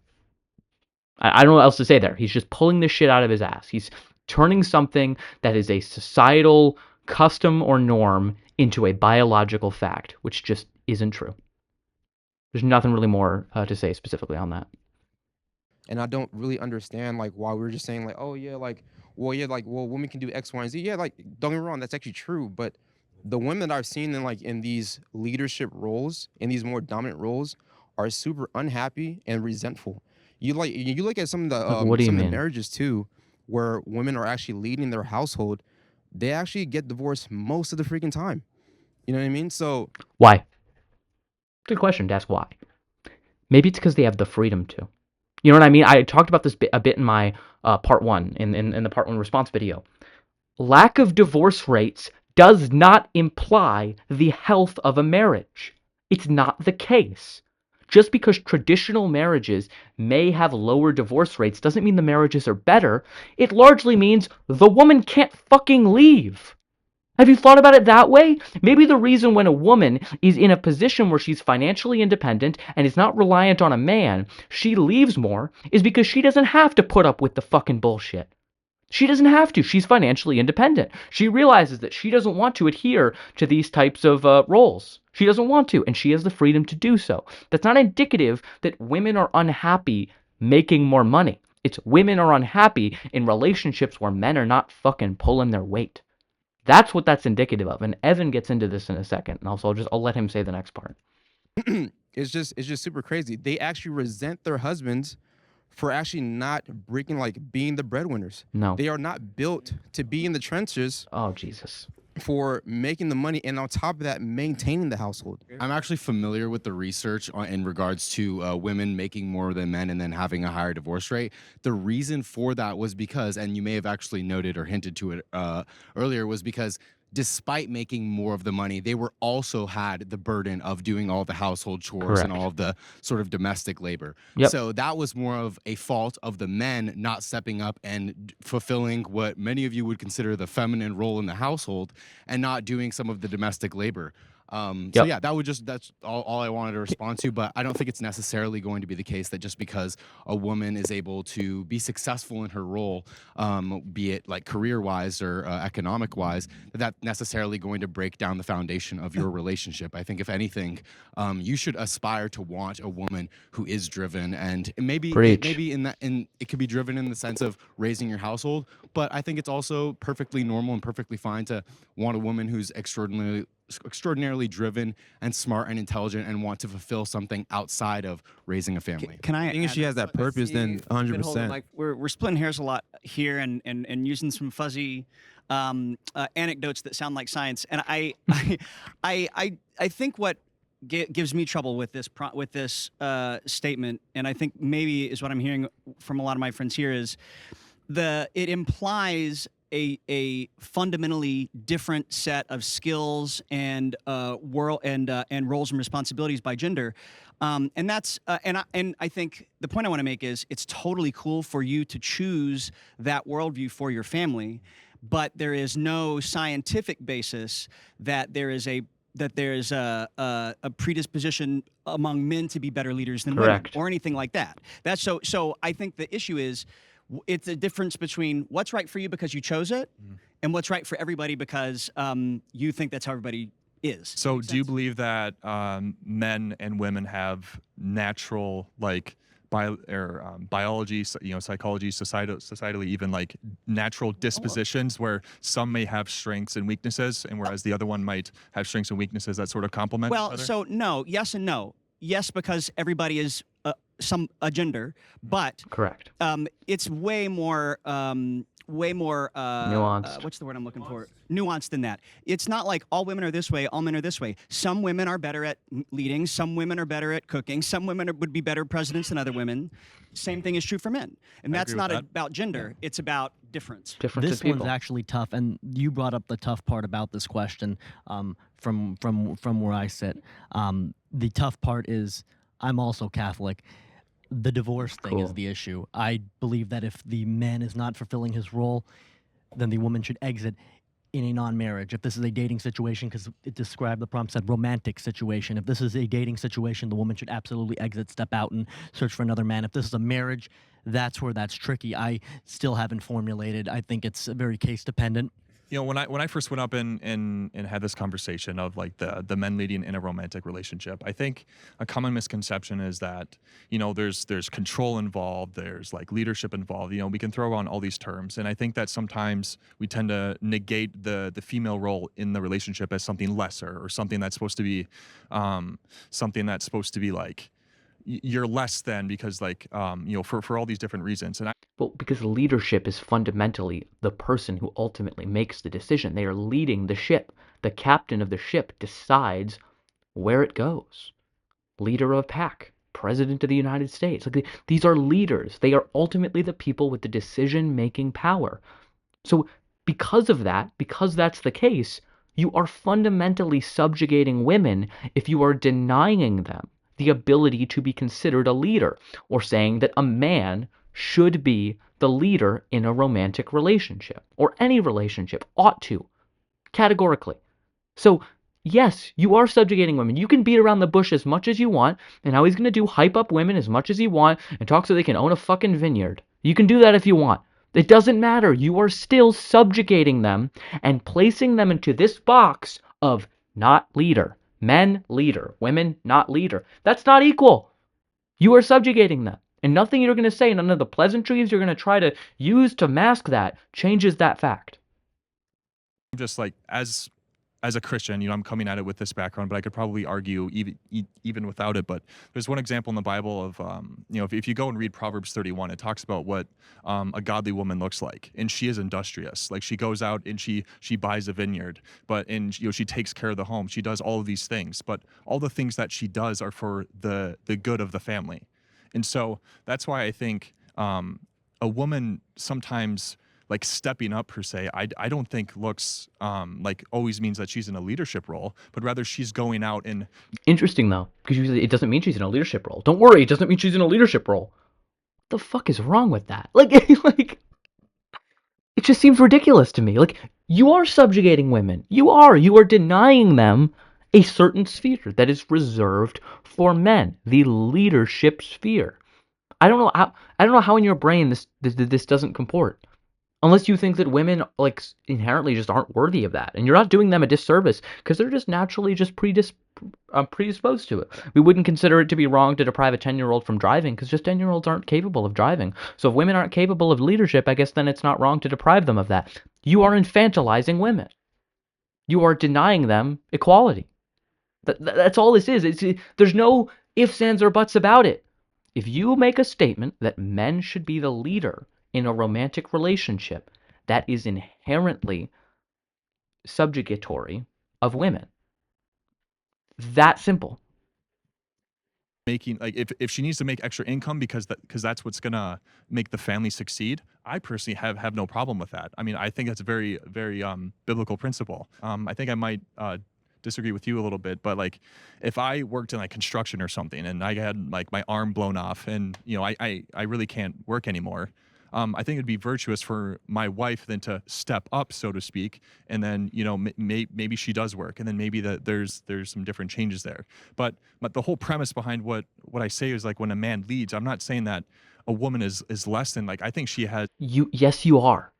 I don't know what else to say there. He's just pulling this shit out of his ass. He's turning something that is a societal custom or norm into a biological fact, which just isn't true. There's nothing really more to say specifically on that. And I don't really understand like why we're just saying like, oh yeah, like, well, women can do X, Y, and Z. Yeah, like, don't get me wrong, that's actually true. But the women that I've seen in these leadership roles, in these more dominant roles, are super unhappy and resentful. You look at some of the what do you some of the mean? marriages too, where women are actually leading their household, they actually get divorced most of the freaking time. You know what I mean? So Why? Good question to ask why. Maybe it's because they have the freedom to. You know what I mean? I talked about this a bit in my part one, in the part one response video. Lack of divorce rates does not imply the health of a marriage. It's not the case. Just because traditional marriages may have lower divorce rates doesn't mean the marriages are better. It largely means the woman can't fucking leave. Have you thought about it that way? Maybe the reason when a woman is in a position where she's financially independent and is not reliant on a man, she leaves more, is because she doesn't have to put up with the fucking bullshit. She doesn't have to. She's financially independent. She realizes that she doesn't want to adhere to these types of roles. She doesn't want to, and she has the freedom to do so. That's not indicative that women are unhappy making more money. It's women are unhappy in relationships where men are not fucking pulling their weight. That's what that's indicative of. And Evan gets into this in a second. And also I'll let him say the next part. it's just super crazy. They actually resent their husbands for actually not being the breadwinners. No. They are not built to be in the trenches. Oh, Jesus. for making the money and on top of that maintaining the household. I'm actually familiar with the research in regards to women making more than men and then having a higher divorce rate. The reason for that was because, and you may have actually noted or hinted to it earlier, was because despite making more of the money, they were also had the burden of doing all the household chores and Correct. all of the sort of domestic labor. Yep. So that was more of a fault of the men not stepping up and fulfilling what many of you would consider the feminine role in the household and not doing some of the domestic labor. So Yep. yeah, that's all I wanted to respond to, but I don't think it's necessarily going to be the case that just because a woman is able to be successful in her role, be it like career-wise or economic-wise, that's necessarily going to break down the foundation of your relationship. I think if anything, you should aspire to want a woman who is driven, and maybe Preach. it could be driven in the sense of raising your household, but I think it's also perfectly normal and perfectly fine to want a woman who's extraordinarily driven and smart and intelligent and want to fulfill something outside of raising a family. Can I? I think if add she has that purpose, then Steve, good hold on, 100%. Mike. We're splitting hairs a lot here and using some fuzzy anecdotes that sound like science. And I think what gives me trouble with this statement, and I think maybe is what I'm hearing from a lot of my friends here, is it implies a fundamentally different set of skills and roles and responsibilities by gender. And that's and I think the point I want to make is it's totally cool for you to choose that worldview for your family, but there is no scientific basis that there is a predisposition among men to be better leaders than women Correct. or anything like that. That's so I think the issue is it's a difference between what's right for you because you chose it and what's right for everybody because you think that's how everybody is. So do you believe that men and women have natural biology, psychology, societally even like natural dispositions where some may have strengths and weaknesses, and whereas the other one might have strengths and weaknesses that sort of complement each Well, other? so no, yes and no. Yes, because everybody is a gender, but Correct. It's way more Nuanced. what's the word I'm looking for? Nuanced than that. It's not like all women are this way, all men are this way. Some women are better at leading. Some women are better at cooking. Some women would be better presidents than other women. Same thing is true for men, and that's agree with not that. about gender. It's about difference. Difference This in people. one's actually tough, and you brought up the tough part about this question from where I sit. The tough part is I'm also Catholic. The divorce thing is Cool. the issue. I believe that if the man is not fulfilling his role, then the woman should exit in a non-marriage. If this is a dating situation, because it described, the prompt said romantic situation. If this is a dating situation, the woman should absolutely exit, step out, and search for another man. If this is a marriage, that's where that's tricky. I still haven't formulated. I think it's very case dependent. You know, when I first went up and had this conversation of like the men leading in a romantic relationship, I think a common misconception is that, you know, there's control involved, there's like leadership involved. You know, we can throw on all these terms, and I think that sometimes we tend to negate the female role in the relationship as something lesser or something that's supposed to be like you're less than because like you know, for all these different reasons. And Well, because leadership is fundamentally the person who ultimately makes the decision. They are leading the ship. The captain of the ship decides where it goes. Leader of a pack, president of the United States. Like these are leaders. They are ultimately the people with the decision-making power. So because of that, because that's the case, you are fundamentally subjugating women if you are denying them the ability to be considered a leader, or saying that a man should be the leader in a romantic relationship, or any relationship, ought to, categorically. So, yes, you are subjugating women. You can beat around the bush as much as you want, and how he's going to do hype up women as much as you want, and talk so they can own a fucking vineyard. You can do that if you want. It doesn't matter. You are still subjugating them and placing them into this box of not leader. Men, leader. Women, not leader. That's not equal. You are subjugating them. And nothing you're going to say, none of the pleasantries you're going to try to use to mask that changes that fact. just like as as a Christian, I'm coming at it with this background, but I could probably argue even without it. But there's one example in the Bible of, if you go and read Proverbs 31, it talks about what a godly woman looks like, and she is industrious. Like, she goes out and she buys a vineyard, she takes care of the home. She does all of these things, but all the things that she does are for the good of the family. And so that's why I think a woman sometimes, like, stepping up per se, I don't think looks like always means that she's in a leadership role, but rather she's going out and. Interesting though, because it doesn't mean she's in a leadership role. Don't worry, it doesn't mean she's in a leadership role. What the fuck is wrong with that? Like, like, it just seems ridiculous to me. Like, you are subjugating women. You are denying them a certain sphere that is reserved for men, the leadership sphere. I don't know how in your brain this doesn't comport. Unless you think that women, like, inherently just aren't worthy of that. And you're not doing them a disservice because they're just naturally just predisposed to it. We wouldn't consider it to be wrong to deprive a 10-year-old from driving because just 10-year-olds aren't capable of driving. So if women aren't capable of leadership, I guess then it's not wrong to deprive them of that. You are infantilizing women. You are denying them equality. That's all this is. There's no ifs, ands, or buts about it. If you make a statement that men should be the leader in a romantic relationship, that is inherently subjugatory of women. That simple. Making, like, if she needs to make extra income because that's what's gonna make the family succeed, I personally have no problem with that. I mean, I think that's a very, very biblical principle. I think I might disagree with you a little bit, but, like, if I worked in, like, construction or something and I had, like, my arm blown off and I really can't work anymore, I think it'd be virtuous for my wife then to step up, so to speak, and then maybe she does work, and then maybe there's some different changes there. But the whole premise behind what I say is, like, when a man leads, I'm not saying that a woman is less than. Like, I think she has. Yes, you are.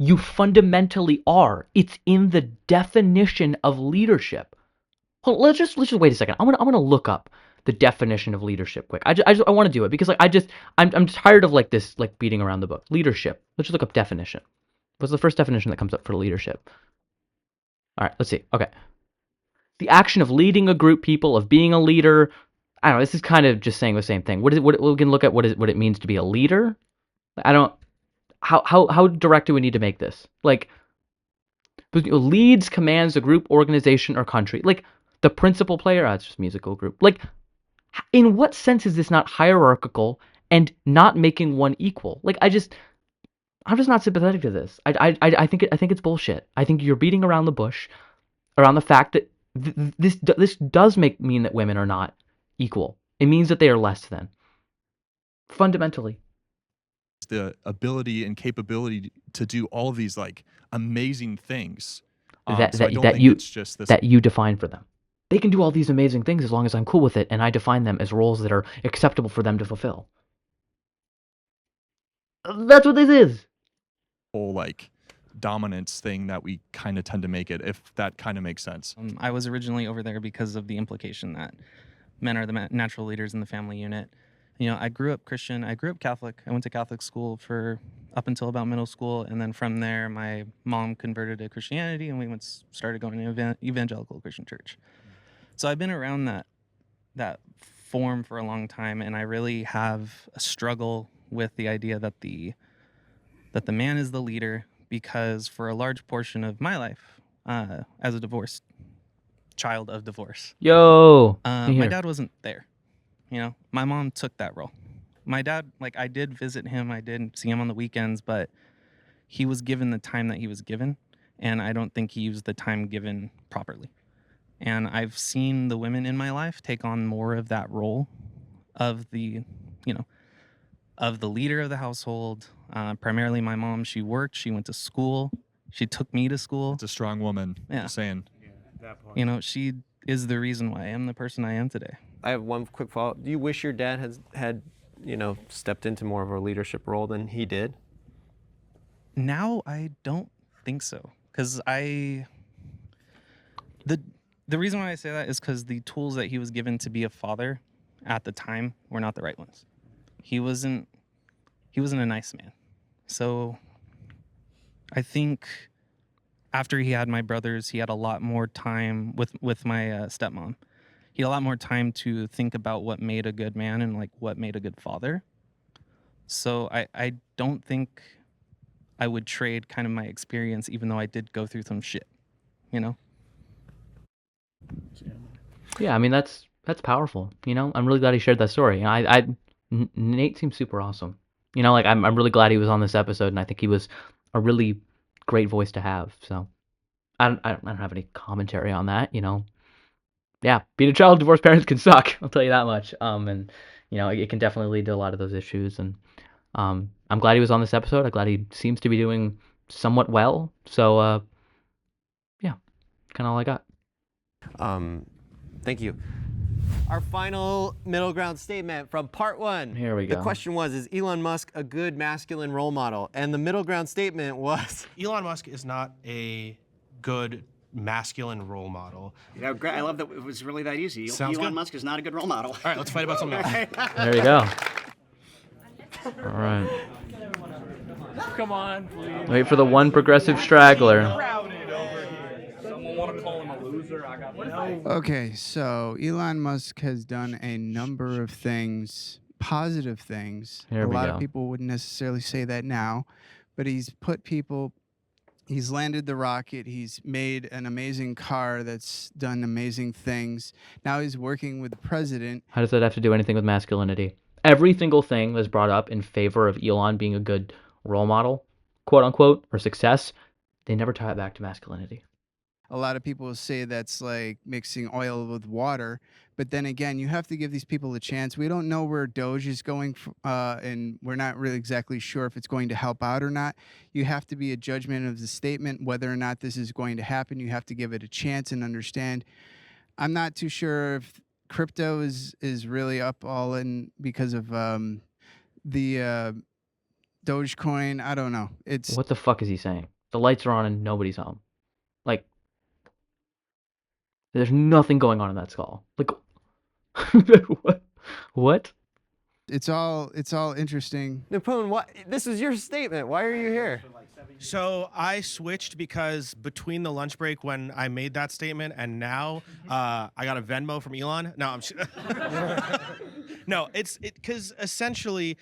You fundamentally are. It's in the definition of leadership. Hold, let's just wait a second. I'm gonna look up the definition of leadership quick. I want to do it because, like, I'm tired of, like, this, like, beating around the book. Leadership. Let's just look up definition. What's the first definition that comes up for leadership? All right, let's see. Okay. The action of leading a group people, of being a leader. I don't know. This is kind of just saying the same thing. What is it? We can look at what it means to be a leader. I don't. How direct do we need to make this? Like, leads, commands a group, organization, or country. Like, the principal player. It's just musical group. Like, in what sense is this not hierarchical and not making one equal? Like, I'm just not sympathetic to this. I think it's bullshit. I think you're beating around the bush, around the fact that this does mean that women are not equal. It means that they are less than. Fundamentally. The ability and capability to do all of these, like, amazing things. So I don't think it's just this. That you define for them. They can do all these amazing things as long as I'm cool with it, and I define them as roles that are acceptable for them to fulfill. That's what this is. Whole, like, dominance thing that we kind of tend to make it, if that kind of makes sense. I was originally over there because of the implication that men are the natural leaders in the family unit. I grew up Christian. I grew up Catholic. I went to Catholic school for up until about middle school, and then from there, my mom converted to Christianity, and we started going to evangelical Christian church. So I've been around that form for a long time, and I really have a struggle with the idea that the man is the leader, because for a large portion of my life, as a divorced child of divorce, my dad wasn't there. My mom took that role. My dad, like, I did visit him, I did see him on the weekends, but he was given the time that he was given, and I don't think he used the time given properly. And I've seen the women in my life take on more of that role of the leader of the household. Primarily my mom. She worked, she went to school, she took me to school. It's a strong woman. Yeah. Just saying. Yeah, that point. She is the reason why I am the person I am today. I have one quick follow-up. Do you wish your dad had stepped into more of a leadership role than he did? Now I don't think so, because the reason why I say that is because the tools that he was given to be a father at the time were not the right ones. He wasn't a nice man. So I think after he had my brothers, he had a lot more time with my stepmom. He had a lot more time to think about what made a good man and like what made a good father. So I don't think I would trade kind of my experience, even though I did go through some shit, you know? Yeah, I mean that's powerful. You know, I'm really glad he shared that story. And Nate seems super awesome. You know, like I'm really glad he was on this episode, and I think he was a really great voice to have. So I don't have any commentary on that. You know, yeah, being a child of divorced parents can suck. I'll tell you that much. And you know, it can definitely lead to a lot of those issues. And I'm glad he was on this episode. I'm glad he seems to be doing somewhat well. So yeah, kind of all I got. Thank you. Our final middle ground statement from part 1. Here we go. The question was, is Elon Musk a good masculine role model? And the middle ground statement was... Elon Musk is not a good masculine role model. You know, I love that it was really that easy. Sounds Elon good. Musk is not a good role model. All right, let's fight about something else. There you go. All right. Come on, please. Wait for the one progressive straggler. Someone want to call him a loser? I got no. Okay, so Elon Musk has done a number of things, positive things. Here a we lot go. of people wouldn't necessarily say that now, but he's landed the rocket. He's made an amazing car that's done amazing things. Now he's working with the president. How does that have to do anything with masculinity? Every single thing that's brought up in favor of Elon being a good role model, quote unquote, or success, they never tie it back to masculinity. A lot of people say that's like mixing oil with water. But then again, you have to give these people a chance. We don't know where Doge is going, and we're not really exactly sure if it's going to help out or not. You have to be a judgment of the statement, whether or not this is going to happen. You have to give it a chance and understand. I'm not too sure if crypto is really up all in because of the Dogecoin. I don't know. It's What the fuck is he saying? The lights are on and nobody's home. Like, there's nothing going on in that skull. Like, what? What? It's all interesting. Napoon, what? This is your statement. Why are you here? So I switched because between the lunch break when I made that statement and now I got a Venmo from Elon. No, I'm no, it's because essentially,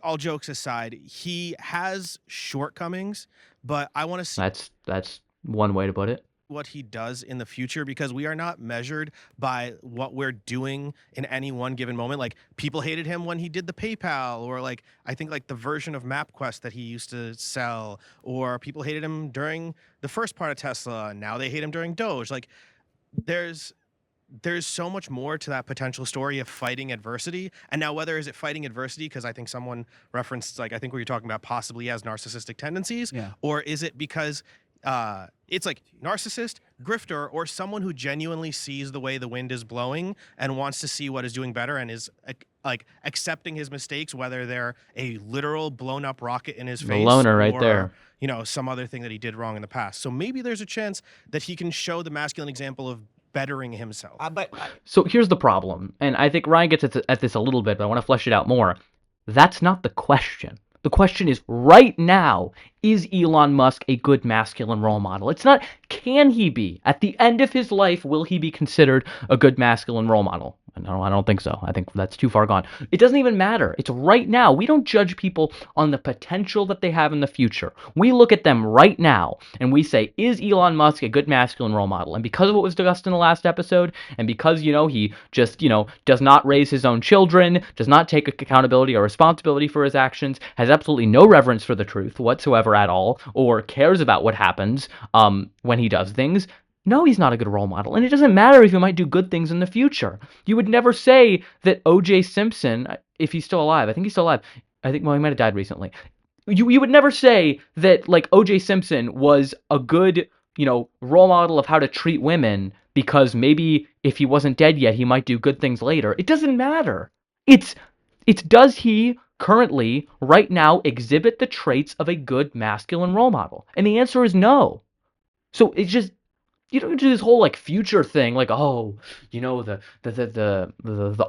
all jokes aside, he has shortcomings, but I want to see That's one way to put it. what he does in the future, because we are not measured by what we're doing in any one given moment. Like, people hated him when he did the PayPal, or like I think like the version of MapQuest that he used to sell, or people hated him during the first part of Tesla, and now they hate him during Doge. Like, there's so much more to that potential story of fighting adversity. And now, whether is it fighting adversity because I think someone referenced, like, I think what you're talking about possibly has narcissistic tendencies, or is it because it's like narcissist, grifter, or someone who genuinely sees the way the wind is blowing and wants to see what is doing better and is like accepting his mistakes, whether they're a literal blown up rocket in his The face, loner right or, there. you know, some other thing that he did wrong in the past. So maybe there's a chance that he can show the masculine example of bettering himself. So here's the problem, and I think Ryan gets at this a little bit, but I want to flesh it out more. That's not the question. The question is, right now, is Elon Musk a good masculine role model? It's not, can he be? At the end of his life, will he be considered a good masculine role model? No, I don't think so. I think that's too far gone. It doesn't even matter. It's right now. We don't judge people on the potential that they have in the future. We look at them right now, and we say, is Elon Musk a good masculine role model? And because of what was discussed in the last episode, and because, you know, he just, you know, does not raise his own children, does not take accountability or responsibility for his actions, has absolutely no reverence for the truth whatsoever at all, or cares about what happens when he does things, no, he's not a good role model. And it doesn't matter if he might do good things in the future. You would never say that O.J. Simpson, if he's still alive, I think he's still alive. Well, he might have died recently. You would never say that, like, O.J. Simpson was a good, you know, role model of how to treat women because maybe if he wasn't dead yet, he might do good things later. It doesn't matter. It's does he currently, right now, exhibit the traits of a good masculine role model? And the answer is no. So it's just, you don't do this whole like future thing, like, oh, you know, the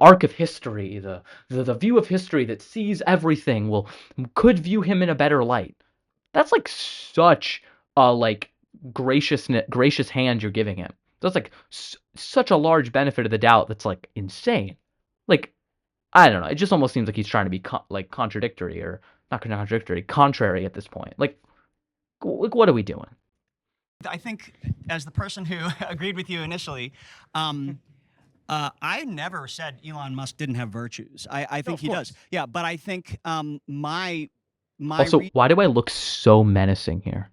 arc of history, the view of history that sees everything could view him in a better light. That's like such a like gracious hand you're giving him. That's like such a large benefit of the doubt. That's like insane. Like, I don't know. It just almost seems like he's trying to be contradictory, or not contradictory, contrary at this point. Like what are we doing? I think, as the person who agreed with you initially, I never said Elon Musk didn't have virtues. I think he does. Yeah, but I think my Also, why do I look so menacing here?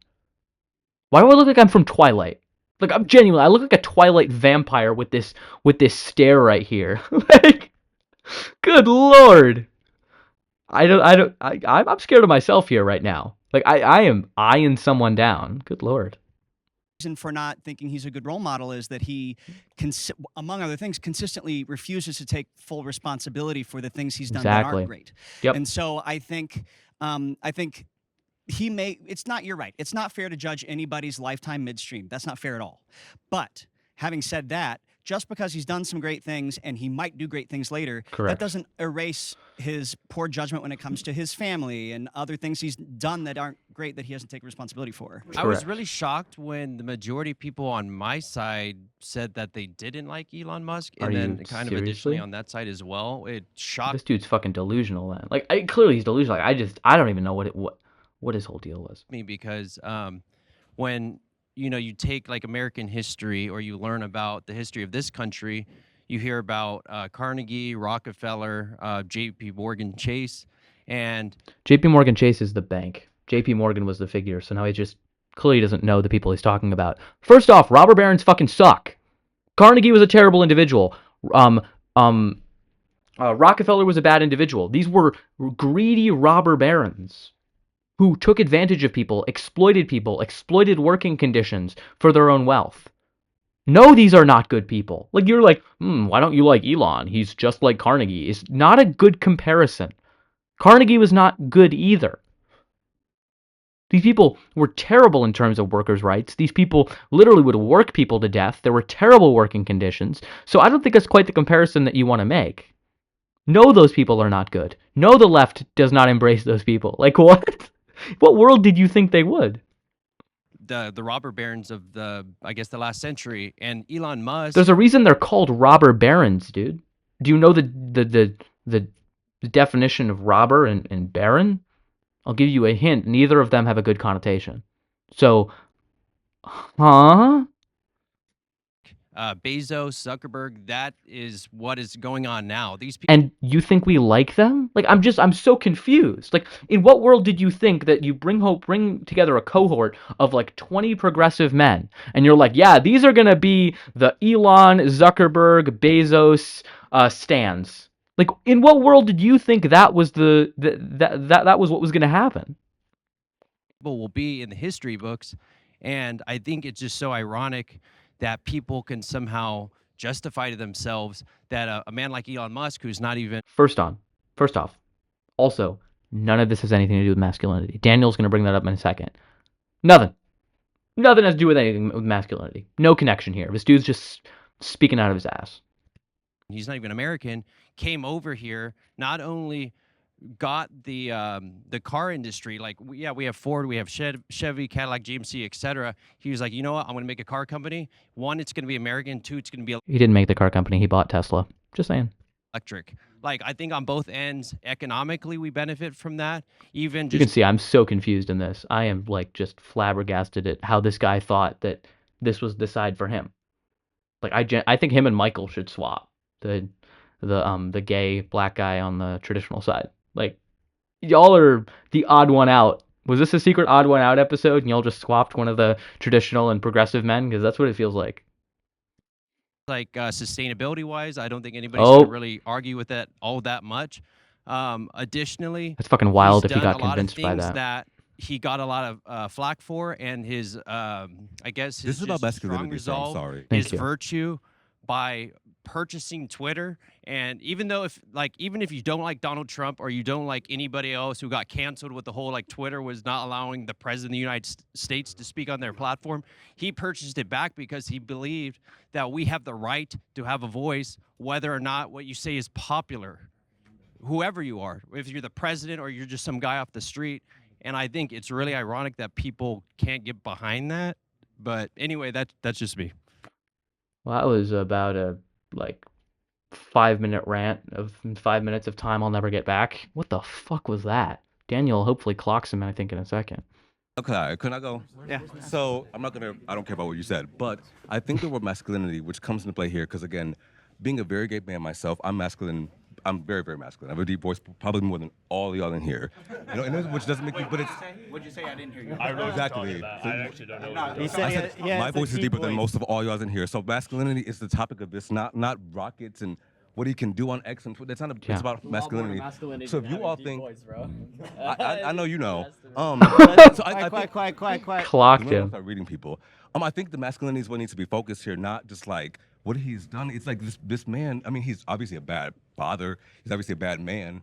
Why do I look like I'm from Twilight? Like, I'm genuinely, I look like a Twilight vampire with this stare right here. Like, good lord. I'm scared of myself here right now. Like, I am eyeing someone down. Good lord. Reason for not thinking he's a good role model is that he, among other things, consistently refuses to take full responsibility for the things he's done that aren't great. Yep. And so I think he may. It's not. You're right. It's not fair to judge anybody's lifetime midstream. That's not fair at all. But having said that, just because he's done some great things and he might do great things later, that doesn't erase his poor judgment when it comes to his family and other things he's done that aren't great that he hasn't taken responsibility for. I was really shocked when the majority of people on my side said that they didn't like Elon Musk, and then kind of additionally on that side as well. It shocked. This dude's fucking delusional, man. Like, clearly he's delusional. Like, I don't even know what his whole deal was. Me because when you take like American history, or you learn about the history of this country, you hear about Carnegie, Rockefeller, J.P. Morgan Chase, and J.P. Morgan Chase is the bank. J.P. Morgan was the figure, so now he just clearly doesn't know the people he's talking about. First off, robber barons fucking suck. Carnegie was a terrible individual. Rockefeller was a bad individual. These were greedy robber barons who took advantage of people, exploited working conditions for their own wealth. No, these are not good people. Like, you're like, why don't you like Elon? He's just like Carnegie. It's not a good comparison. Carnegie was not good either. These people were terrible in terms of workers' rights. These people literally would work people to death. There were terrible working conditions. So I don't think that's quite the comparison that you want to make. No, those people are not good. No, the left does not embrace those people. Like, what? What world did you think they would? the robber barons of the last century, and Elon Musk. There's a reason they're called robber barons, dude. Do you know the definition of robber and baron? I'll give you a hint. Neither of them have a good connotation. So, Bezos, Zuckerberg, that is what is going on now. These people. And you think we like them? Like, I'm so confused. Like, in what world did you think that you bring together a cohort of like 20 progressive men, and you're like, yeah, these are gonna be the Elon, Zuckerberg, Bezos stands? Like, in what world did you think that was that was what was gonna happen? Will be in the history books, and I think it's just so ironic that people can somehow justify to themselves that a man like Elon Musk, who's not even... First off, also, none of this has anything to do with masculinity. Daniel's going to bring that up in a second. Nothing has to do with anything with masculinity. No connection here. This dude's just speaking out of his ass. He's not even American, came over here, not only got the car industry, like, we have Ford, we have Chevy, Cadillac, GMC, etc. He was like, you know what, I'm going to make a car company. One, it's going to be American. Two, it's going to be He didn't make the car company. He bought Tesla. Just saying. Electric. Like, I think on both ends, economically, we benefit from that. Even just... You can see I'm so confused in this. I am like just flabbergasted at how this guy thought that this was the side for him. Like, I think him and Michael should swap. The gay black guy on the traditional side. Like, y'all are the odd one out. Was this a secret odd one out episode and y'all just swapped one of the traditional and progressive men? Because that's what it feels like. Like, sustainability wise, I don't think anybody's going to really argue with that all that much. Additionally, that's fucking wild if he got convinced by that he got a lot of flack for, and his his strong resolve, his virtue by purchasing Twitter. And even if you don't like Donald Trump, or you don't like anybody else who got canceled with the whole, like, Twitter was not allowing the president of the United States to speak on their platform, he purchased it back because he believed that we have the right to have a voice, whether or not what you say is popular, whoever you are, if you're the president or you're just some guy off the street. And I think it's really ironic that people can't get behind that. But anyway, that's just me. Well, that was about a like 5-minute rant of 5 minutes of time I'll never get back. What the fuck was that? Daniel hopefully clocks him, I think, in a second. Okay, can I go? Yeah. So I don't care about what you said, but I think the word masculinity, which comes into play here, because again, being a very gay man myself, I'm masculine. I'm very, very masculine. I have a deep voice, probably more than all y'all in here. Which doesn't make me, but it's. What'd you say? I didn't hear you. I don't know exactly. I actually don't know. He I said, my voice is deeper than most of all y'all's in here. So masculinity is the topic of this, not rockets and what he can do on X and Twitter. That's not. It's about masculinity. So if you all think, I know you know. So Quiet. Clocked I'm gonna him. start reading people. I think the masculinity is what needs to be focused here, not just like what he's done. It's like this man. I mean, he's obviously a bad father. He's obviously a bad man.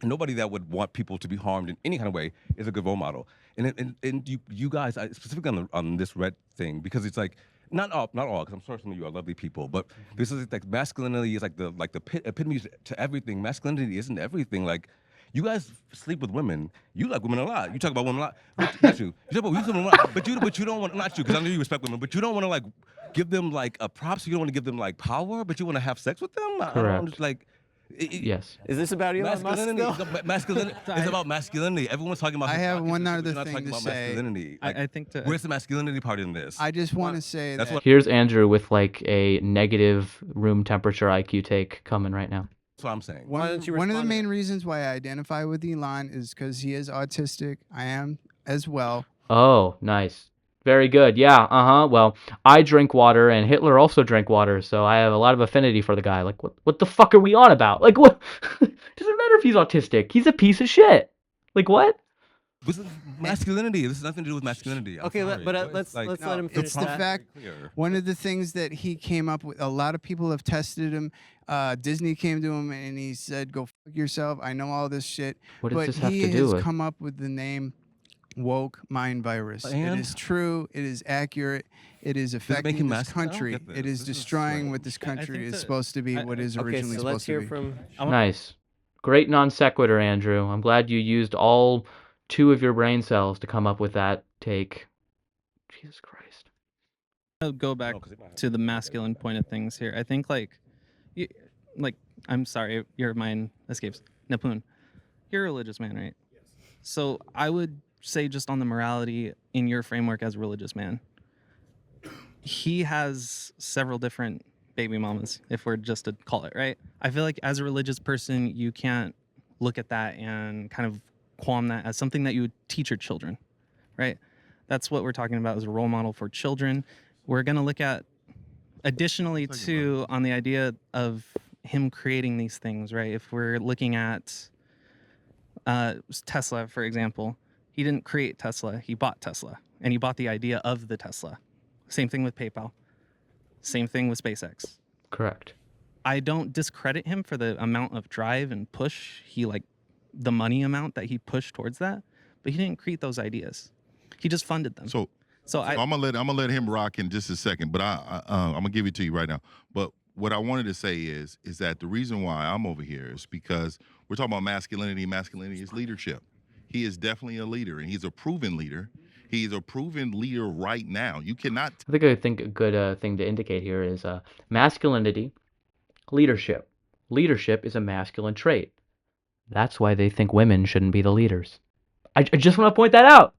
Nobody that would want people to be harmed in any kind of way is a good role model. And you guys, specifically on this red thing, because it's like not all, because I'm sure some of you are lovely people, but this is like masculinity is like the epitome to everything. Masculinity isn't everything. Like you guys sleep with women. You like women a lot. You talk about women a lot. Not you. You talk about women a lot. But you don't want, not you, because I know you respect women, but you don't want to like give them like a props. You don't want to give them like power, but you want to have sex with them. I don't just like. Yes. Is this about Elon Musk? Masculinity is about masculinity. Everyone's talking about. I have one hypocrisy, other but you're not thing talking to about say. masculinity. Like, I think where's the masculinity part in this? I just want to say That's that. what. Here's Andrew with like a negative room temperature IQ take coming right now. That's what I'm saying. Why don't you One of the respond to main reasons why I identify with Elon is because he is autistic. I am as well. Oh, nice. Very good. Yeah, uh-huh. Well, I drink water and Hitler also drank water, so I have a lot of affinity for the guy. Like, what the fuck are we on about? Like, what? Doesn't matter if he's autistic. He's a piece of shit. Like, what? This is masculinity. This has nothing to do with masculinity. I'm Okay, sorry. let's let him finish. It's the fact. One of the things that he came up with. A lot of people have tested him. Disney came to him and he said, "Go fuck yourself." I know all this shit, What does but this have he to do has with? come up with the name woke mind virus. And? It is true. It is accurate. It is make affecting him this masculine? I don't country. get this. It is This is destroying like- what this country think is that- supposed to be. What is Okay, originally so let's supposed to hear be. from. Nice. Great non sequitur, Andrew. I'm glad you used all 2 of your brain cells to come up with that take. Jesus Christ. I'll go back to the masculine point of things here. I think like I'm sorry, your mind escapes. Napun, you're a religious man, right? Yes. So I would say just on the morality in your framework as a religious man, he has several different baby mamas, if we're just to call it, right? I feel like as a religious person, you can't look at that and kind of qualm that as something that you would teach your children, right? That's what we're talking about as a role model for children. We're going to look at additionally too on the idea of him creating these things, right? If we're looking at Tesla, for example, he didn't create Tesla, he bought Tesla, and he bought the idea of the Tesla. Same thing with PayPal. Same thing with SpaceX. Correct. I don't discredit him for the amount of drive and push the money amount that he pushed towards that, but he didn't create those ideas. He just funded them. So I'm gonna let him rock in just a second, but I'm gonna give it to you right now. But what I wanted to say is that the reason why I'm over here is because we're talking about masculinity. Masculinity is leadership. He is definitely a leader, and he's a proven leader. He's a proven leader right now. You cannot. I think a good thing to indicate here is masculinity, leadership. Leadership is a masculine trait. That's why they think women shouldn't be the leaders. I just want to point that out.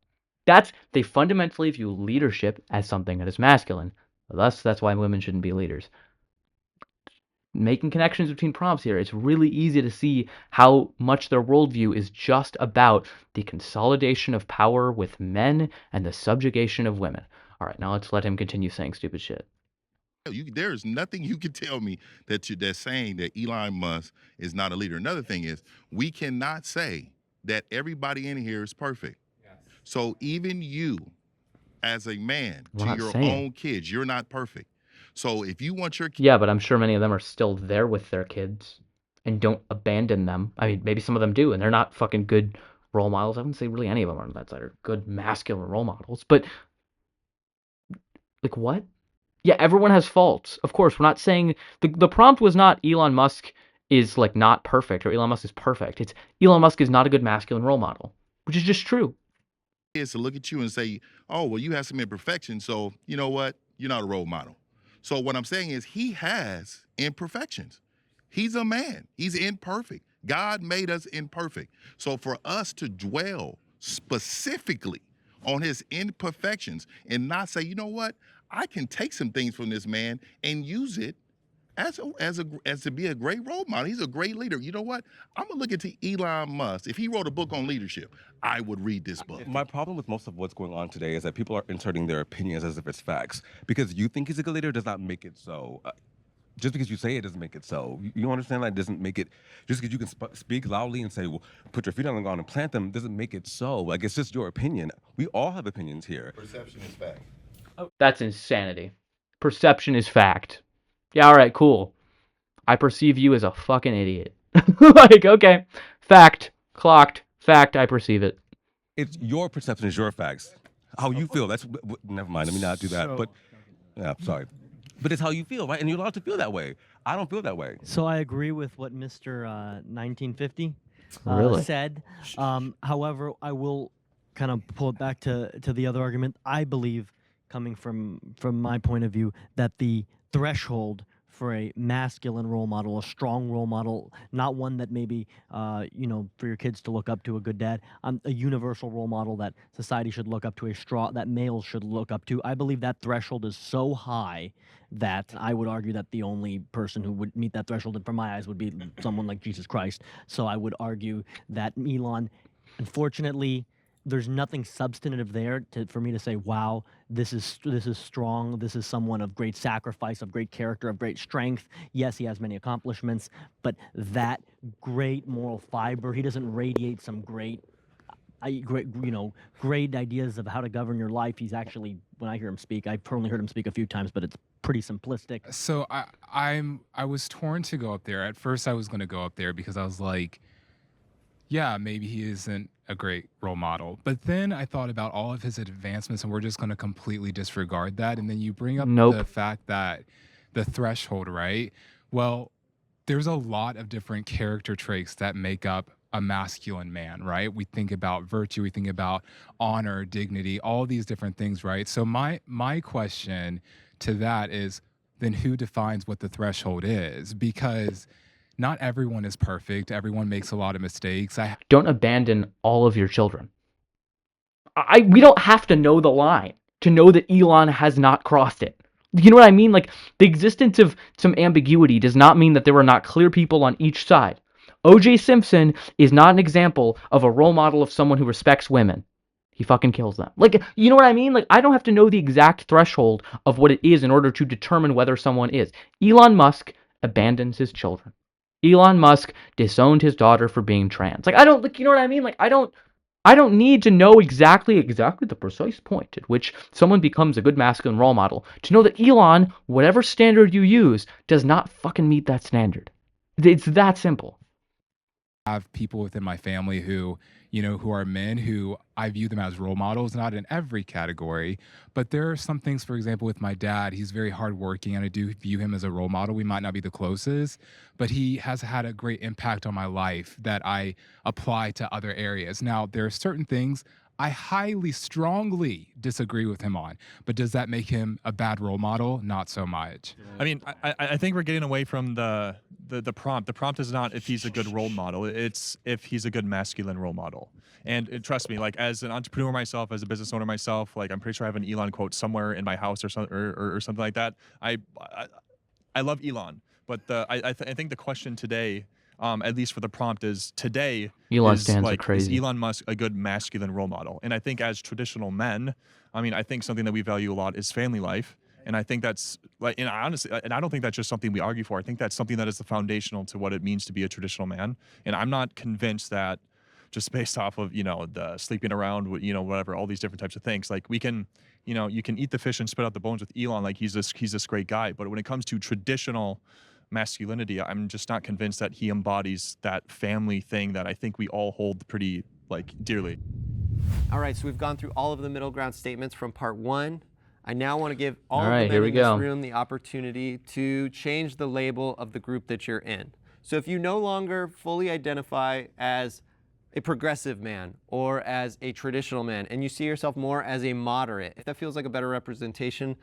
They fundamentally view leadership as something that is masculine. Thus, that's why women shouldn't be leaders. Making connections between prompts here, it's really easy to see how much their worldview is just about the consolidation of power with men and the subjugation of women. All right, now let's let him continue saying stupid shit. There is nothing you can tell me that's saying that Elon Musk is not a leader. Another thing is we cannot say that everybody in here is perfect. So even you, as a man, We're to not your saying. own kids, you're not perfect. So if you want your Yeah, but I'm sure many of them are still there with their kids and don't abandon them. I mean, maybe some of them do, and they're not fucking good role models. I wouldn't say really any of them are on that side are good masculine role models. But, like, what? Yeah, everyone has faults. Of course, we're not saying... The prompt was not Elon Musk is, like, not perfect or Elon Musk is perfect. It's Elon Musk is not a good masculine role model, which is just true. is to look at you and say, oh, well, you have some imperfections, so you know what? You're not a role model. So what I'm saying is he has imperfections. He's a man. He's imperfect. God made us imperfect. So for us to dwell specifically on his imperfections and not say, you know what? I can take some things from this man and use it as to be a great role model. He's a great leader. You know what? I'm gonna look into Elon Musk. If he wrote a book on leadership, I would read this book. My problem with most of what's going on today is that people are inserting their opinions as if it's facts. Because you think he's a good leader does not make it so. Just because you say it doesn't make it so. You understand that doesn't make it, just because you can speak loudly and say, well, put your feet on the ground and plant them, doesn't make it so. Like, it's just your opinion. We all have opinions here. Perception is fact. That's insanity. Perception is fact. Yeah, all right, cool. I perceive you as a fucking idiot. Like, okay, fact, clocked, fact, I perceive it. It's your perception is your facts. How you feel, that's, never mind, let me not do that. But, yeah, sorry. But it's how you feel, right? And you're allowed to feel that way. I don't feel that way. So I agree with what Mr. 1950 Really? said. However, I will kind of pull it back to the other argument. I believe, coming from my point of view, that the threshold for a masculine role model, a strong role model, not one that maybe, for your kids to look up to, a good dad, a universal role model that society should look up to, that males should look up to. I believe that threshold is so high that I would argue that the only person who would meet that threshold, from my eyes, would be someone like Jesus Christ. So I would argue that Elon, unfortunately, there's nothing substantive there for me to say, wow, this is strong. This is someone of great sacrifice, of great character, of great strength. Yes, he has many accomplishments, but that great moral fiber, he doesn't radiate some great ideas of how to govern your life. He's actually, when I hear him speak, I've only heard him speak a few times, but it's pretty simplistic. So I was torn to go up there. At first, I was going to go up there because I was like, yeah, maybe he isn't a great role model. But then I thought about all of his advancements, and we're just going to completely disregard that. And then you bring up the fact that the threshold, right? Well, there's a lot of different character traits that make up a masculine man, right? We think about virtue, we think about honor, dignity, all these different things, right? So my question to that is, then who defines what the threshold is? Because not everyone is perfect. Everyone makes a lot of mistakes. Don't abandon all of your children. We don't have to know the line to know that Elon has not crossed it. You know what I mean? Like, the existence of some ambiguity does not mean that there are not clear people on each side. O.J. Simpson is not an example of a role model of someone who respects women. He fucking kills them. Like, you know what I mean? Like, I don't have to know the exact threshold of what it is in order to determine whether someone is. Elon Musk abandons his children. Elon Musk disowned his daughter for being trans. Like, I don't, like, you know what I mean? Like, I don't need to know exactly the precise point at which someone becomes a good masculine role model to know that Elon, whatever standard you use, does not fucking meet that standard. It's that simple. I have people within my family who are men who I view them as role models, not in every category, but there are some things, for example, with my dad, he's very hardworking and I do view him as a role model. We might not be the closest, but he has had a great impact on my life that I apply to other areas. Now, there are certain things I highly, strongly disagree with him on, but does that make him a bad role model? Not so much. I mean, I think we're getting away from the prompt. The prompt is not if he's a good role model. It's if he's a good masculine role model. And trust me, like, as an entrepreneur myself, as a business owner myself, like, I'm pretty sure I have an Elon quote somewhere in my house or something like that. I love Elon, but I think the question today, at least for the prompt, is today Elon is stands like, are crazy. is Elon Musk a good masculine role model? And I think as traditional men, I mean, I think something that we value a lot is family life. And I think that's like, and honestly, and I don't think that's just something we argue for. I think that's something that is the foundational to what it means to be a traditional man. And I'm not convinced that just based off of, the sleeping around, whatever, all these different types of things, like we can, you can eat the fish and spit out the bones with Elon. Like he's this great guy. But when it comes to traditional masculinity, I'm just not convinced that he embodies that family thing that I think we all hold pretty dearly. All right, so we've gone through all of the middle ground statements from part 1. I now want to give all of right, the here men we in this go. room the opportunity to change the label of the group that you're in. So if you no longer fully identify as a progressive man or as a traditional man, and you see yourself more as a moderate, if that feels like a better representation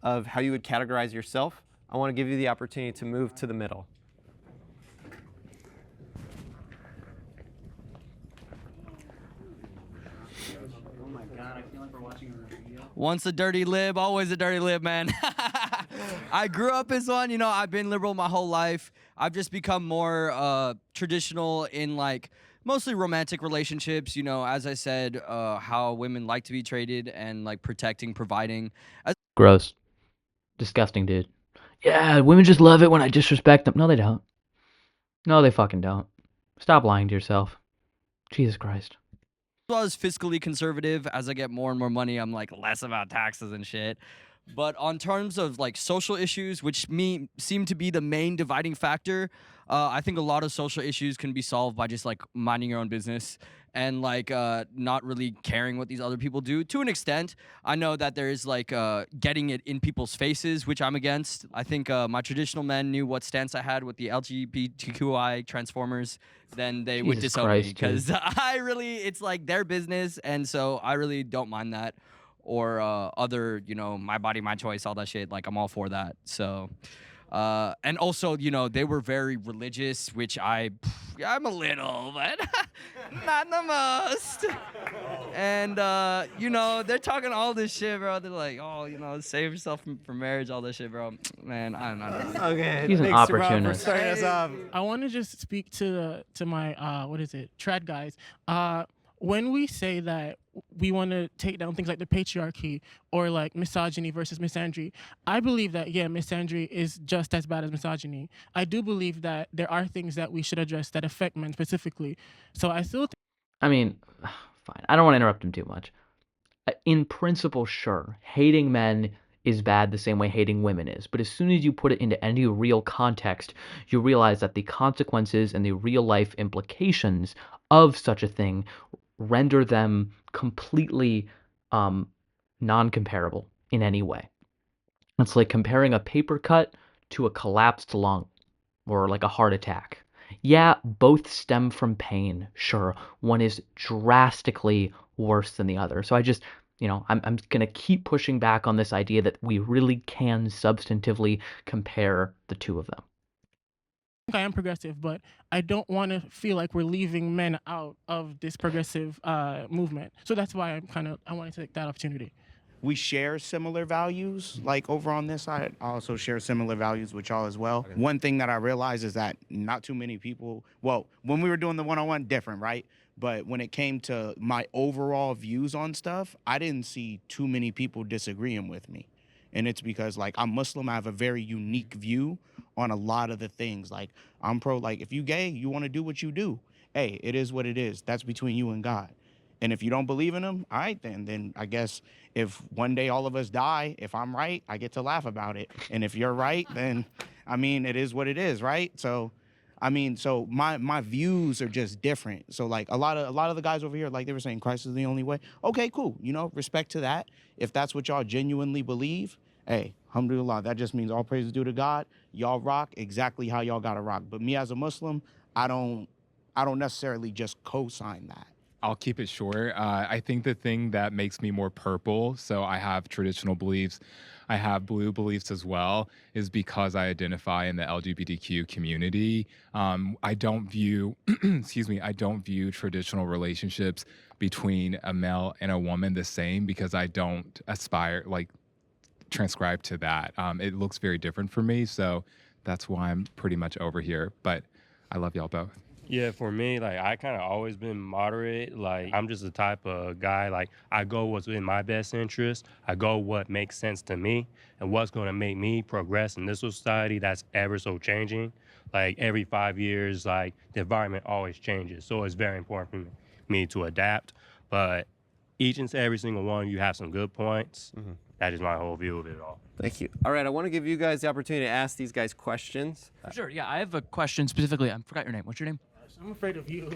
of how you would categorize yourself, I want to give you the opportunity to move to the middle. Once a dirty lib, always a dirty lib, man. I grew up as one, you know, I've been liberal my whole life. I've just become more traditional in like mostly romantic relationships, you know, as I said, how women like to be treated and like protecting, providing. Gross. Disgusting, dude. Yeah, women just love it when I disrespect them. No, they don't. No, they fucking don't. Stop lying to yourself. Jesus Christ. As well as fiscally conservative. As I get more and more money, I'm like less about taxes and shit. But on terms of like social issues, which seem to be the main dividing factor, I think a lot of social issues can be solved by just like minding your own business and like not really caring what these other people do. To an extent, I know that there is like getting it in people's faces, which I'm against. I think my traditional men knew what stance I had with the LGBTQI transformers, then they would Jesus disown Christ, me because it's like their business, and so I really don't mind that. Or other, you know, my body, my choice, all that shit. Like, I'm all for that. So, and also, you know, they were very religious, which I'm a little, but not the most. And, you know, they're talking all this shit, bro. They're like, oh, you know, save yourself from marriage, all this shit, bro. Man, I don't know. Okay, He's an thanks, Rob, for opportunist. starting us off. I want to just speak to my trad guys. When we say that we want to take down things like the patriarchy or like misogyny versus misandry, I believe that, yeah, misandry is just as bad as misogyny. I do believe that there are things that we should address that affect men specifically. So I still think. I mean, fine. I don't want to interrupt him too much. In principle, sure, hating men is bad the same way hating women is. But as soon as you put it into any real context, you realize that the consequences and the real life implications of such a thing render them completely non-comparable in any way. It's like comparing a paper cut to a collapsed lung or like a heart attack. Yeah, both stem from pain, sure. One is drastically worse than the other. So I just, you know, I'm going to keep pushing back on this idea that we really can substantively compare the two of them. I am progressive, but I don't want to feel like we're leaving men out of this progressive movement. So that's why I want to take that opportunity. We share similar values. Like over on this side, I also share similar values with y'all as well. Okay. One thing that I realized is that not too many people, well, when we were doing the one-on-one, different, right? But when it came to my overall views on stuff, I didn't see too many people disagreeing with me. And it's because, like, I'm Muslim, I have a very unique view on a lot of the things. Like, I'm pro, like, if you gay, you want to do what you do. Hey, it is what it is. That's between you and God. And if you don't believe in him, all right, then I guess if one day all of us die, if I'm right, I get to laugh about it. And if you're right, then, I mean, it is what it is, right? So, I mean, so my views are just different. So, like, a lot of the guys over here, like, they were saying Christ is the only way. Okay, cool. You know, respect to that. If that's what y'all genuinely believe, hey, alhamdulillah, that just means all praise is due to God. Y'all rock exactly how y'all gotta rock. But me as a Muslim, I don't necessarily just co-sign that. I'll keep it short. I think the thing that makes me more purple, so I have traditional beliefs, I have blue beliefs as well, is because I identify in the LGBTQ community. I don't view, I don't view traditional relationships between a male and a woman the same because I don't transcribe to that. It looks very different for me, so that's why I'm pretty much over here. But I love y'all both. Yeah, for me, like, I kind of always been moderate. Like, I'm just the type of guy, like, I go what's in my best interest. I go what makes sense to me and what's going to make me progress in this society that's ever so changing. Like, every 5 years, like, the environment always changes. So it's very important for me to adapt. But each and every single one, you have some good points. Mm-hmm. That is my whole view of it all. Thank you. All right, I want to give you guys the opportunity to ask these guys questions. Sure, yeah, I have a question specifically. I forgot your name. What's your name? I'm afraid of you.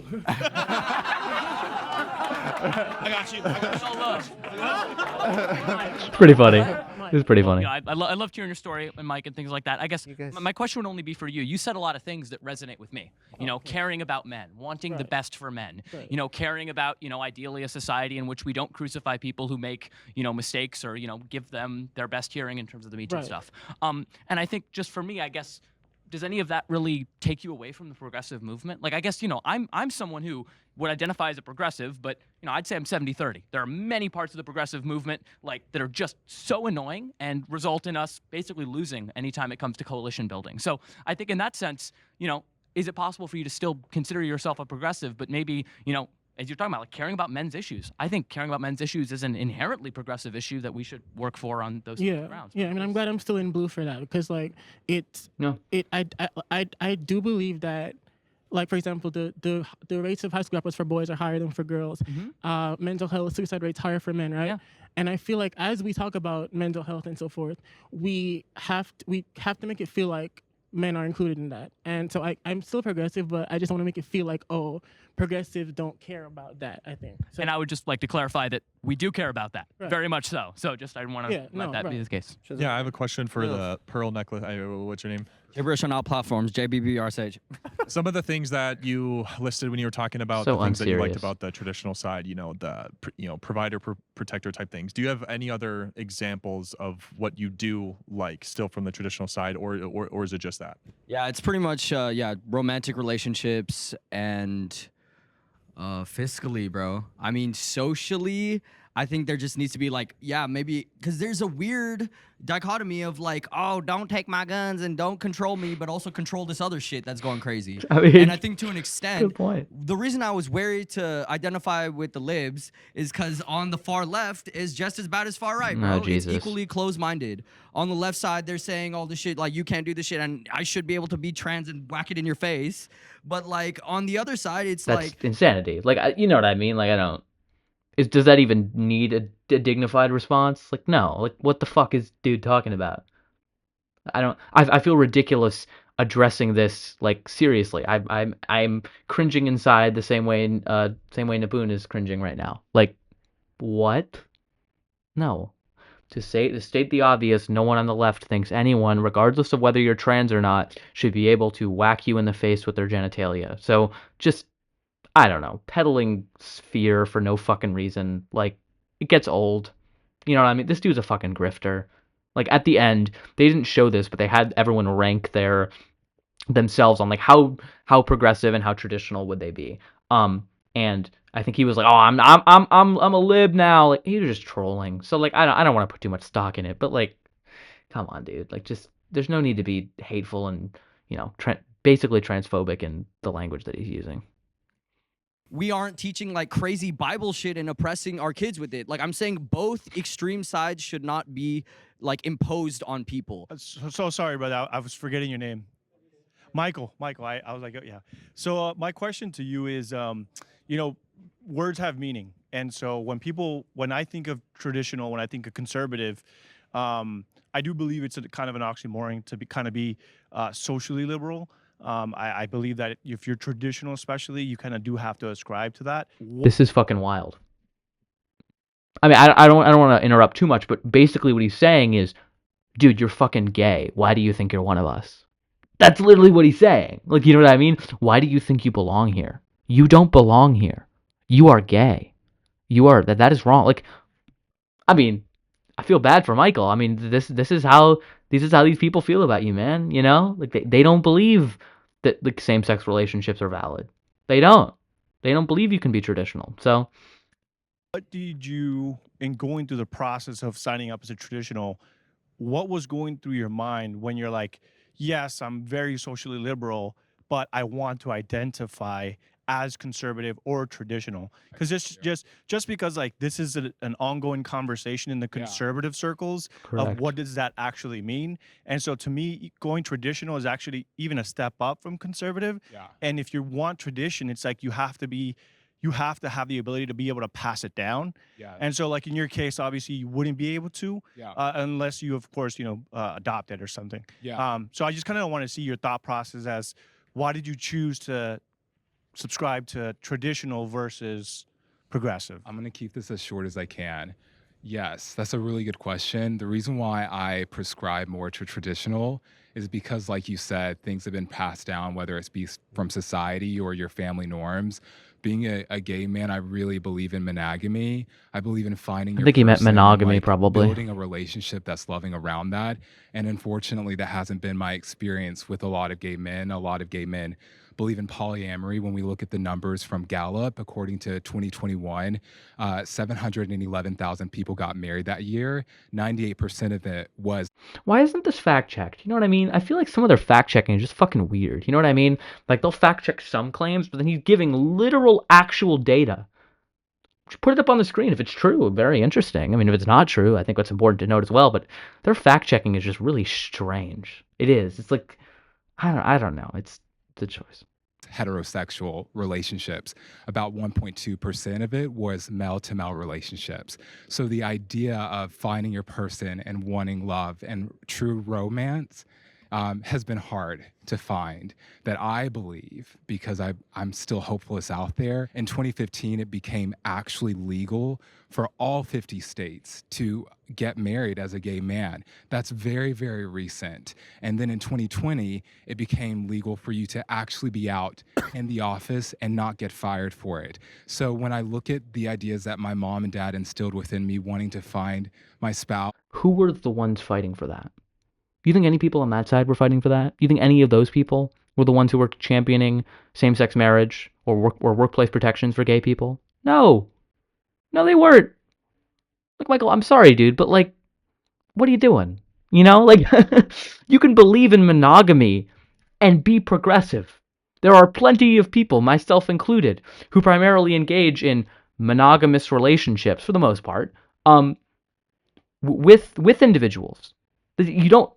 I got you. I got you. It's pretty funny. It's pretty funny. You know, I loved hearing your story, and Mike, and things like that. I guess my question would only be for you. You said a lot of things that resonate with me. You know, caring about men, wanting the best for men. Right. You know, caring about, you know, ideally a society in which we don't crucify people who make, you know, mistakes, or, you know, give them their best hearing in terms of the Me Too Right. stuff. And I think just for me, I guess, does any of that really take you away from the progressive movement? Like, I guess, you know, I'm someone who would identify as a progressive, but, you know, I'd say I'm 70-30. There are many parts of the progressive movement, like, that are just so annoying and result in us basically losing anytime it comes to coalition building. So I think in that sense, you know, is it possible for you to still consider yourself a progressive, but maybe, you know, as you're talking about, like, caring about men's issues? I think caring about men's issues is an inherently progressive issue that we should work for on those grounds. Yeah, I mean, I'm glad I'm still in blue for that, because like I do believe that, like, for example, the rates of high school dropouts for boys are higher than for girls. Mental health, suicide rates higher for men, right? And I feel like as we talk about mental health and so forth, we have to make it feel like men are included in that. And so I'm still progressive, but I just want to make it feel like, oh, progressives don't care about that, I think. So, And I would just like to clarify that we do care about that, Right. very much so. So just I want to let that be the case. Yeah, I have a question for the pearl necklace. What's your name? Gibberish on all platforms, JBBRSH. Some of the things that you listed when you were talking about So the things that you liked unserious. about the traditional side, you know, the provider protector type things. Do you have any other examples of what you do like still from the traditional side, or is it just that? Yeah, it's pretty much romantic relationships and fiscally, bro. I mean, socially, I think there just needs to be like, maybe, because there's a weird dichotomy of like, oh, don't take my guns and don't control me, but also control this other shit that's going crazy. I mean, and I think to an extent, good point. the reason I was wary to identify with the libs is because on the far left is just as bad as far right, bro. Oh, It's Jesus. equally closed-minded. On the left side, they're saying all the shit like, you can't do this shit, and I should be able to be trans and whack it in your face. But like on the other side, it's That's like, insanity. Like, you know what I mean? Like, I don't. Does that even need a dignified response? Like, no. Like, what the fuck is dude talking about? I feel ridiculous addressing this like seriously. I'm cringing inside the same way Naboon is cringing right now. Like, what? No. To state the obvious, no one on the left thinks anyone, regardless of whether you're trans or not, should be able to whack you in the face with their genitalia. So just, I don't know, peddling fear for no fucking reason, like, it gets old. You know what I mean? This dude's a fucking grifter. Like, at the end, they didn't show this, but they had everyone rank themselves on like how progressive and how traditional would they be. And I think he was like, "Oh, I'm a lib now." Like, he was just trolling. So like, I don't want to put too much stock in it, but like, come on, dude. Like, just there's no need to be hateful and, you know, basically transphobic in the language that he's using. we aren't teaching like crazy Bible shit and oppressing our kids with it. Like, I'm saying both extreme sides should not be like imposed on people. So sorry, brother. I was forgetting your name. Michael. I was like, oh, yeah. So my question to you is, you know, words have meaning. And so when I think of traditional, when I think of conservative, I do believe it's kind of an oxymoron to be socially liberal. I believe that if you're traditional, especially, you kind of do have to ascribe to that. This is fucking wild. I mean, I don't want to interrupt too much, but basically what he's saying is, dude, you're fucking gay. Why do you think you're one of us? That's literally what he's saying. Like, you know what I mean? Why do you think you belong here? You don't belong here. You are gay. You are that is wrong. Like, I mean, I feel bad for Michael. I mean, this is how these people feel about you, man. You know, like they don't believe that like same-sex relationships are valid. They don't believe you can be traditional. So, What did you, in going through the process of signing up as a traditional, what was going through your mind when you're like, yes, I'm very socially liberal, but I want to identify as conservative or traditional? Because just because like this is an ongoing conversation in the conservative circles Correct. of what does that actually mean. And so to me, going traditional is actually even a step up from conservative. Yeah. And if you want tradition, it's like you have to have the ability to be able to pass it down. Yeah. And so like in your case, obviously you wouldn't be able to, Yeah. Unless you, of course, adopt it or something. Yeah. So I just kind of want to see your thought process as why did you choose to subscribe to traditional versus progressive? I'm going to keep this as short as I can. Yes, that's a really good question. The reason why I prescribe more to traditional is because, like you said, things have been passed down, whether it's from society or your family norms. Being a gay man, I really believe in monogamy. I believe in finding I your think he meant person and monogamy, like probably. building a relationship that's loving around that. And unfortunately, that hasn't been my experience with a lot of gay men. A lot of gay men believe in polyamory. When we look at the numbers from Gallup, according to 2021, 711,000 people got married that year. 98% of it was. Why isn't this fact checked? You know what I mean? I feel like some of their fact checking is just fucking weird. You know what I mean? Like they'll fact check some claims, but then he's giving literal actual data. Just put it up on the screen if it's true. Very interesting. I mean, if it's not true, I think that's important to note as well. But their fact checking is just really strange. It is. It's like I don't know. It's the choice. Heterosexual relationships. About 1.2% of it was male to male relationships. So the idea of finding your person and wanting love and true romance has been hard to find, that I believe, because I'm still hopeless out there. In 2015, it became actually legal for all 50 states to get married as a gay man. That's very, very recent. And then in 2020, it became legal for you to actually be out in the office and not get fired for it. So when I look at the ideas that my mom and dad instilled within me, wanting to find my spouse. Who were the ones fighting for that? You think any people on that side were fighting for that? You think any of those people were the ones who were championing same-sex marriage or workplace protections for gay people? No. No, they weren't. Like, Michael, I'm sorry, dude, but like, what are you doing? You know, like, you can believe in monogamy and be progressive. There are plenty of people, myself included, who primarily engage in monogamous relationships for the most part, with individuals. You don't.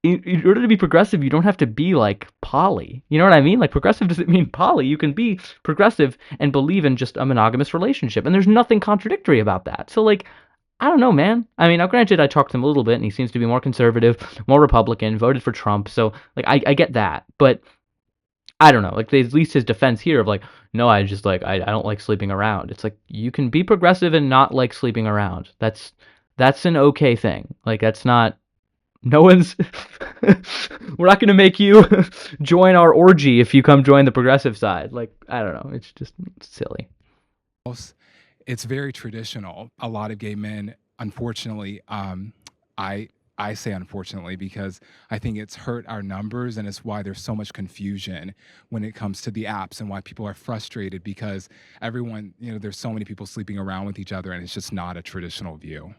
In order to be progressive, you don't have to be like poly. You know what I mean? Like progressive doesn't mean poly. You can be progressive and believe in just a monogamous relationship, and there's nothing contradictory about that. So like, I don't know, man. I mean, now granted, I talked to him a little bit, and he seems to be more conservative, more Republican, voted for Trump. So like, I get that, but I don't know. Like, at least his defense here of like, no, I just like I don't like sleeping around. It's like you can be progressive and not like sleeping around. That's an okay thing. Like that's not. No one's. We're not going to make you join our orgy if you come join the progressive side. Like, I don't know. It's just silly. It's very traditional. A lot of gay men, unfortunately, I say unfortunately because I think it's hurt our numbers, and it's why there's so much confusion when it comes to the apps and why people are frustrated because everyone, there's so many people sleeping around with each other, and it's just not a traditional view.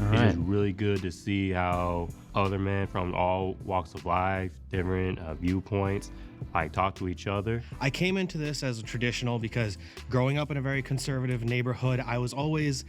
It is really good to see how other men from all walks of life, different viewpoints, like talk to each other. I came into this as a traditional because growing up in a very conservative neighborhood, I was always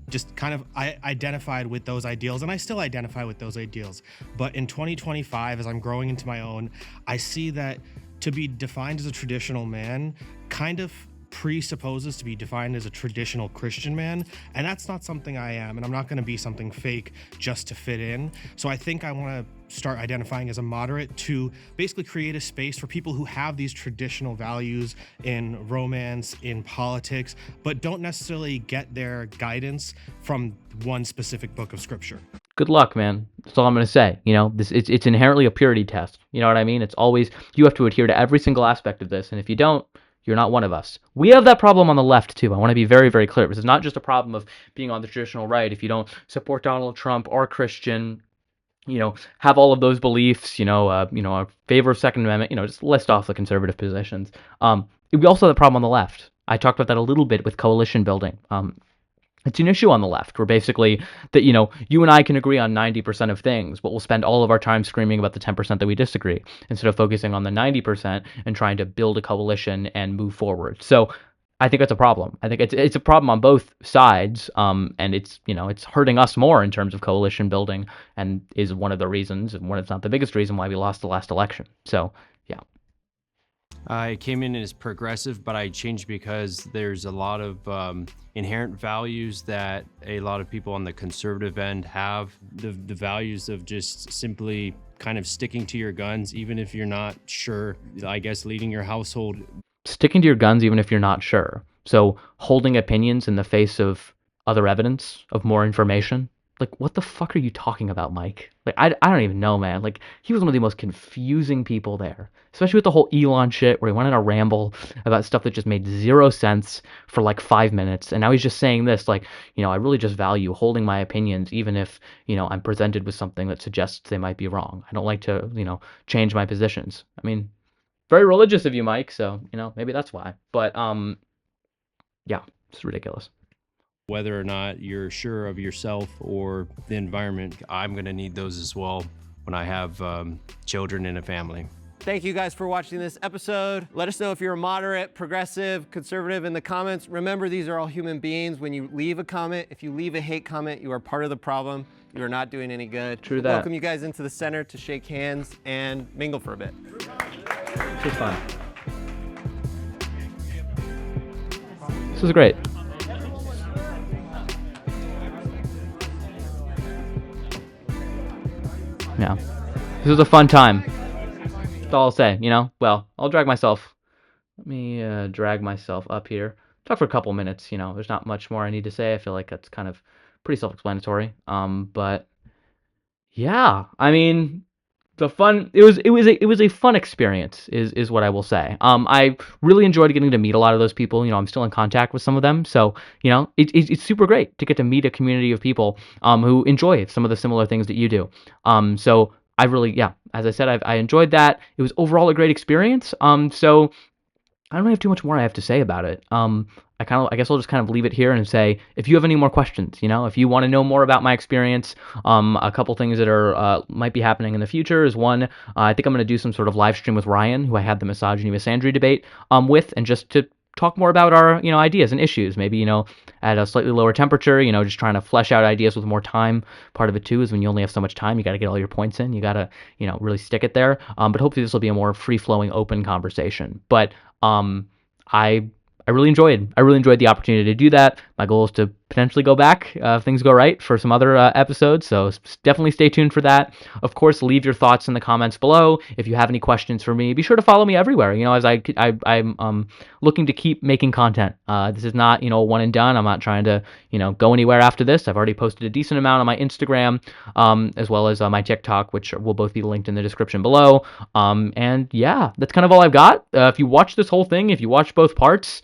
just kind of, I identified with those ideals, and I still identify with those ideals. But in 2025, as I'm growing into my own, I see that to be defined as a traditional man kind of presupposes to be defined as a traditional Christian man, and that's not something I am, and I'm not going to be something fake just to fit in. So I think I want to start identifying as a moderate to basically create a space for people who have these traditional values in romance, in politics, but don't necessarily get their guidance from one specific book of scripture. Good luck, man. That's all I'm going to say. It's inherently a purity test. You know what I mean? It's always, you have to adhere to every single aspect of this, and if you don't, you're not one of us. We have that problem on the left, too. I want to be very, very clear. This is not just a problem of being on the traditional right. If you don't support Donald Trump or Christian, have all of those beliefs, favor of Second Amendment, just list off the conservative positions. We also have the problem on the left. I talked about that a little bit with coalition building. It's an issue on the left where basically that, you and I can agree on 90% of things, but we'll spend all of our time screaming about the 10% that we disagree instead of focusing on the 90% and trying to build a coalition and move forward. So I think that's a problem. I think it's a problem on both sides, and it's hurting us more in terms of coalition building, and is one of the reasons, and it's not the biggest reason why we lost the last election. So yeah. I came in as progressive, but I changed because there's a lot of inherent values that a lot of people on the conservative end have. The values of just simply kind of sticking to your guns, even if you're not sure, I guess leading your household. Sticking to your guns even if you're not sure. So holding opinions in the face of other evidence, of more information, like, what the fuck are you talking about, Mike? Like, I don't even know, man. Like, he was one of the most confusing people there, especially with the whole Elon shit, where he went on a ramble about stuff that just made zero sense for like 5 minutes. And now he's just saying this, like, I really just value holding my opinions, even if, I'm presented with something that suggests they might be wrong. I don't like to, change my positions. I mean, very religious of you, Mike. So, maybe that's why. But, yeah, it's ridiculous. Whether or not you're sure of yourself or the environment, I'm going to need those as well when I have children and a family. Thank you guys for watching this episode. Let us know if you're a moderate, progressive, conservative in the comments. Remember, these are all human beings. When you leave a comment, if you leave a hate comment, you are part of the problem. You are not doing any good. True that. Welcome you guys into the center to shake hands and mingle for a bit. This was fun. This was great. Yeah. This was a fun time. That's all I'll say, Well, I'll drag myself. Let me drag myself up here. Talk for a couple minutes, There's not much more I need to say. I feel like that's kind of pretty self-explanatory. But yeah, I mean, it was a fun experience is what I will say. I really enjoyed getting to meet a lot of those people. I'm still in contact with some of them, so it's super great to get to meet a community of people who enjoy some of the similar things that you do. So I really, yeah, as I said, I enjoyed that. It was overall a great experience. So I don't have too much more I have to say about it. I guess I'll just kind of leave it here and say, if you have any more questions, if you want to know more about my experience, a couple things that are might be happening in the future is one, I think I'm going to do some sort of live stream with Ryan, who I had the misogyny misandry debate with, and just to talk more about our ideas and issues. Maybe at a slightly lower temperature. Just trying to flesh out ideas with more time. Part of it too is when you only have so much time, you got to get all your points in. You got to really stick it there. But hopefully this will be a more free flowing, open conversation. But I really enjoyed the opportunity to do that. My goal is to potentially go back if things go right for some other episodes. So definitely stay tuned for that. Of course, leave your thoughts in the comments below. If you have any questions for me, be sure to follow me everywhere. As I'm looking to keep making content. This is not a one and done. I'm not trying to go anywhere after this. I've already posted a decent amount on my Instagram as well as my TikTok, which will both be linked in the description below. And yeah, that's kind of all I've got. If you watch this whole thing, if you watch both parts,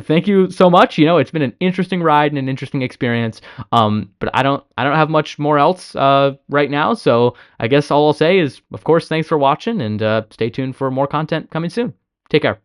thank you so much. It's been an interesting ride and an interesting experience. But I don't have much more else right now. So I guess all I'll say is, of course, thanks for watching, and stay tuned for more content coming soon. Take care.